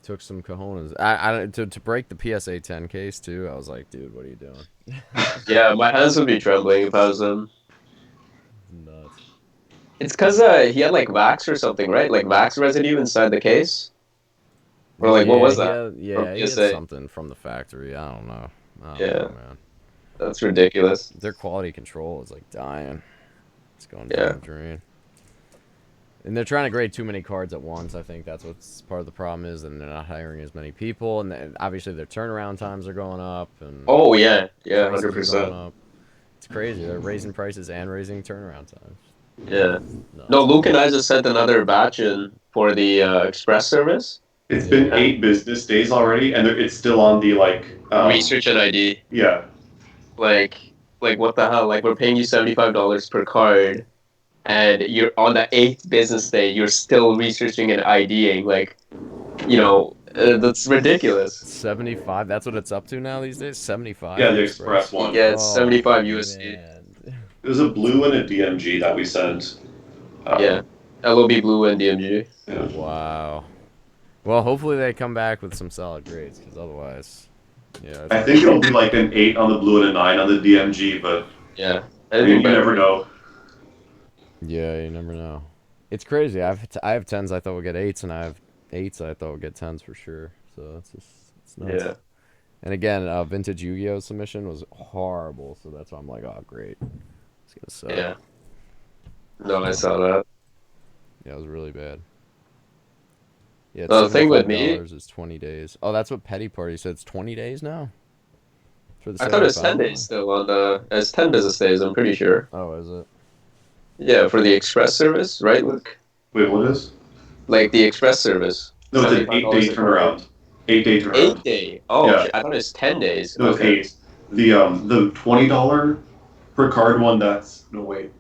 Took some cojones. To break the PSA 10 case too. I was like, dude, what are you doing? Yeah, my hands would be trembling if I was him. Nuts. It's because he had like wax or something, right? Like wax residue inside the case. Or like, what was that? He From had PSA? something from the factory. I don't know. Yeah. Man. That's ridiculous. Their quality control is like dying. It's going Yeah. down the drain. And they're trying to grade too many cards at once. I think that's what's part of the problem is, and they're not hiring as many people, and then obviously their turnaround times are going up. And Oh yeah, prices are 100%. going up. It's crazy. They're raising prices and raising turnaround times. Yeah. Nuts. No, Luke and I just sent another batch in for the express service. It's been 8 business days already, and it's still on the Research and ID. Yeah. Like what the hell? Like we're paying you $75 per card, and you're on the 8th business day. You're still researching and IDing. Like, that's ridiculous. 75. That's what it's up to now these days. 75. Yeah, the express one. Yeah, it's 75 man. USD. It was a blue and a DMG that we sent. Yeah, LOB Blue and DMG. Yeah. Wow. Well, hopefully they come back with some solid grades, because otherwise, yeah. I think it'll be like an 8 on the blue and a 9 on the DMG, but Yeah, you never know. Yeah, you never know. It's crazy. I have 10s I thought would get 8s, and I have 8s I thought would get 10s for sure. So it's nuts. Yeah. And again, vintage Yu-Gi-Oh submission was horrible, so that's why I'm like, oh great, it's gonna suck. Yeah. No, I saw that. Yeah, it was really bad. Yeah, The thing with me- $75 is 20 days. Oh, that's what Petty Party said. It's 20 days now. For the I thought it was 10 $75? days still on the. It's 10 business days. I'm pretty sure. Oh, is it? Yeah, for the express service, right, Luke? Wait, what is? Like the express service. No, it's an 8-day $75 turnaround. 8-day turnaround. 8-day. Oh, Yeah. shit, I thought it was 10 days. No, it's Okay. 8. The $20 per card one, that's no wait.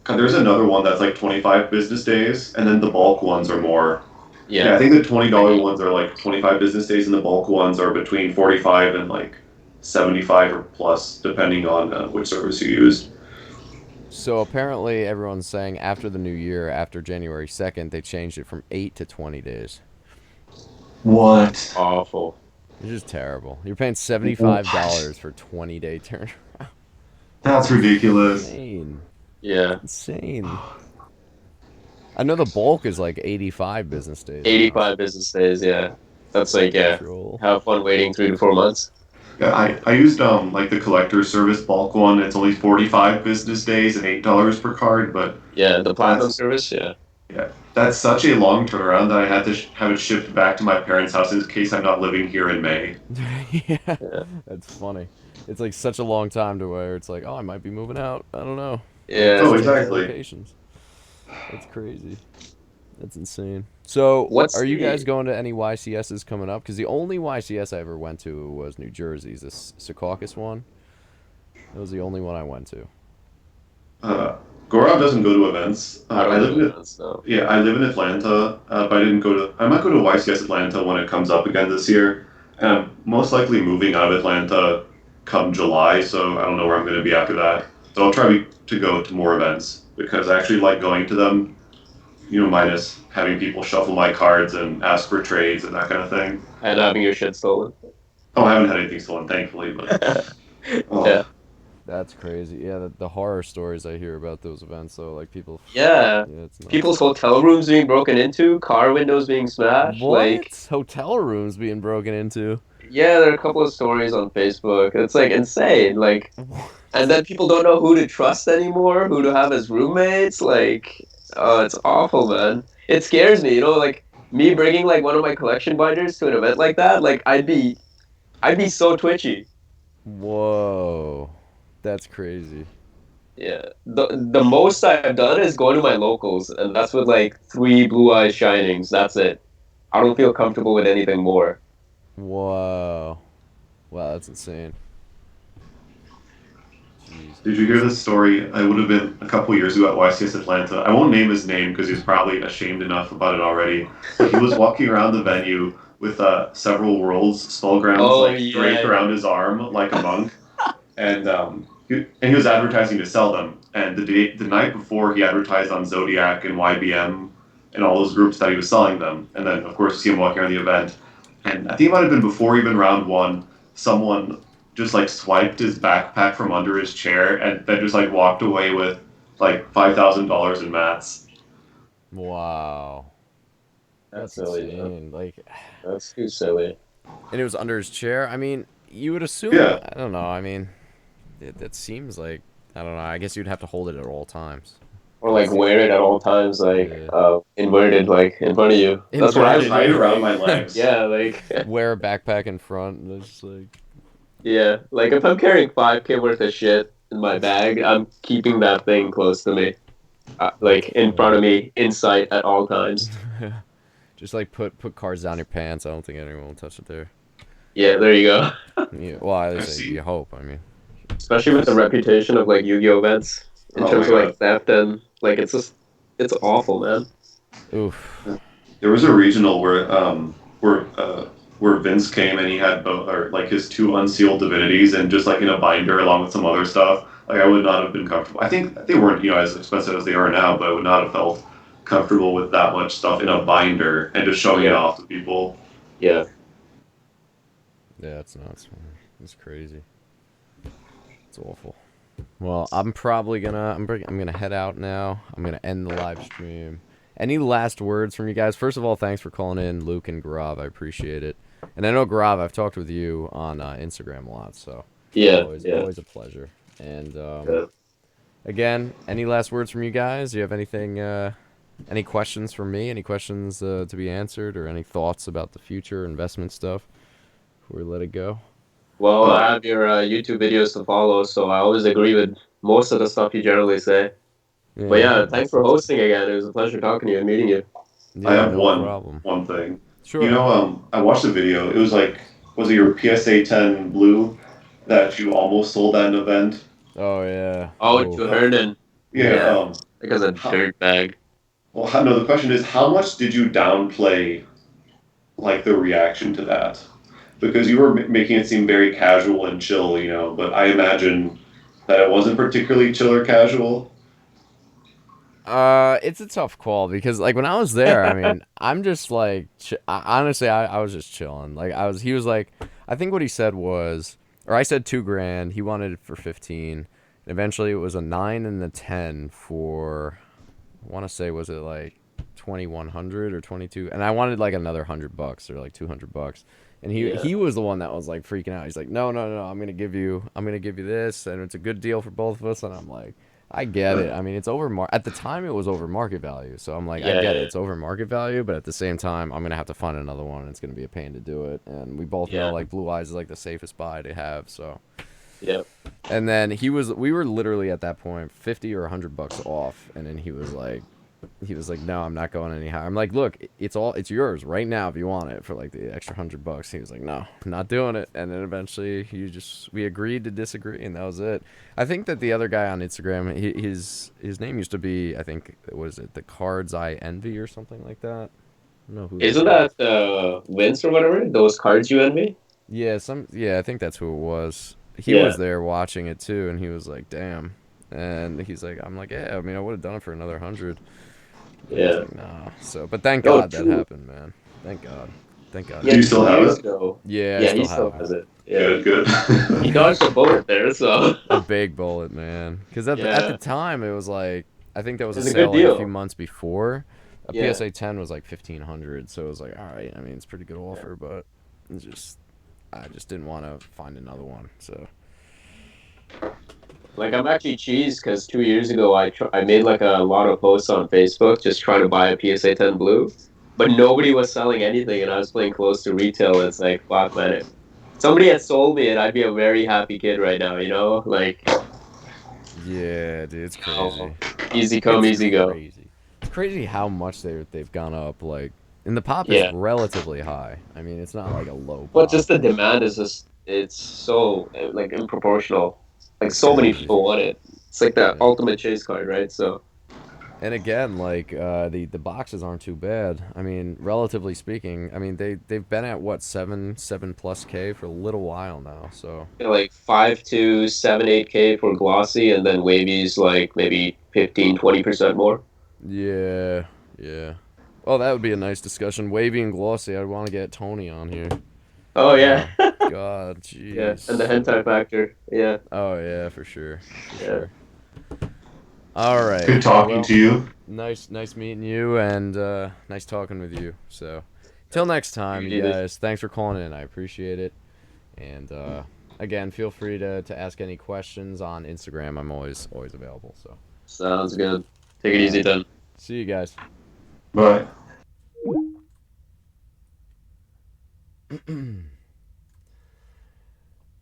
God, there's another one that's like 25 business days, and then the bulk ones are more. Yeah, I think the $20 ones are like 25 business days, and the bulk ones are between 45 and like 75 or plus, depending on which service you use. So apparently everyone's saying after the new year, after January 2nd, they changed it from 8 to 20 days. What? Awful. It's just terrible. You're paying $75 for 20-day turnaround. That's ridiculous. Insane. Yeah. Insane. I know the bulk is like 85 business days. 85 business days, yeah. That's like, yeah. Control. Have fun waiting 3 to 4 months. Yeah, I used like the collector service bulk one. It's only 45 business days and $8 per card, but Yeah, the platinum service, yeah. yeah, that's such a long turnaround that I had to have it shipped back to my parents' house in case I'm not living here in May. Yeah, that's funny. It's like such a long time to where it's like, oh, I might be moving out. I don't know. Yeah. Oh, Change exactly. locations. That's crazy. That's insane. So, What's are you the- guys going to any YCSs coming up? Because the only YCS I ever went to was New Jersey's, this Secaucus one. That was the only one I went to. Gaurav doesn't go to events. I I don't live do in events, though. Yeah, I live in Atlanta, but I didn't go to. I might go to YCS Atlanta when it comes up again this year. And I'm most likely moving out of Atlanta come July, so I don't know where I'm going to be after that. So I'll try to go to more events because I actually like going to them. Minus having people shuffle my cards and ask for trades and that kind of thing. And having your shit stolen. Oh, I haven't had anything stolen, thankfully, but oh. Yeah. That's crazy. Yeah, the horror stories I hear about those events, though, like people. Yeah. It's nuts. People's hotel rooms being broken into, car windows being smashed. What? Like, Hotel rooms being broken into. yeah, there are a couple of stories on Facebook. It's like insane. Like, and then people don't know who to trust anymore, who to have as roommates. Like, oh, it's awful, man. It scares me, like me bringing like one of my collection binders to an event like that. Like, I'd be so twitchy. Whoa, that's crazy. Yeah. The most I've done is going to my locals, and that's with like 3 Blue Eyes Shinings. That's it. I don't feel comfortable with anything more. Whoa. Wow, that's insane. Jeez. Did you hear this story? I would have been a couple years ago at YCS Atlanta. I won't name his name because he's probably ashamed enough about it already. But he was walking around the venue with several worlds spellgrams Oh like draped yeah. around his arm like a monk, and he was advertising to sell them. And the night before, he advertised on Zodiac and YBM and all those groups that he was selling them. And then, of course, you see him walking around the event. And I think it might have been before even round one, someone just like swiped his backpack from under his chair and then just like walked away with like $5,000 in mats. Wow. That's That's silly, man. insane. Like, That's too silly. and it was under his chair. I mean, you would assume. Yeah. I don't know. I mean, that seems like I don't know. I guess you'd have to hold it at all times. Or like wear it at all times, like Yeah. inverted, like in front of you. That's what I Inverted. Tied do. around my legs. Yeah, like Wear a backpack in front, and it's just like. yeah, like if I'm carrying 5K worth of shit in my bag, I'm keeping that thing close to me, like in front of me, in sight at all times. Just like put cards down your pants. I don't think anyone will touch it there. Yeah, there you go. Yeah, well, at I least see. you hope. I mean, Especially with the reputation of like Yu-Gi-Oh events in Oh terms my of like theft and like it's awful, man. oof. There was a regional where Vince came and he had both or like his 2 unsealed divinities and just like in a binder along with some other stuff. Like I would not have been comfortable. I think they weren't as expensive as they are now, but I would not have felt comfortable with that much stuff in a binder and just showing it Yeah. off to people. Yeah. Yeah, it's nuts, man. It's crazy. It's awful. Well, I'm probably gonna I'm gonna head out now. I'm gonna end the live stream. Any last words from you guys? First of all, thanks for calling in, Luke and Grav. I appreciate it. And I know Grav, I've talked with you on Instagram a lot, so Yeah. always Yeah. always a pleasure. And Yeah. again, any last words from you guys? Do you have anything? Any questions from me? Any questions to be answered, or any thoughts about the future investment stuff before we let it go? Well, I have your YouTube videos to follow, so I always agree with most of the stuff you generally say. But yeah, thanks for hosting again. It was a pleasure talking to you and meeting you. I Yeah, have no problem. one thing. Sure. I watched the video. It was like, was it your PSA 10 blue that you almost sold at an event? Oh yeah. Oh, to Hernan. Yeah. Yeah. Because a dirt bag. Well, no. The question is, how much did you downplay, like the reaction to that? Because you were making it seem very casual and chill, But I imagine that it wasn't particularly chill or casual. It's a tough call because like when I was there, I mean, I'm just like, honestly, I was just chilling. Like he was like, I think what he said was, or I said $2,000. He wanted it for 15. And eventually, it was a 9 and a 10 for, I want to say, was it like 2,100 or 22? And I wanted like another $100 or like $200. And he was the one that was like freaking out. He's like, no, I'm gonna give you this, and it's a good deal for both of us. And I'm like, I get it. I mean, it's over at the time it was over market value. So I'm like, I get it. It's over market value, but at the same time, I'm gonna have to find another one. And it's gonna be a pain to do it. And we both know like Blue Eyes is like the safest buy to have. So. Yep. And then we were literally at that point $50 or $100 off, and then he was like, no, I'm not going any higher. I'm like, look, it's yours right now if you want it for like the extra $100. He was like, no, I'm not doing it. And then eventually we agreed to disagree, and that was it. I think that the other guy on Instagram, his name used to be, I think, was it the Cards I Envy or something like that? I don't know who. Isn't that Vince or whatever? Those cards you envy? Yeah, I think that's who it was. He was there watching it too, and he was like, damn. And he's like, I'm like, yeah, I mean, I would have done it for another 100. Yeah. Like, nah. So, but thank God that happened, man. Thank God. Do you still have it? Yeah, he still has it. Yeah. Good. He dodged a bullet there, so. A big bullet, man. Because at the time, it was like, I think that was a good sale like deal. a few months before. A Yeah. PSA 10 was like 1,500, so it was like, all right. I mean, it's a pretty good offer, but it's I just didn't want to find another one. So. Like, I'm actually cheesed because 2 years ago I made like a lot of posts on Facebook just trying to buy a PSA 10 blue, but nobody was selling anything, and I was playing close to retail. And it's like, fuck, man, if somebody had sold me it, I'd be a very happy kid right now, Like, Yeah, dude, it's crazy. Oh, easy come, It's easy go. crazy. It's crazy how much they've gone up. Like, and the pop is Yeah, relatively high. I mean, it's not like a low but pop. just the demand is just it's so like improportional. Like It's so many crazy. people want it. It's like the Yeah. ultimate chase card, right? So And again, like the boxes aren't too bad. I mean, relatively speaking, I mean they've been at what 7 plus K for a little while now. So you know, like 5 to 7, 8K for glossy, and then wavy's like maybe 15, 20% more. yeah, yeah. Well, that would be a nice discussion. Wavy and glossy. I'd want to get Tony on here. Oh yeah, God, yeah, and the jeez. hentai factor. Yeah, Oh yeah, for sure, for yeah. sure. All right. Good talking Well, to you. nice meeting you, and nice talking with you. So, till next time, you Appreciate it. guys. Thanks for calling in. I appreciate it. And again, feel free to ask any questions on Instagram. I'm always available. So, Sounds good. Take it all easy right. then. See you guys. Bye.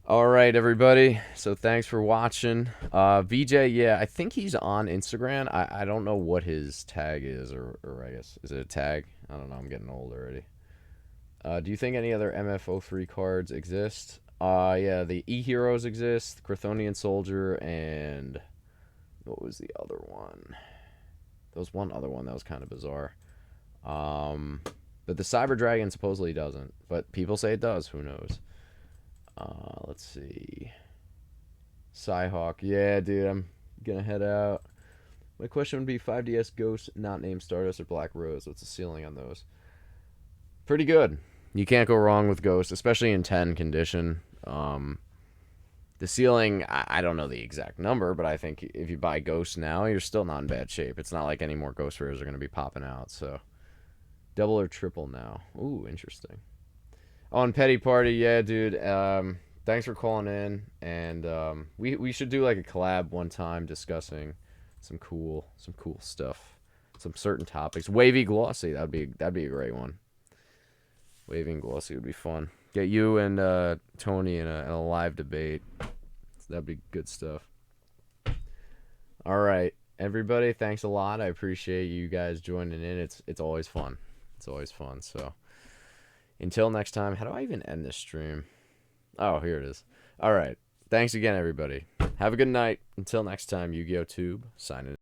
All right, everybody. So thanks for watching. VJ, yeah, I think he's on Instagram. I don't know what his tag is, or I guess, is it a tag? I don't know. I'm getting old already. Do you think any other MF03 cards exist? Yeah, the E-Heroes exist, Chthonian Soldier, and what was the other one? There was one other one that was kind of bizarre. But the Cyber Dragon supposedly doesn't, but people say it does. Who knows? Let's see. Psyhawk. Yeah, dude, I'm gonna head out. My question would be 5DS Ghost, not named Stardust or Black Rose. What's the ceiling on those? Pretty good. You can't go wrong with Ghost, especially in 10 condition. The ceiling, I don't know the exact number, but I think if you buy Ghost now, you're still not in bad shape. It's not like any more Ghost Rares are going to be popping out, so. Double or triple now. Ooh, interesting. Oh, and Petty Party, yeah, dude. Thanks for calling in, and we should do like a collab one time discussing some cool stuff, some certain topics. Wavy Glossy, that'd be a great one. Wavy and Glossy would be fun. Get you and Tony in a live debate. That'd be good stuff. All right, everybody, thanks a lot. I appreciate you guys joining in. It's always fun. It's always fun. So until next time, how do I even end this stream? Oh, here it is. All right. Thanks again, everybody. Have a good night. Until next time, YugiohTube signing.